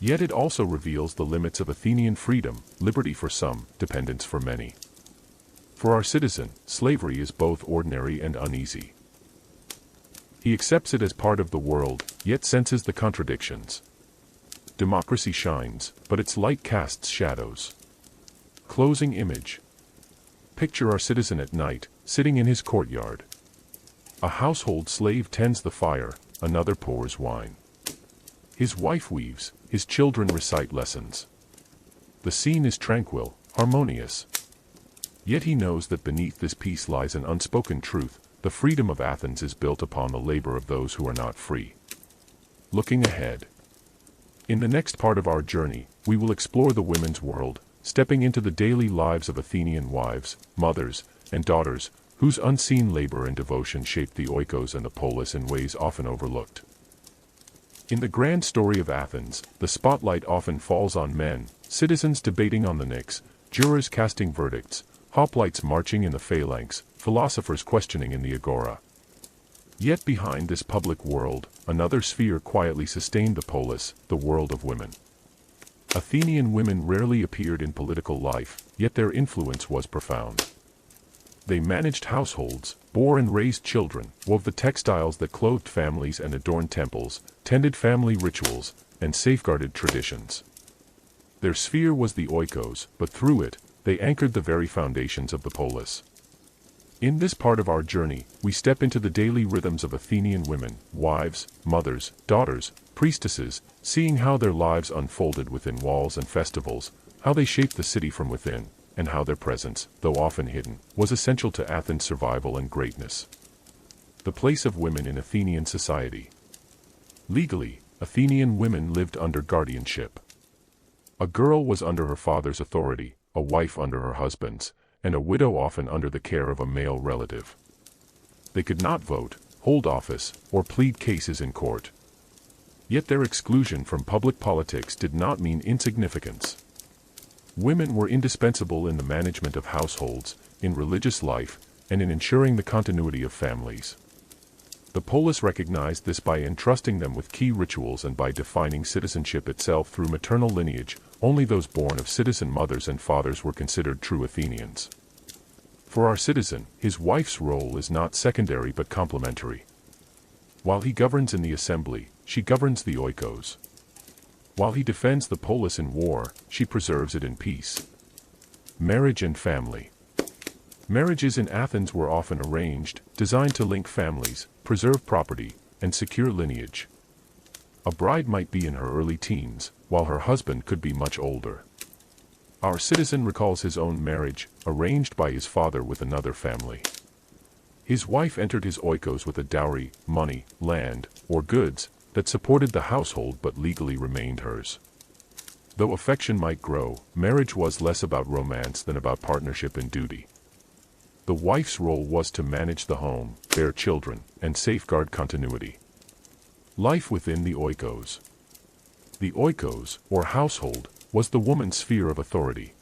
Yet it also reveals the limits of Athenian freedom, liberty for some, dependence for many. For our citizen, slavery is both ordinary and uneasy. He accepts it as part of the world, yet senses the contradictions. Democracy shines, but its light casts shadows. Closing image. Picture our citizen at night, sitting in his courtyard. A household slave tends the fire, another pours wine. His wife weaves, his children recite lessons. The scene is tranquil, harmonious. Yet he knows that beneath this peace lies an unspoken truth: the freedom of Athens is built upon the labor of those who are not free. Looking ahead. In the next part of our journey, we will explore the women's world, stepping into the daily lives of Athenian wives, mothers, and daughters, whose unseen labor and devotion shape the oikos and the polis in ways often overlooked. In the grand story of Athens, the spotlight often falls on men, citizens debating on the Pnyx, jurors casting verdicts, hoplites marching in the phalanx, philosophers questioning in the agora. Yet behind this public world, another sphere quietly sustained the polis, the world of women. Athenian women rarely appeared in political life, yet their influence was profound. They managed households, bore and raised children, wove the textiles that clothed families and adorned temples, tended family rituals, and safeguarded traditions. Their sphere was the oikos, but through it, they anchored the very foundations of the polis. In this part of our journey, we step into the daily rhythms of Athenian women, wives, mothers, daughters, priestesses, seeing how their lives unfolded within walls and festivals, how they shaped the city from within, and how their presence, though often hidden, was essential to Athens' survival and greatness. The place of women in Athenian society. Legally, Athenian women lived under guardianship. A girl was under her father's authority, a wife under her husband's, and a widow often under the care of a male relative. They could not vote, hold office, or plead cases in court. Yet their exclusion from public politics did not mean insignificance. Women were indispensable in the management of households, in religious life, and in ensuring the continuity of families. The polis recognized this by entrusting them with key rituals and by defining citizenship itself through maternal lineage. Only those born of citizen mothers and fathers were considered true Athenians. For our citizen, his wife's role is not secondary but complementary. While he governs in the assembly, she governs the oikos. While he defends the polis in war, she preserves it in peace. Marriage and family. Marriages in Athens were often arranged, designed to link families, preserve property, and secure lineage. A bride might be in her early teens, while her husband could be much older. Our citizen recalls his own marriage, arranged by his father with another family. His wife entered his oikos with a dowry, money, land, or goods, that supported the household but legally remained hers. Though affection might grow, marriage was less about romance than about partnership and duty. The wife's role was to manage the home, bear children, and safeguard continuity. Life within the oikos. The oikos, or household, was the woman's sphere of authority.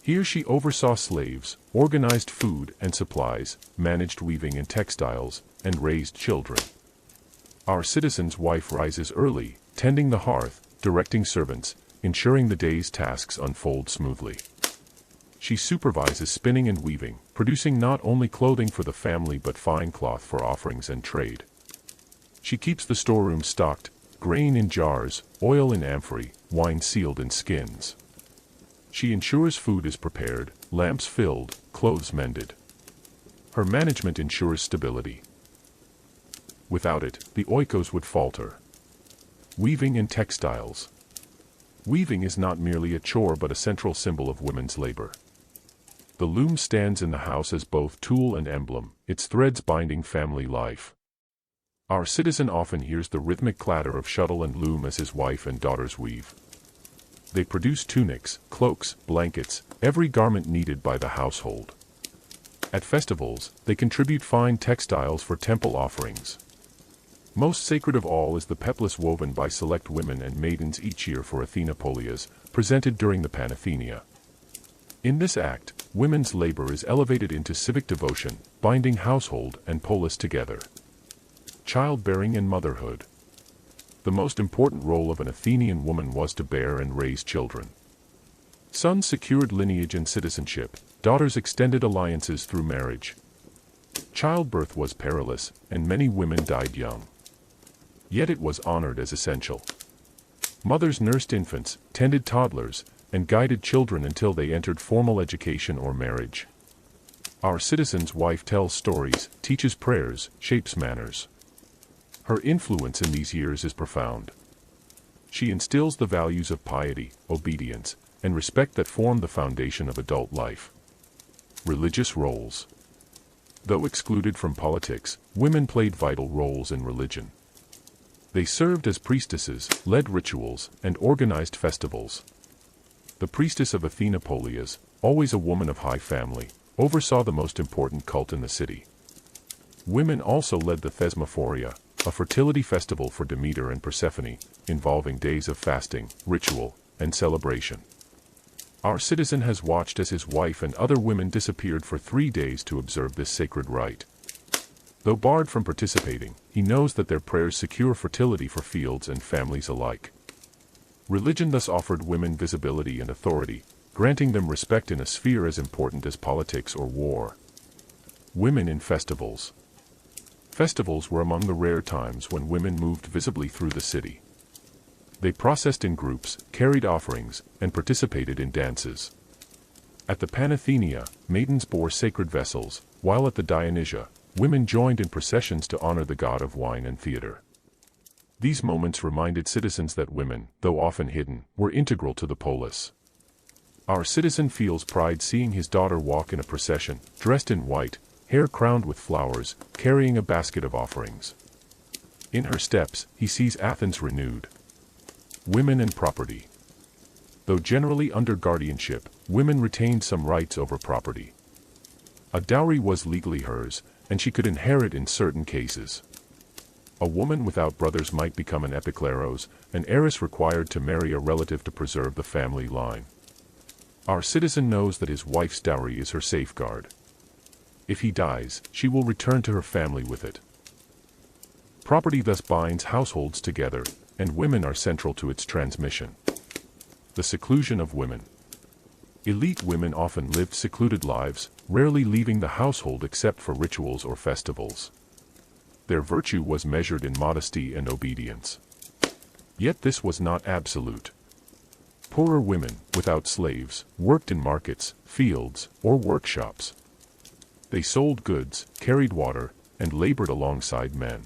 Here she oversaw slaves, organized food and supplies, managed weaving and textiles, and raised children. Our citizen's wife rises early, tending the hearth, directing servants, ensuring the day's tasks unfold smoothly. She supervises spinning and weaving, producing not only clothing for the family but fine cloth for offerings and trade. She keeps the storeroom stocked, grain in jars, oil in amphorae, wine sealed in skins. She ensures food is prepared, lamps filled, clothes mended. Her management ensures stability. Without it, the oikos would falter. Weaving and textiles. Weaving is not merely a chore but a central symbol of women's labor. The loom stands in the house as both tool and emblem, its threads binding family life. Our citizen often hears the rhythmic clatter of shuttle and loom as his wife and daughters weave. They produce tunics, cloaks, blankets, every garment needed by the household. At festivals, they contribute fine textiles for temple offerings. Most sacred of all is the peplos woven by select women and maidens each year for Athenopolias, presented during the Panathenaea. In this act, women's labor is elevated into civic devotion, binding household and polis together. Childbearing and motherhood. The most important role of an Athenian woman was to bear and raise children. Sons secured lineage and citizenship, daughters extended alliances through marriage. Childbirth was perilous, and many women died young. Yet it was honored as essential. Mothers nursed infants, tended toddlers, and guided children until they entered formal education or marriage. Our citizen's wife tells stories, teaches prayers, shapes manners. Her influence in these years is profound. She instills the values of piety, obedience, and respect that form the foundation of adult life. Religious roles. Though excluded from politics, women played vital roles in religion. They served as priestesses, led rituals, and organized festivals. The priestess of Athena Polias, always a woman of high family, oversaw the most important cult in the city. Women also led the Thesmophoria, a fertility festival for Demeter and Persephone, involving days of fasting, ritual, and celebration. Our citizen has watched as his wife and other women disappeared for 3 days to observe this sacred rite. Though barred from participating, he knows that their prayers secure fertility for fields and families alike. Religion thus offered women visibility and authority, granting them respect in a sphere as important as politics or war. Women in festivals. Festivals were among the rare times when women moved visibly through the city. They processed in groups, carried offerings, and participated in dances. At the Panathenea, maidens bore sacred vessels, while at the Dionysia, women joined in processions to honor the god of wine and theater. These moments reminded citizens that women, though often hidden, were integral to the polis. Our citizen feels pride seeing his daughter walk in a procession, dressed in white, hair crowned with flowers, carrying a basket of offerings. In her steps, he sees Athens renewed. Women and property. Though generally under guardianship, women retained some rights over property. A dowry was legally hers, and she could inherit in certain cases. A woman without brothers might become an epikleros, an heiress required to marry a relative to preserve the family line. Our citizen knows that his wife's dowry is her safeguard. If he dies, she will return to her family with it. Property thus binds households together, and women are central to its transmission. The seclusion of women. Elite women often lived secluded lives, rarely leaving the household except for rituals or festivals. Their virtue was measured in modesty and obedience. Yet this was not absolute. Poorer women, without slaves, worked in markets, fields, or workshops. They sold goods, carried water, and labored alongside men.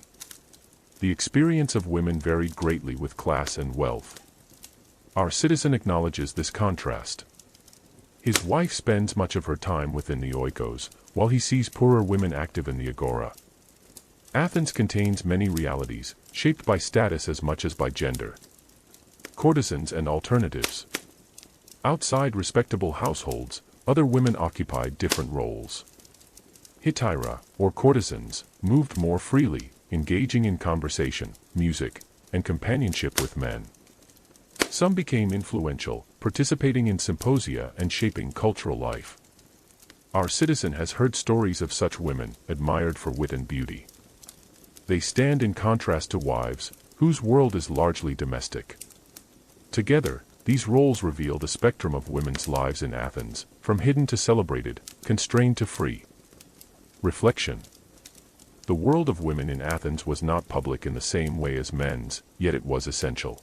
The experience of women varied greatly with class and wealth. Our citizen acknowledges this contrast. His wife spends much of her time within the oikos, while he sees poorer women active in the agora. Athens contains many realities, shaped by status as much as by gender. Courtesans and alternatives. Outside respectable households, other women occupied different roles. Hetaira, or courtesans, moved more freely, engaging in conversation, music, and companionship with men. Some became influential, participating in symposia and shaping cultural life. Our citizen has heard stories of such women, admired for wit and beauty. They stand in contrast to wives, whose world is largely domestic. Together, these roles reveal the spectrum of women's lives in Athens, from hidden to celebrated, constrained to free. Reflection. The world of women in Athens was not public in the same way as men's, yet it was essential.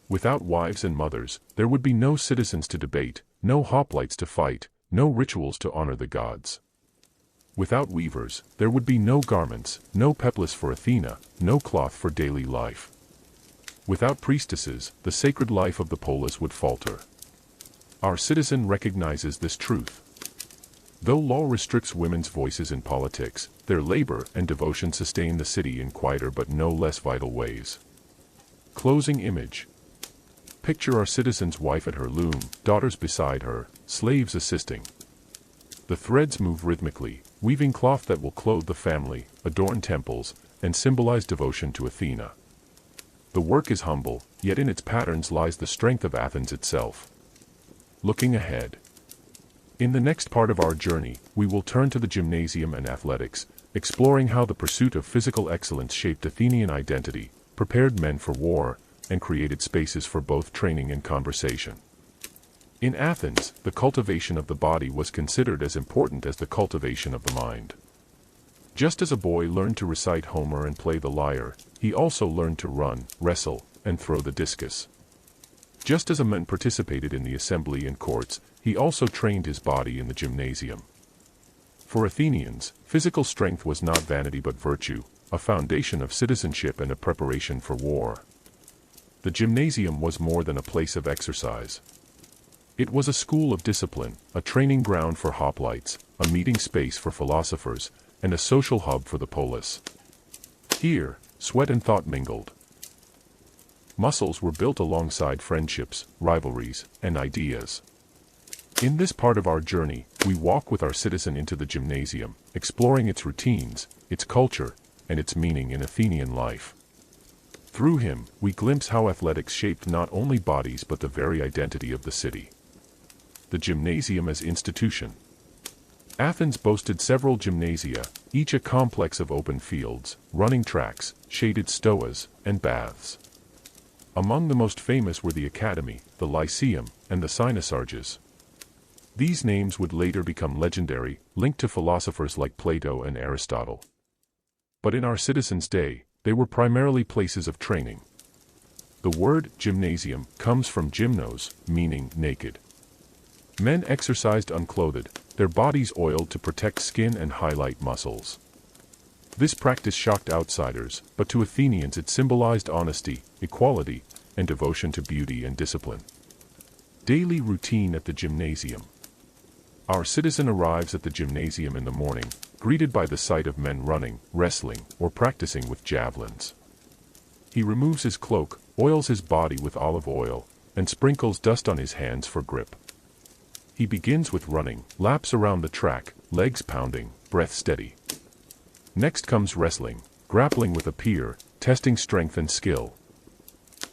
Without wives and mothers, there would be no citizens to debate, no hoplites to fight, no rituals to honor the gods. Without weavers, there would be no garments, no peplos for Athena, no cloth for daily life. Without priestesses, the sacred life of the polis would falter. Our citizen recognizes this truth. Though law restricts women's voices in politics, their labor and devotion sustain the city in quieter but no less vital ways. Closing image. Picture our citizen's wife at her loom, daughters beside her, slaves assisting. The threads move rhythmically, weaving cloth that will clothe the family, adorn temples, and symbolize devotion to Athena. The work is humble, yet in its patterns lies the strength of Athens itself. Looking ahead. In the next part of our journey, we will turn to the gymnasium and athletics, exploring how the pursuit of physical excellence shaped Athenian identity, prepared men for war, and created spaces for both training and conversation. In Athens, the cultivation of the body was considered as important as the cultivation of the mind. Just as a boy learned to recite Homer and play the lyre, he also learned to run, wrestle, and throw the discus. Just as a man participated in the assembly and courts, he also trained his body in the gymnasium. For Athenians, physical strength was not vanity but virtue, a foundation of citizenship and a preparation for war. The gymnasium was more than a place of exercise. It was a school of discipline, a training ground for hoplites, a meeting space for philosophers, and a social hub for the polis. Here, sweat and thought mingled. Muscles were built alongside friendships, rivalries, and ideas. In this part of our journey, we walk with our citizen into the gymnasium, exploring its routines, its culture, and its meaning in Athenian life. Through him, we glimpse how athletics shaped not only bodies but the very identity of the city. The gymnasium as institution. Athens boasted several gymnasia, each a complex of open fields, running tracks, shaded stoas, and baths. Among the most famous were the Academy, the Lyceum, and the Cynosarges. These names would later become legendary, linked to philosophers like Plato and Aristotle. But in our citizens' day, they were primarily places of training. The word gymnasium comes from gymnos, meaning naked. Men exercised unclothed, their bodies oiled to protect skin and highlight muscles. This practice shocked outsiders, but to Athenians it symbolized honesty, equality, and devotion to beauty and discipline. Daily routine at the gymnasium. Our citizen arrives at the gymnasium in the morning, greeted by the sight of men running, wrestling, or practicing with javelins. He removes his cloak, oils his body with olive oil, and sprinkles dust on his hands for grip. He begins with running, laps around the track, legs pounding, breath steady. Next comes wrestling, grappling with a peer, testing strength and skill.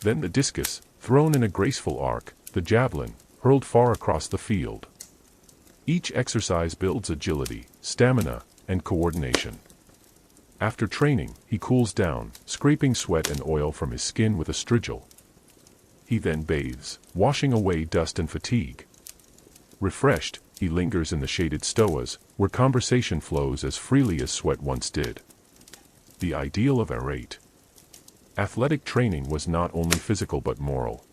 Then the discus, thrown in a graceful arc, the javelin, hurled far across the field. Each exercise builds agility, stamina, and coordination. After training, he cools down, scraping sweat and oil from his skin with a strigil. He then bathes, washing away dust and fatigue. Refreshed, he lingers in the shaded stoas, where conversation flows as freely as sweat once did. The ideal of arete. Athletic training was not only physical but moral.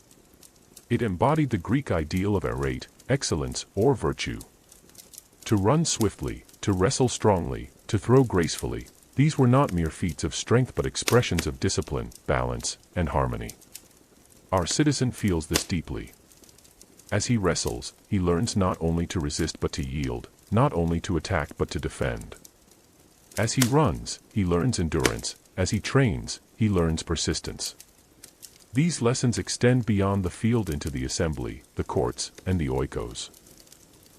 It embodied the Greek ideal of arete, excellence or virtue. To run swiftly, to wrestle strongly, to throw gracefully, these were not mere feats of strength but expressions of discipline, balance, and harmony. Our citizen feels this deeply. As he wrestles, he learns not only to resist but to yield, not only to attack but to defend. As he runs, he learns endurance, as he trains, he learns persistence. These lessons extend beyond the field into the assembly, the courts, and the oikos.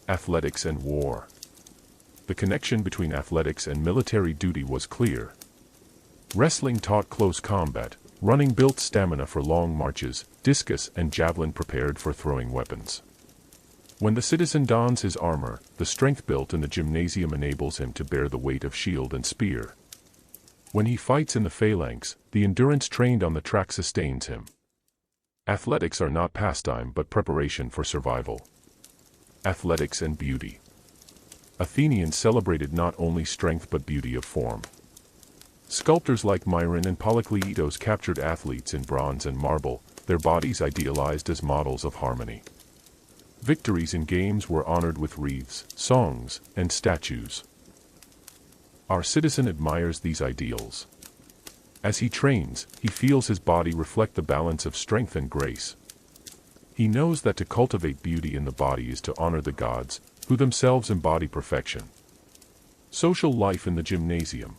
Athletics and war. The connection between athletics and military duty was clear. Wrestling taught close combat, running built stamina for long marches, discus and javelin prepared for throwing weapons. When the citizen dons his armor, the strength built in the gymnasium enables him to bear the weight of shield and spear. When he fights in the phalanx, the endurance trained on the track sustains him. Athletics are not pastime but preparation for survival. Athletics and beauty. Athenians celebrated not only strength but beauty of form. Sculptors like Myron and Polykleitos captured athletes in bronze and marble, their bodies idealized as models of harmony. Victories in games were honored with wreaths, songs, and statues. Our citizen admires these ideals. As he trains, he feels his body reflect the balance of strength and grace. He knows that to cultivate beauty in the body is to honor the gods, who themselves embody perfection. Social life in the gymnasium.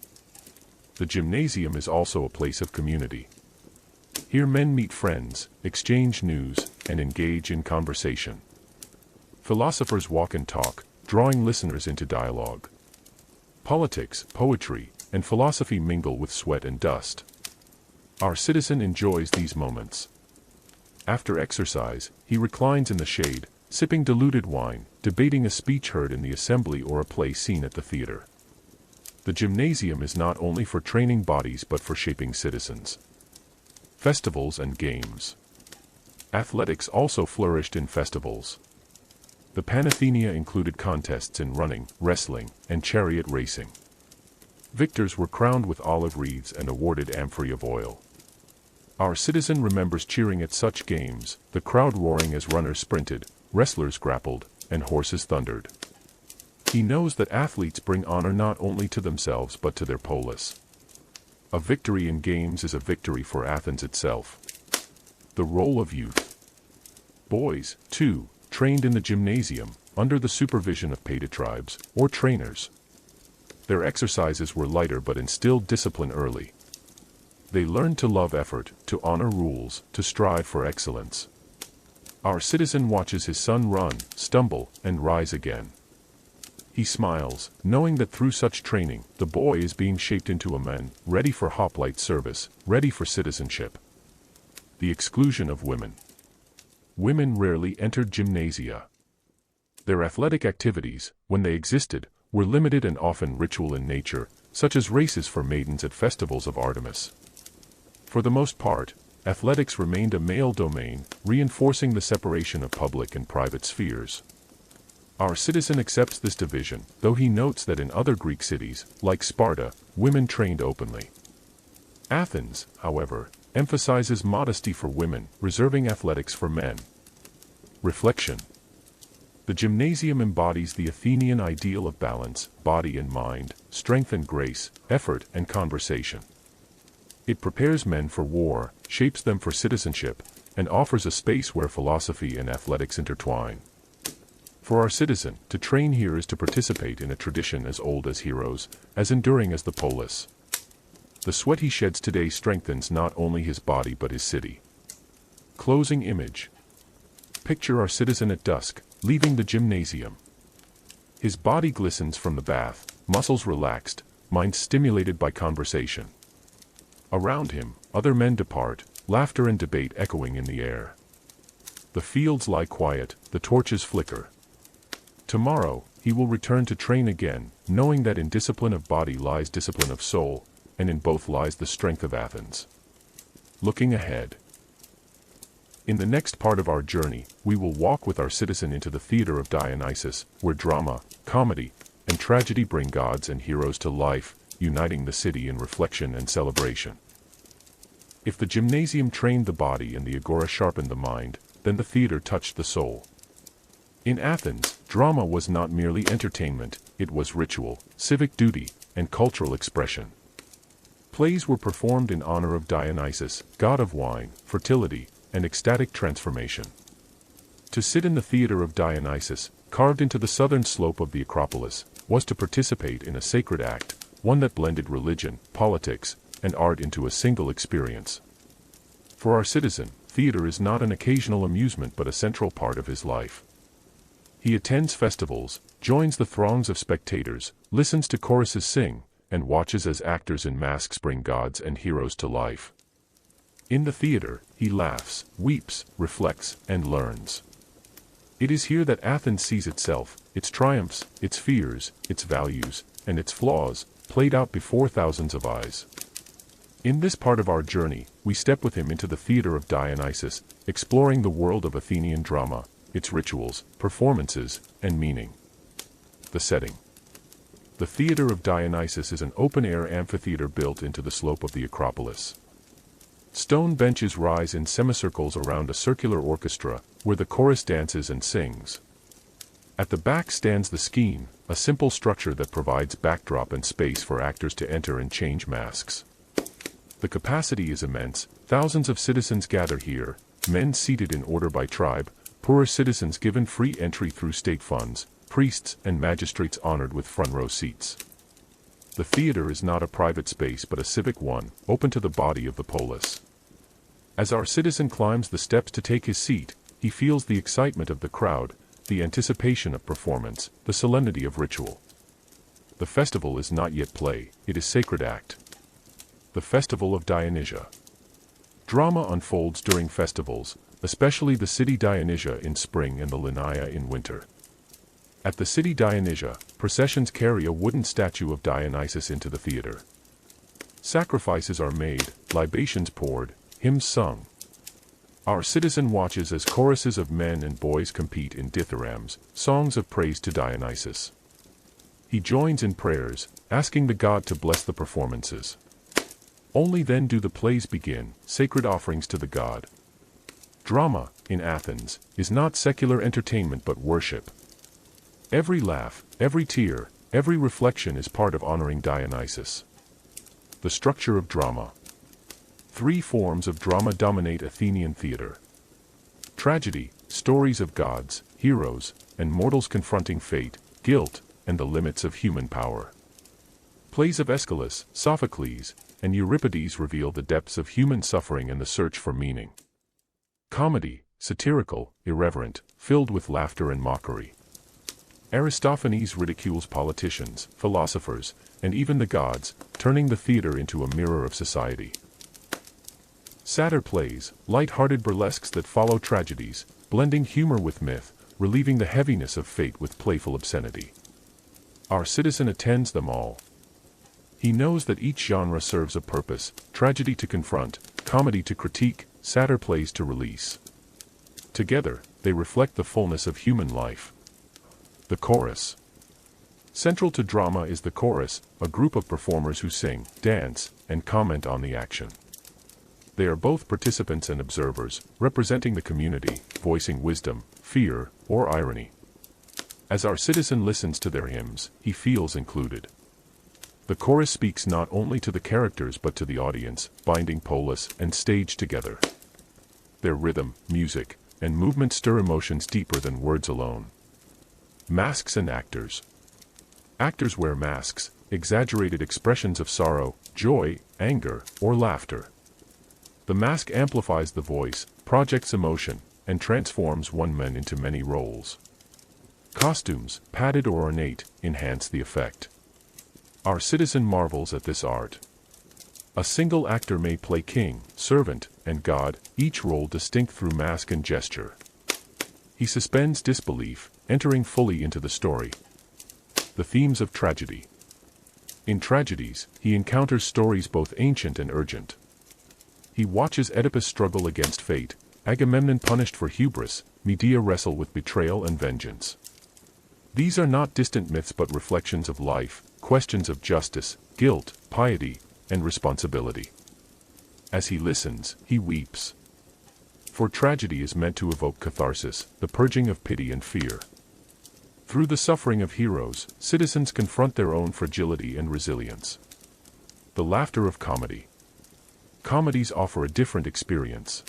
The gymnasium is also a place of community. Here men meet friends, exchange news, and engage in conversation. Philosophers walk and talk, drawing listeners into dialogue. Politics, poetry, and philosophy mingle with sweat and dust. Our citizen enjoys these moments. After exercise, he reclines in the shade, sipping diluted wine, debating a speech heard in the assembly or a play seen at the theater. The gymnasium is not only for training bodies but for shaping citizens. Festivals and games. Athletics also flourished in festivals. The Panathenea included contests in running, wrestling, and chariot racing. Victors were crowned with olive wreaths and awarded amphorae of oil. Our citizen remembers cheering at such games, the crowd roaring as runners sprinted, wrestlers grappled, and horses thundered. He knows that athletes bring honor not only to themselves but to their polis. A victory in games is a victory for Athens itself. The role of youth. Boys, too, trained in the gymnasium, under the supervision of paid tribes, or trainers. Their exercises were lighter but instilled discipline early. They learned to love effort, to honor rules, to strive for excellence. Our citizen watches his son run, stumble, and rise again. He smiles, knowing that through such training, the boy is being shaped into a man, ready for hoplite service, ready for citizenship. The exclusion of women. Women rarely entered gymnasia. Their athletic activities, when they existed, were limited and often ritual in nature, such as races for maidens at festivals of Artemis. For the most part, athletics remained a male domain, reinforcing the separation of public and private spheres. Our citizen accepts this division, though he notes that in other Greek cities, like Sparta, women trained openly. Athens, however, emphasizes modesty for women, reserving athletics for men. Reflection. The gymnasium embodies the Athenian ideal of balance, body and mind, strength and grace, effort and conversation. It prepares men for war, shapes them for citizenship, and offers a space where philosophy and athletics intertwine. For our citizen, to train here is to participate in a tradition as old as heroes, as enduring as the polis. The sweat he sheds today strengthens not only his body but his city. Closing image. Picture our citizen at dusk, leaving the gymnasium. His body glistens from the bath, muscles relaxed, mind stimulated by conversation. Around him, other men depart, laughter and debate echoing in the air. The fields lie quiet, the torches flicker. Tomorrow, he will return to train again, knowing that in discipline of body lies discipline of soul, and in both lies the strength of Athens. Looking ahead. In the next part of our journey, we will walk with our citizen into the theater of Dionysus, where drama, comedy, and tragedy bring gods and heroes to life, uniting the city in reflection and celebration. If the gymnasium trained the body and the agora sharpened the mind, then the theater touched the soul. In Athens, drama was not merely entertainment, it was ritual, civic duty, and cultural expression. Plays were performed in honor of Dionysus, god of wine, fertility, and ecstatic transformation. To sit in the theater of Dionysus, carved into the southern slope of the Acropolis, was to participate in a sacred act, one that blended religion, politics, and art into a single experience. For our citizen, theater is not an occasional amusement but a central part of his life. He attends festivals, joins the throngs of spectators, listens to choruses sing, and watches as actors in masks bring gods and heroes to life. In the theater, he laughs, weeps, reflects, and learns. It is here that Athens sees itself, its triumphs, its fears, its values, and its flaws, played out before thousands of eyes. In this part of our journey, we step with him into the theater of Dionysus, exploring the world of Athenian drama, its rituals, performances, and meaning. The setting. The theater of Dionysus is an open-air amphitheater built into the slope of the Acropolis. Stone benches rise in semicircles around a circular orchestra, where the chorus dances and sings. At the back stands the scheme, a simple structure that provides backdrop and space for actors to enter and change masks. The capacity is immense, thousands of citizens gather here, men seated in order by tribe, poorer citizens given free entry through state funds, priests and magistrates honored with front-row seats. The theater is not a private space but a civic one, open to the body of the polis. As our citizen climbs the steps to take his seat, he feels the excitement of the crowd, the anticipation of performance, the solemnity of ritual. The festival is not yet play, it is sacred act. The Festival of Dionysia. Drama unfolds during festivals, especially the city Dionysia in spring and the Linnea in winter. At the city Dionysia, processions carry a wooden statue of Dionysus into the theater. Sacrifices are made, libations poured, hymns sung. Our citizen watches as choruses of men and boys compete in dithyrambs, songs of praise to Dionysus. He joins in prayers, asking the god to bless the performances. Only then do the plays begin, sacred offerings to the god. Drama, in Athens, is not secular entertainment but worship. Every laugh, every tear, every reflection is part of honoring Dionysus. The structure of drama. 3 forms of drama dominate Athenian theater. Tragedy, stories of gods, heroes, and mortals confronting fate, guilt, and the limits of human power. Plays of Aeschylus, Sophocles, and Euripides reveal the depths of human suffering and the search for meaning. Comedy, satirical, irreverent, filled with laughter and mockery. Aristophanes ridicules politicians, philosophers, and even the gods, turning the theater into a mirror of society. Satyr plays, light-hearted burlesques that follow tragedies, blending humor with myth, relieving the heaviness of fate with playful obscenity. Our citizen attends them all. He knows that each genre serves a purpose: tragedy to confront, comedy to critique, satyr plays to release. Together, they reflect the fullness of human life. The chorus. Central to drama is the chorus, a group of performers who sing, dance, and comment on the action. They are both participants and observers, representing the community, voicing wisdom, fear, or irony. As our citizen listens to their hymns, he feels included. The chorus speaks not only to the characters but to the audience, binding polis and stage together. Their rhythm, music, and movement stir emotions deeper than words alone. Masks and actors. Actors wear masks, exaggerated expressions of sorrow, joy, anger, or laughter. The mask amplifies the voice, projects emotion, and transforms one man into many roles. Costumes, padded or ornate, enhance the effect. Our citizen marvels at this art. A single actor may play king, servant, and god, each role distinct through mask and gesture. He suspends disbelief, entering fully into the story. The themes of tragedy. In tragedies, he encounters stories both ancient and urgent. He watches Oedipus struggle against fate, Agamemnon punished for hubris, Medea wrestle with betrayal and vengeance. These are not distant myths but reflections of life, questions of justice, guilt, piety, and responsibility. As he listens, he weeps. For tragedy is meant to evoke catharsis, the purging of pity and fear. Through the suffering of heroes, citizens confront their own fragility and resilience. The laughter of comedy. Comedies offer a different experience.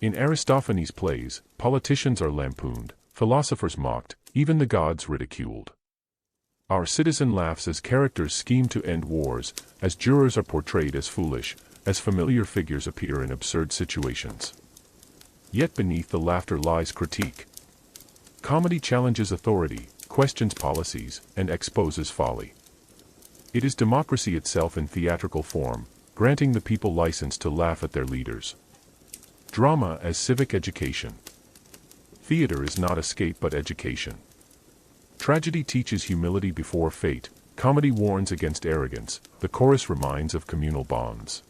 In Aristophanes' plays, politicians are lampooned, philosophers mocked, even the gods ridiculed. Our citizen laughs as characters scheme to end wars, as jurors are portrayed as foolish, as familiar figures appear in absurd situations. Yet beneath the laughter lies critique. Comedy challenges authority, questions policies, and exposes folly. It is democracy itself in theatrical form, granting the people license to laugh at their leaders. Drama as civic education. Theater is not escape but education. Tragedy teaches humility before fate, comedy warns against arrogance, the chorus reminds of communal bonds.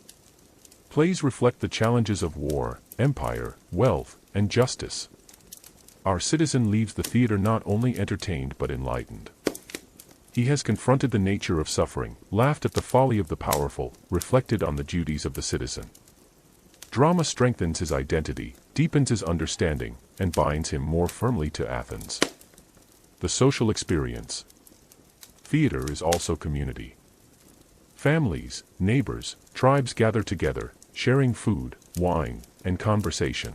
Plays reflect the challenges of war, empire, wealth, and justice. Our citizen leaves the theater not only entertained but enlightened. He has confronted the nature of suffering, laughed at the folly of the powerful, reflected on the duties of the citizen. Drama strengthens his identity, deepens his understanding, and binds him more firmly to Athens. The social experience. Theater is also community. Families, neighbors, tribes gather together, sharing food, wine, and conversation.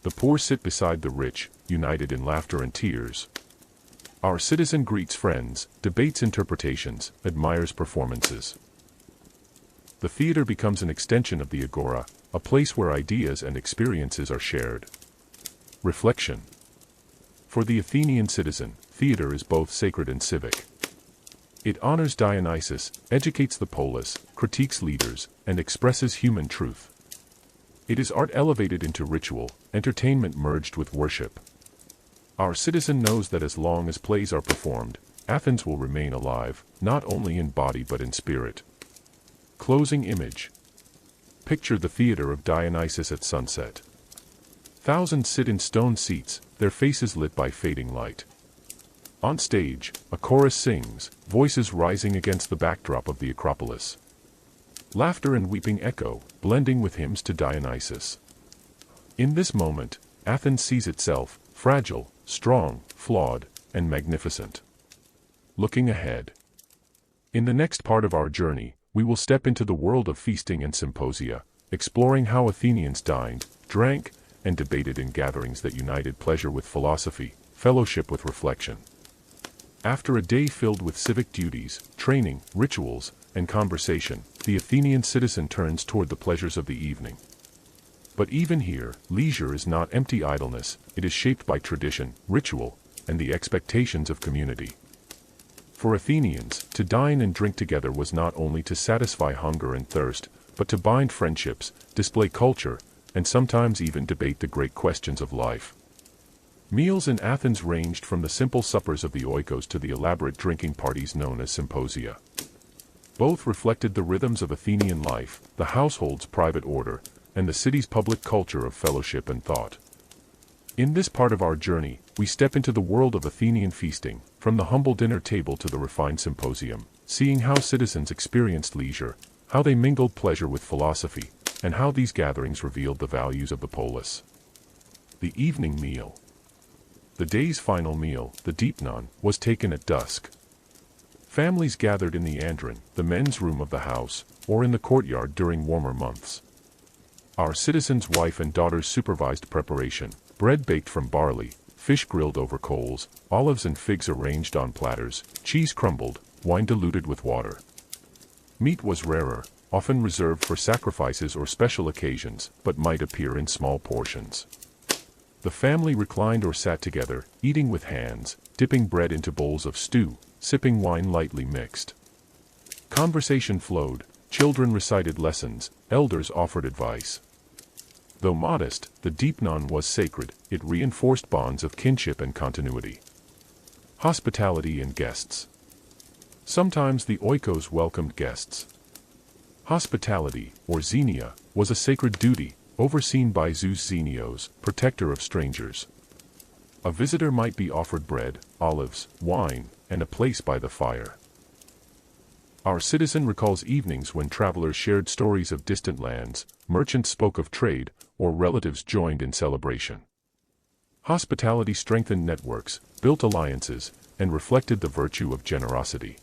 The poor sit beside the rich, united in laughter and tears. Our citizen greets friends, debates interpretations, admires performances. The theater becomes an extension of the agora, a place where ideas and experiences are shared. Reflection. For the Athenian citizen, theater is both sacred and civic. It honors Dionysus, educates the polis, critiques leaders, and expresses human truth. It is art elevated into ritual, entertainment merged with worship. Our citizen knows that as long as plays are performed, Athens will remain alive, not only in body but in spirit. Closing image. Picture the theater of Dionysus at sunset. Thousands sit in stone seats, their faces lit by fading light. On stage, a chorus sings, voices rising against the backdrop of the Acropolis. Laughter and weeping echo, blending with hymns to Dionysus. In this moment, Athens sees itself, fragile, strong, flawed, and magnificent. Looking ahead. In the next part of our journey, we will step into the world of feasting and symposia, exploring how Athenians dined, drank, and debated in gatherings that united pleasure with philosophy, fellowship with reflection. After a day filled with civic duties, training, rituals, and conversation, the Athenian citizen turns toward the pleasures of the evening. But even here, leisure is not empty idleness, it is shaped by tradition, ritual, and the expectations of community. For Athenians, to dine and drink together was not only to satisfy hunger and thirst, but to bind friendships, display culture, and sometimes even debate the great questions of life. Meals in Athens ranged from the simple suppers of the oikos to the elaborate drinking parties known as symposia. Both reflected the rhythms of Athenian life, the household's private order, and the city's public culture of fellowship and thought. In this part of our journey, we step into the world of Athenian feasting, from the humble dinner table to the refined symposium, seeing how citizens experienced leisure, how they mingled pleasure with philosophy, and how these gatherings revealed the values of the polis. The evening meal. The day's final meal, the deipnon, was taken at dusk. Families gathered in the andron, the men's room of the house, or in the courtyard during warmer months. Our citizen's wife and daughters supervised preparation, bread baked from barley, fish grilled over coals, olives and figs arranged on platters, cheese crumbled, wine diluted with water. Meat was rarer, often reserved for sacrifices or special occasions, but might appear in small portions. The family reclined or sat together, eating with hands, dipping bread into bowls of stew, sipping wine lightly mixed. Conversation flowed, children recited lessons, elders offered advice. Though modest, the deipnon was sacred, it reinforced bonds of kinship and continuity. Hospitality and guests. Sometimes the oikos welcomed guests. Hospitality, or xenia, was a sacred duty, overseen by Zeus Xenios, protector of strangers. A visitor might be offered bread, olives, wine, and a place by the fire. Our citizen recalls evenings when travelers shared stories of distant lands, merchants spoke of trade, or relatives joined in celebration. Hospitality strengthened networks, built alliances, and reflected the virtue of generosity.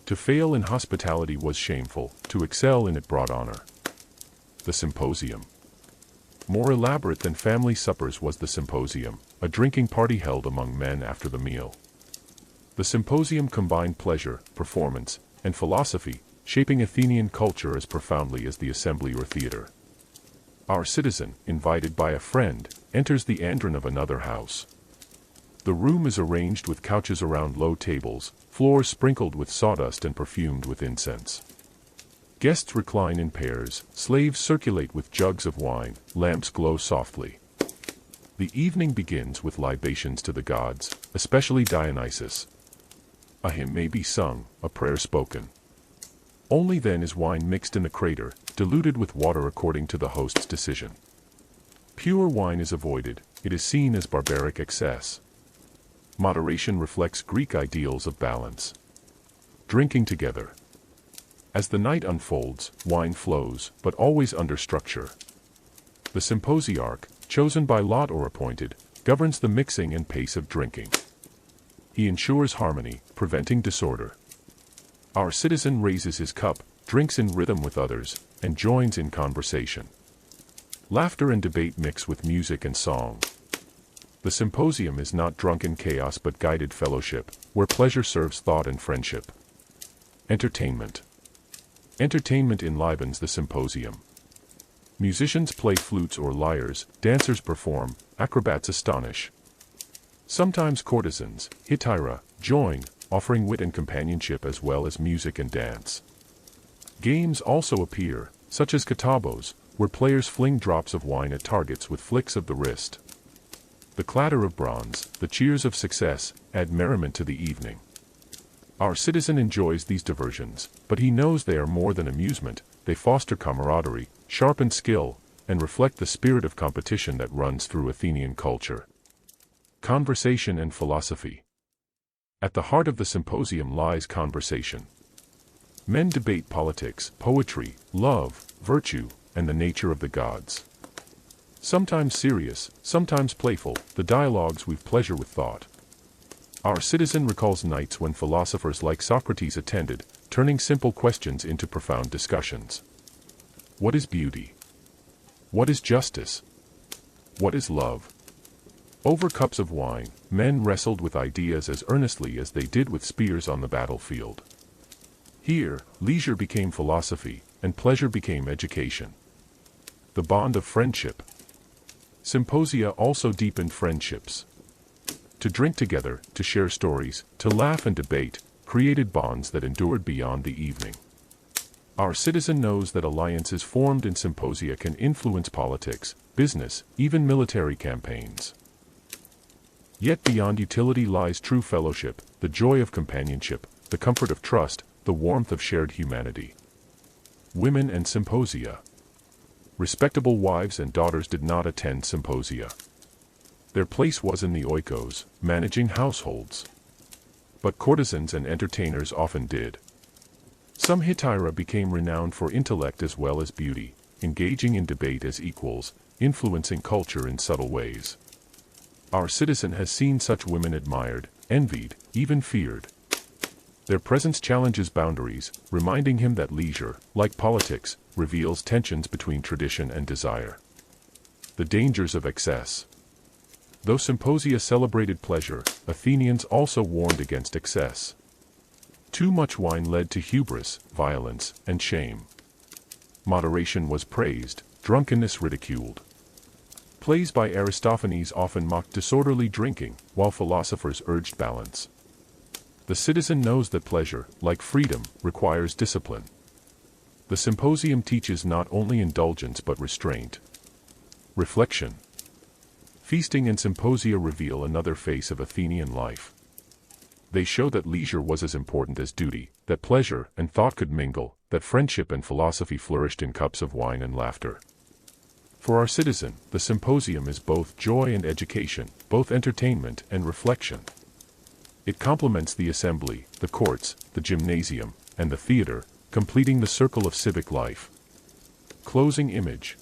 To fail in hospitality was shameful, to excel in it brought honor. The symposium. More elaborate than family suppers was the symposium, a drinking party held among men after the meal. The symposium combined pleasure, performance, and philosophy, shaping Athenian culture as profoundly as the assembly or theater. Our citizen, invited by a friend, enters the andron of another house. The room is arranged with couches around low tables, floors sprinkled with sawdust and perfumed with incense. Guests recline in pairs, slaves circulate with jugs of wine, lamps glow softly. The evening begins with libations to the gods, especially Dionysus. A hymn may be sung, a prayer spoken. Only then is wine mixed in the crater, diluted with water according to the host's decision. Pure wine is avoided, it is seen as barbaric excess. Moderation reflects Greek ideals of balance. Drinking together. As the night unfolds, wine flows, but always under structure. The symposiarch, chosen by lot or appointed, governs the mixing and pace of drinking. He ensures harmony, preventing disorder. Our citizen raises his cup, drinks in rhythm with others, and joins in conversation. Laughter and debate mix with music and song. The symposium is not drunken chaos but guided fellowship, where pleasure serves thought and friendship. Entertainment. Entertainment enlivens the symposium. Musicians play flutes or lyres, dancers perform, acrobats astonish. Sometimes courtesans, hetaira, join, offering wit and companionship as well as music and dance. Games also appear, such as katabos, where players fling drops of wine at targets with flicks of the wrist. The clatter of bronze, the cheers of success, add merriment to the evening. Our citizen enjoys these diversions, but he knows they are more than amusement, they foster camaraderie, sharpen skill, and reflect the spirit of competition that runs through Athenian culture. Conversation and philosophy. At the heart of the symposium lies conversation. Men debate politics, poetry, love, virtue, and the nature of the gods. Sometimes serious, sometimes playful, the dialogues weave pleasure with thought. Our citizen recalls nights when philosophers like Socrates attended, turning simple questions into profound discussions. What is beauty? What is justice? What is love? Over cups of wine, men wrestled with ideas as earnestly as they did with spears on the battlefield. Here, leisure became philosophy, and pleasure became education. The bond of friendship. Symposia also deepened friendships. To drink together, to share stories, to laugh and debate, created bonds that endured beyond the evening. Our citizen knows that alliances formed in symposia can influence politics, business, even military campaigns. Yet beyond utility lies true fellowship, the joy of companionship, the comfort of trust, the warmth of shared humanity. Women and symposia. Respectable wives and daughters did not attend symposia. Their place was in the oikos, managing households. But courtesans and entertainers often did. Some hetaira became renowned for intellect as well as beauty, engaging in debate as equals, influencing culture in subtle ways. Our citizen has seen such women admired, envied, even feared. Their presence challenges boundaries, reminding him that leisure, like politics, reveals tensions between tradition and desire. The dangers of excess. Though symposia celebrated pleasure, Athenians also warned against excess. Too much wine led to hubris, violence, and shame. Moderation was praised, drunkenness ridiculed. Plays by Aristophanes often mocked disorderly drinking, while philosophers urged balance. The citizen knows that pleasure, like freedom, requires discipline. The symposium teaches not only indulgence but restraint. Reflection. Feasting and symposia reveal another face of Athenian life. They show that leisure was as important as duty, that pleasure and thought could mingle, that friendship and philosophy flourished in cups of wine and laughter. For our citizen, the symposium is both joy and education, both entertainment and reflection. It complements the assembly, the courts, the gymnasium, and the theater, completing the circle of civic life. Closing image.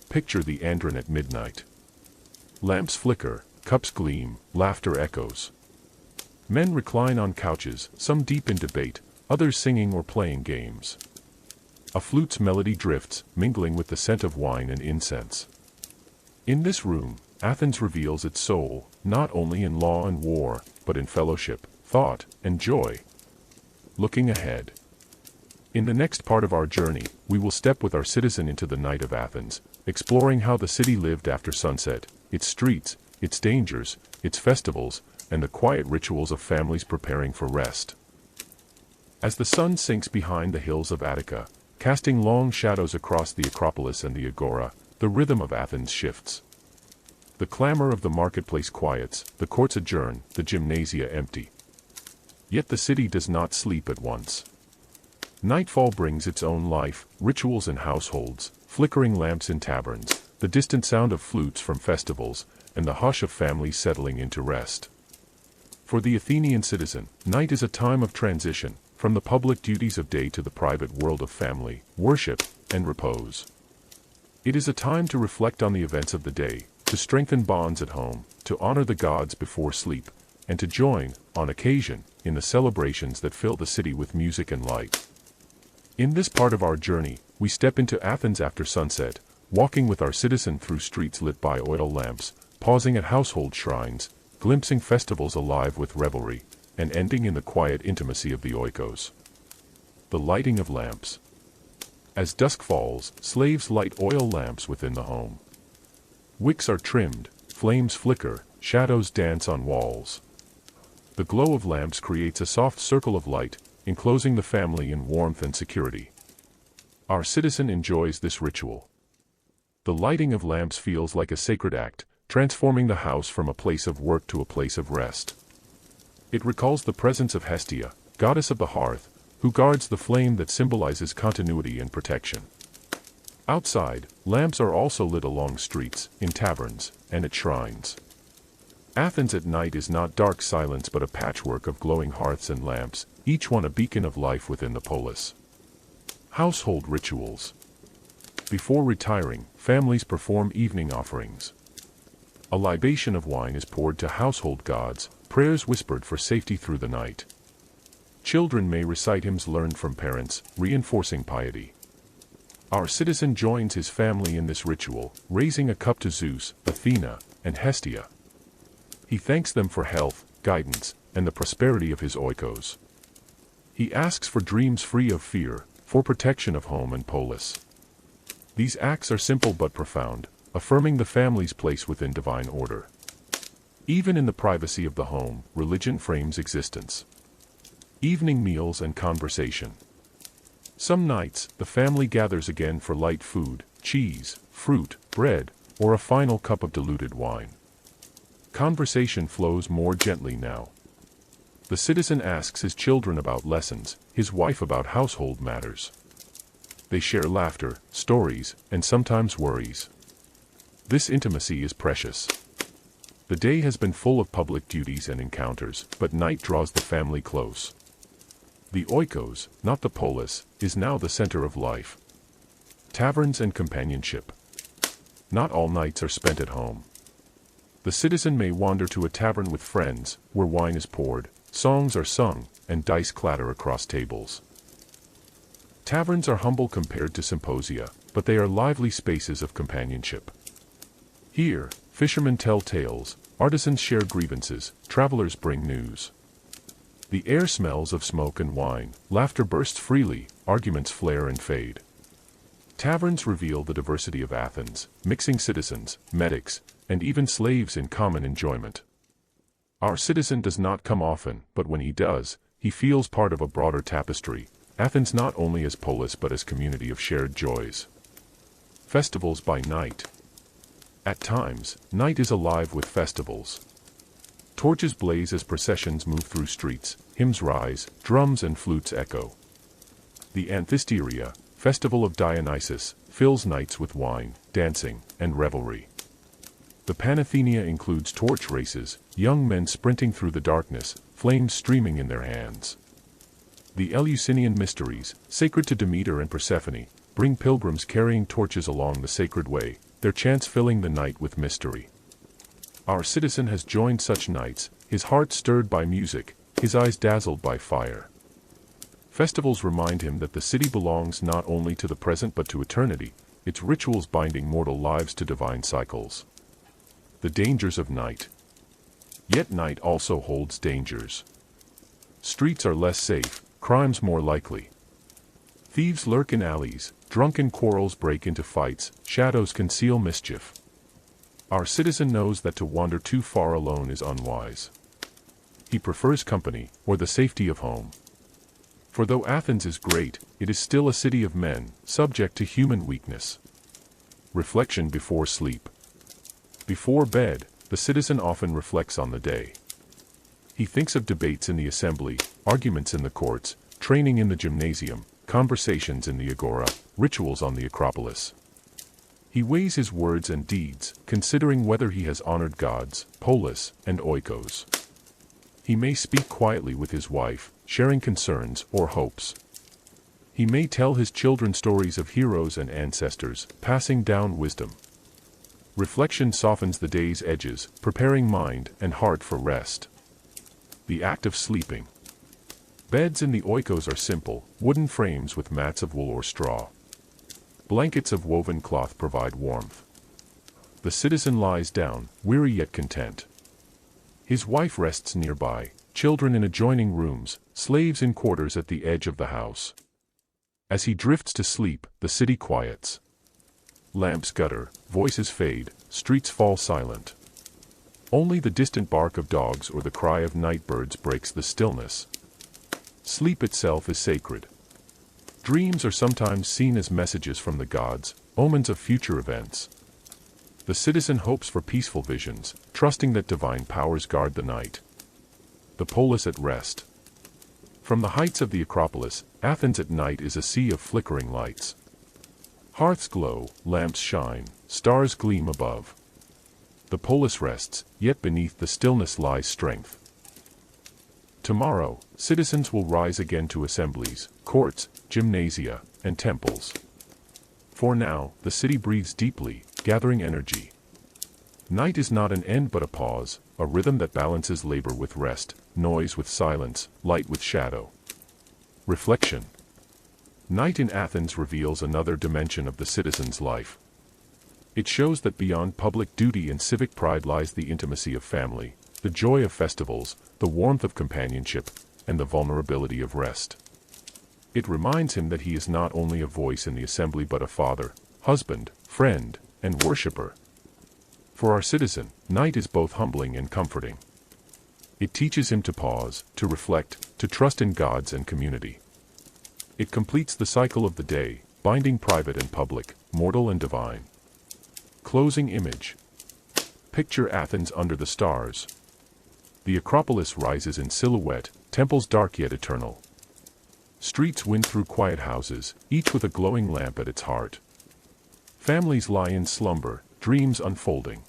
Picture the andron at midnight. Lamps flicker, cups gleam, laughter echoes. Men recline on couches, some deep in debate, others singing or playing games. A flute's melody drifts, mingling with the scent of wine and incense. In this room, Athens reveals its soul, not only in law and war, but in fellowship, thought, and joy. Looking ahead. In the next part of our journey, we will step with our citizen into the night of Athens, exploring how the city lived after sunset, its streets, its dangers, its festivals, and the quiet rituals of families preparing for rest. As the sun sinks behind the hills of Attica, casting long shadows across the Acropolis and the agora, the rhythm of Athens shifts. The clamor of the marketplace quiets, the courts adjourn, the gymnasia empty. Yet the city does not sleep at once. Nightfall brings its own life, rituals in households, flickering lamps in taverns, the distant sound of flutes from festivals, and the hush of families settling into rest. For the Athenian citizen, night is a time of transition, from the public duties of day to the private world of family, worship, and repose. It is a time to reflect on the events of the day, to strengthen bonds at home, to honor the gods before sleep, and to join, on occasion, in the celebrations that fill the city with music and light. In this part of our journey, we step into Athens after sunset, walking with our citizen through streets lit by oil lamps, pausing at household shrines, glimpsing festivals alive with revelry, and ending in the quiet intimacy of the oikos. The lighting of lamps. As dusk falls, slaves light oil lamps within the home. Wicks are trimmed, flames flicker, shadows dance on walls. The glow of lamps creates a soft circle of light, enclosing the family in warmth and security. Our citizen enjoys this ritual. The lighting of lamps feels like a sacred act, transforming the house from a place of work to a place of rest. It recalls the presence of Hestia, goddess of the hearth, who guards the flame that symbolizes continuity and protection. Outside, lamps are also lit along streets, in taverns, and at shrines. Athens at night is not dark silence but a patchwork of glowing hearths and lamps, each one a beacon of life within the polis. Household rituals. Before retiring, families perform evening offerings. A libation of wine is poured to household gods, prayers whispered for safety through the night. Children may recite hymns learned from parents, reinforcing piety. Our citizen joins his family in this ritual, raising a cup to Zeus, Athena, and Hestia. He thanks them for health, guidance, and the prosperity of his oikos. He asks for dreams free of fear, for protection of home and polis. These acts are simple but profound, affirming the family's place within divine order. Even in the privacy of the home, religion frames existence. Evening meals and conversation. Some nights, the family gathers again for light food, cheese, fruit, bread, or a final cup of diluted wine. Conversation flows more gently now. The citizen asks his children about lessons, his wife about household matters. They share laughter, stories, and sometimes worries. This intimacy is precious. The day has been full of public duties and encounters, but night draws the family close. The oikos, not the polis, is now the center of life. Taverns and companionship. Not all nights are spent at home. The citizen may wander to a tavern with friends, where wine is poured, songs are sung, and dice clatter across tables. Taverns are humble compared to symposia, but they are lively spaces of companionship. Here, fishermen tell tales, artisans share grievances, travelers bring news. The air smells of smoke and wine, laughter bursts freely, arguments flare and fade. Taverns reveal the diversity of Athens, mixing citizens, medics, and even slaves in common enjoyment. Our citizen does not come often, but when he does, he feels part of a broader tapestry, Athens not only as polis but as community of shared joys. Festivals by night. At times, night is alive with festivals. Torches blaze as processions move through streets, hymns rise, drums and flutes echo. The Antisteria, festival of Dionysus, fills nights with wine, dancing, and revelry. The Panathenea includes torch races, young men sprinting through the darkness, flames streaming in their hands. The Eleusinian mysteries, sacred to Demeter and Persephone, bring pilgrims carrying torches along the sacred way, their chants filling the night with mystery. Our citizen has joined such nights, his heart stirred by music, his eyes dazzled by fire. Festivals remind him that the city belongs not only to the present but to eternity, its rituals binding mortal lives to divine cycles. The dangers of night. Yet night also holds dangers. Streets are less safe, crimes more likely. Thieves lurk in alleys, drunken quarrels break into fights, shadows conceal mischief. Our citizen knows that to wander too far alone is unwise. He prefers company, or the safety of home. For though Athens is great, it is still a city of men, subject to human weakness. Reflection before sleep. Before bed, the citizen often reflects on the day. He thinks of debates in the assembly, arguments in the courts, training in the gymnasium, conversations in the agora, rituals on the Acropolis. He weighs his words and deeds, considering whether he has honored gods, polis, and oikos. He may speak quietly with his wife, sharing concerns or hopes. He may tell his children stories of heroes and ancestors, passing down wisdom. Reflection softens the day's edges, preparing mind and heart for rest. The act of sleeping. Beds in the oikos are simple, wooden frames with mats of wool or straw. Blankets of woven cloth provide warmth. The citizen lies down, weary yet content. His wife rests nearby, children in adjoining rooms, slaves in quarters at the edge of the house. As he drifts to sleep, the city quiets. Lamps gutter, voices fade, streets fall silent. Only the distant bark of dogs or the cry of night birds breaks the stillness. Sleep itself is sacred. Dreams are sometimes seen as messages from the gods, omens of future events. The citizen hopes for peaceful visions, trusting that divine powers guard the night. The polis at rest. From the heights of the Acropolis, Athens at night is a sea of flickering lights. Hearths glow, lamps shine, stars gleam above. The polis rests, yet beneath the stillness lies strength. Tomorrow, citizens will rise again to assemblies, courts, gymnasia, and temples. For now, the city breathes deeply, gathering energy. Night is not an end but a pause, a rhythm that balances labor with rest, noise with silence, light with shadow. Reflection. Night in Athens reveals another dimension of the citizen's life. It shows that beyond public duty and civic pride lies the intimacy of family, the joy of festivals, the warmth of companionship, and the vulnerability of rest. It reminds him that he is not only a voice in the assembly but a father, husband, friend, and worshipper. For our citizen, night is both humbling and comforting. It teaches him to pause, to reflect, to trust in gods and community. It completes the cycle of the day, binding private and public, mortal and divine. Closing image. Picture Athens under the stars. The Acropolis rises in silhouette, temples dark yet eternal. Streets wind through quiet houses, each with a glowing lamp at its heart. Families lie in slumber, dreams unfolding.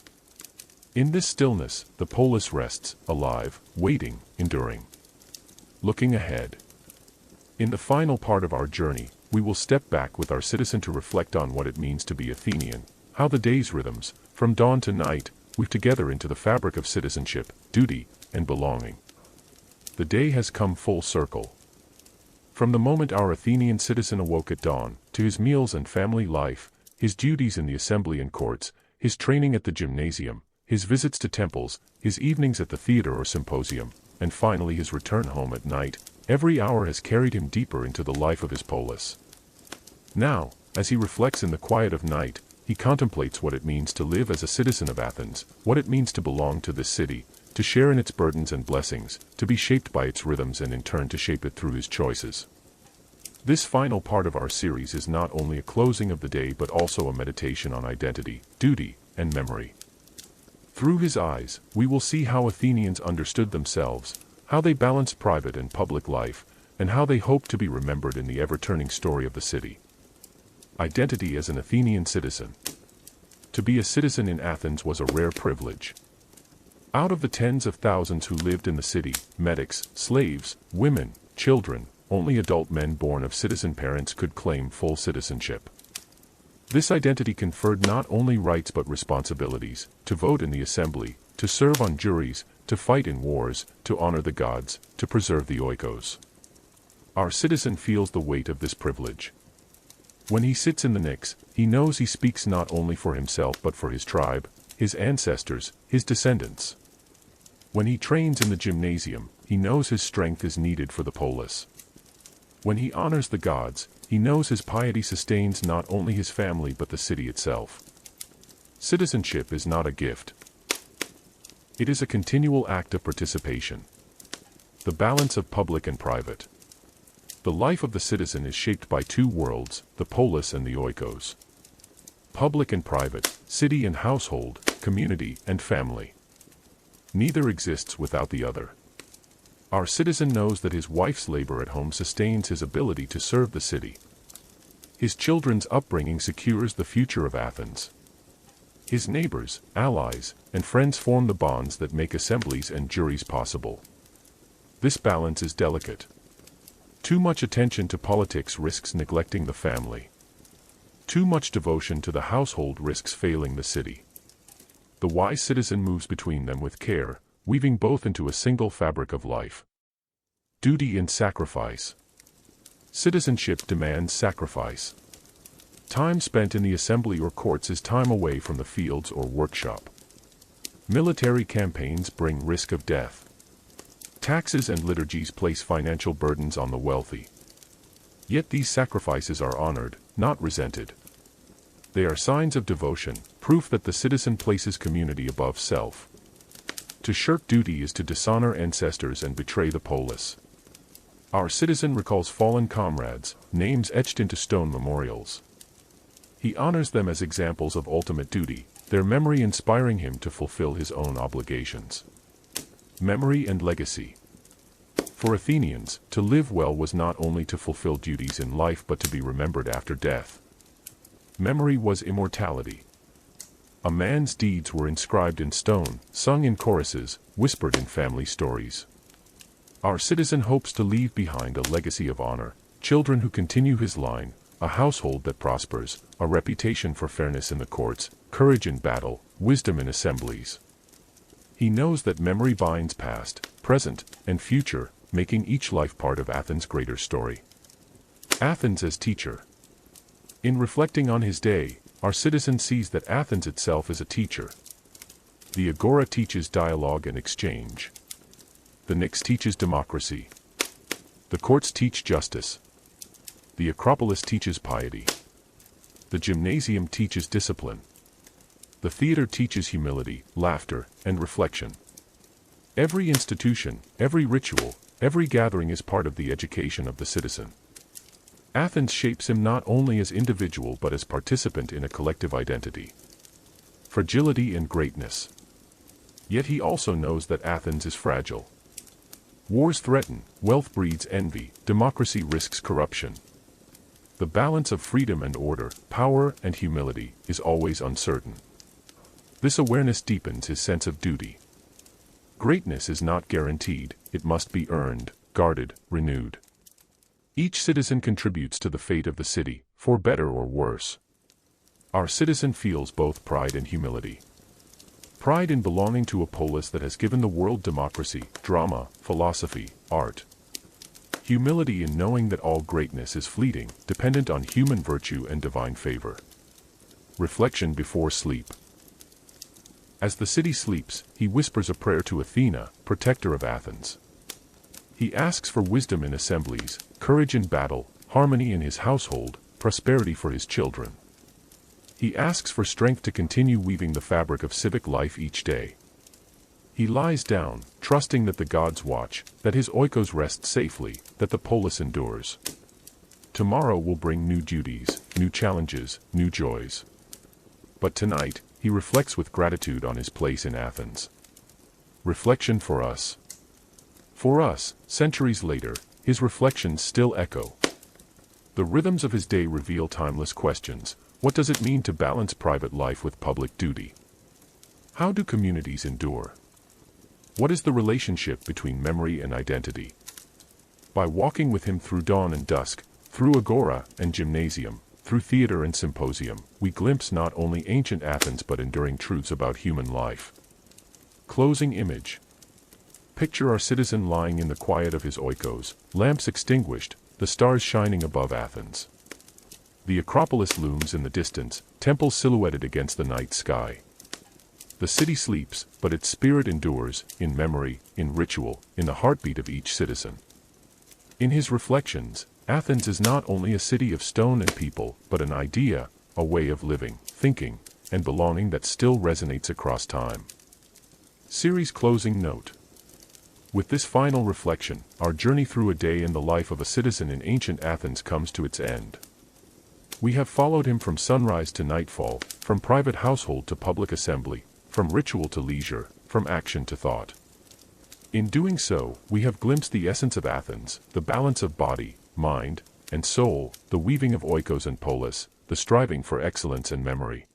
In this stillness, the polis rests, alive, waiting, enduring. Looking ahead. In the final part of our journey, we will step back with our citizen to reflect on what it means to be Athenian, how the day's rhythms, from dawn to night, weave together into the fabric of citizenship, duty, and belonging. The day has come full circle. From the moment our Athenian citizen awoke at dawn, to his meals and family life, his duties in the assembly and courts, his training at the gymnasium, his visits to temples, his evenings at the theater or symposium, and finally his return home at night, every hour has carried him deeper into the life of his polis. Now, as he reflects in the quiet of night, he contemplates what it means to live as a citizen of Athens, what it means to belong to this city, to share in its burdens and blessings, to be shaped by its rhythms and in turn to shape it through his choices. This final part of our series is not only a closing of the day but also a meditation on identity, duty, and memory. Through his eyes, we will see how Athenians understood themselves, how they balanced private and public life, and how they hope to be remembered in the ever-turning story of the city. Identity as an Athenian citizen. To be a citizen in Athens was a rare privilege. Out of the tens of thousands who lived in the city, metics, slaves, women, children, only adult men born of citizen parents could claim full citizenship. This identity conferred not only rights but responsibilities, to vote in the assembly, to serve on juries, to fight in wars, to honor the gods, to preserve the oikos. Our citizen feels the weight of this privilege. When he sits in the Pnyx, he knows he speaks not only for himself but for his tribe, his ancestors, his descendants. When he trains in the gymnasium, he knows his strength is needed for the polis. When he honors the gods, he knows his piety sustains not only his family but the city itself. Citizenship is not a gift. It is a continual act of participation. The balance of public and private. The life of the citizen is shaped by two worlds, the polis and the oikos. Public and private, city and household, community and family. Neither exists without the other. Our citizen knows that his wife's labor at home sustains his ability to serve the city. His children's upbringing secures the future of Athens. His neighbors, allies, and friends form the bonds that make assemblies and juries possible. This balance is delicate. Too much attention to politics risks neglecting the family. Too much devotion to the household risks failing the city. The wise citizen moves between them with care, weaving both into a single fabric of life. Duty and sacrifice. Citizenship demands sacrifice. Time spent in the assembly or courts is time away from the fields or workshop. Military campaigns bring risk of death. Taxes and liturgies place financial burdens on the wealthy. Yet these sacrifices are honored, not resented. They are signs of devotion, proof that the citizen places community above self. To shirk duty is to dishonor ancestors and betray the polis. Our citizen recalls fallen comrades, names etched into stone memorials. He honors them as examples of ultimate duty, their memory inspiring him to fulfill his own obligations. Memory and legacy. For Athenians, to live well was not only to fulfill duties in life but to be remembered after death. Memory was immortality. A man's deeds were inscribed in stone, sung in choruses, whispered in family stories. Our citizen hopes to leave behind a legacy of honor, children who continue his line, a household that prospers, a reputation for fairness in the courts, courage in battle, wisdom in assemblies. He knows that memory binds past, present, and future, making each life part of Athens' greater story. Athens as teacher. In reflecting on his day, our citizen sees that Athens itself is a teacher. The agora teaches dialogue and exchange. The Pnyx teaches democracy. The courts teach justice. The Acropolis teaches piety. The gymnasium teaches discipline. The theater teaches humility, laughter, and reflection. Every institution, every ritual, every gathering is part of the education of the citizen. Athens shapes him not only as individual but as participant in a collective identity. Fragility and greatness. Yet he also knows that Athens is fragile. Wars threaten, wealth breeds envy, democracy risks corruption. The balance of freedom and order, power and humility, is always uncertain. This awareness deepens his sense of duty. Greatness is not guaranteed, it must be earned, guarded, renewed. Each citizen contributes to the fate of the city, for better or worse. Our citizen feels both pride and humility. Pride in belonging to a polis that has given the world democracy, drama, philosophy, art. Humility in knowing that all greatness is fleeting, dependent on human virtue and divine favor. Reflection before sleep. As the city sleeps, he whispers a prayer to Athena, protector of Athens. He asks for wisdom in assemblies, courage in battle, harmony in his household, prosperity for his children. He asks for strength to continue weaving the fabric of civic life each day. He lies down, trusting that the gods watch, that his oikos rest safely, that the polis endures. Tomorrow will bring new duties, new challenges, new joys. But tonight, he reflects with gratitude on his place in Athens. Reflection for us. For us, centuries later, his reflections still echo. The rhythms of his day reveal timeless questions. What does it mean to balance private life with public duty? How do communities endure? What is the relationship between memory and identity? By walking with him through dawn and dusk, through agora and gymnasium, through theater and symposium, we glimpse not only ancient Athens but enduring truths about human life. Closing image. Picture our citizen lying in the quiet of his oikos, lamps extinguished, the stars shining above Athens. The Acropolis looms in the distance, temples silhouetted against the night sky. The city sleeps, but its spirit endures, in memory, in ritual, in the heartbeat of each citizen. In his reflections, Athens is not only a city of stone and people, but an idea, a way of living, thinking, and belonging that still resonates across time. Series closing note. With this final reflection, our journey through a day in the life of a citizen in ancient Athens comes to its end. We have followed him from sunrise to nightfall, from private household to public assembly, from ritual to leisure, from action to thought. In doing so, we have glimpsed the essence of Athens, the balance of body, mind, and soul, the weaving of oikos and polis, the striving for excellence and memory.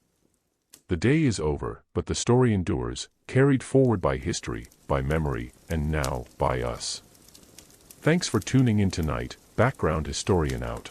The day is over, but the story endures, carried forward by history, by memory, and now, by us. Thanks for tuning in tonight. Background Historian out.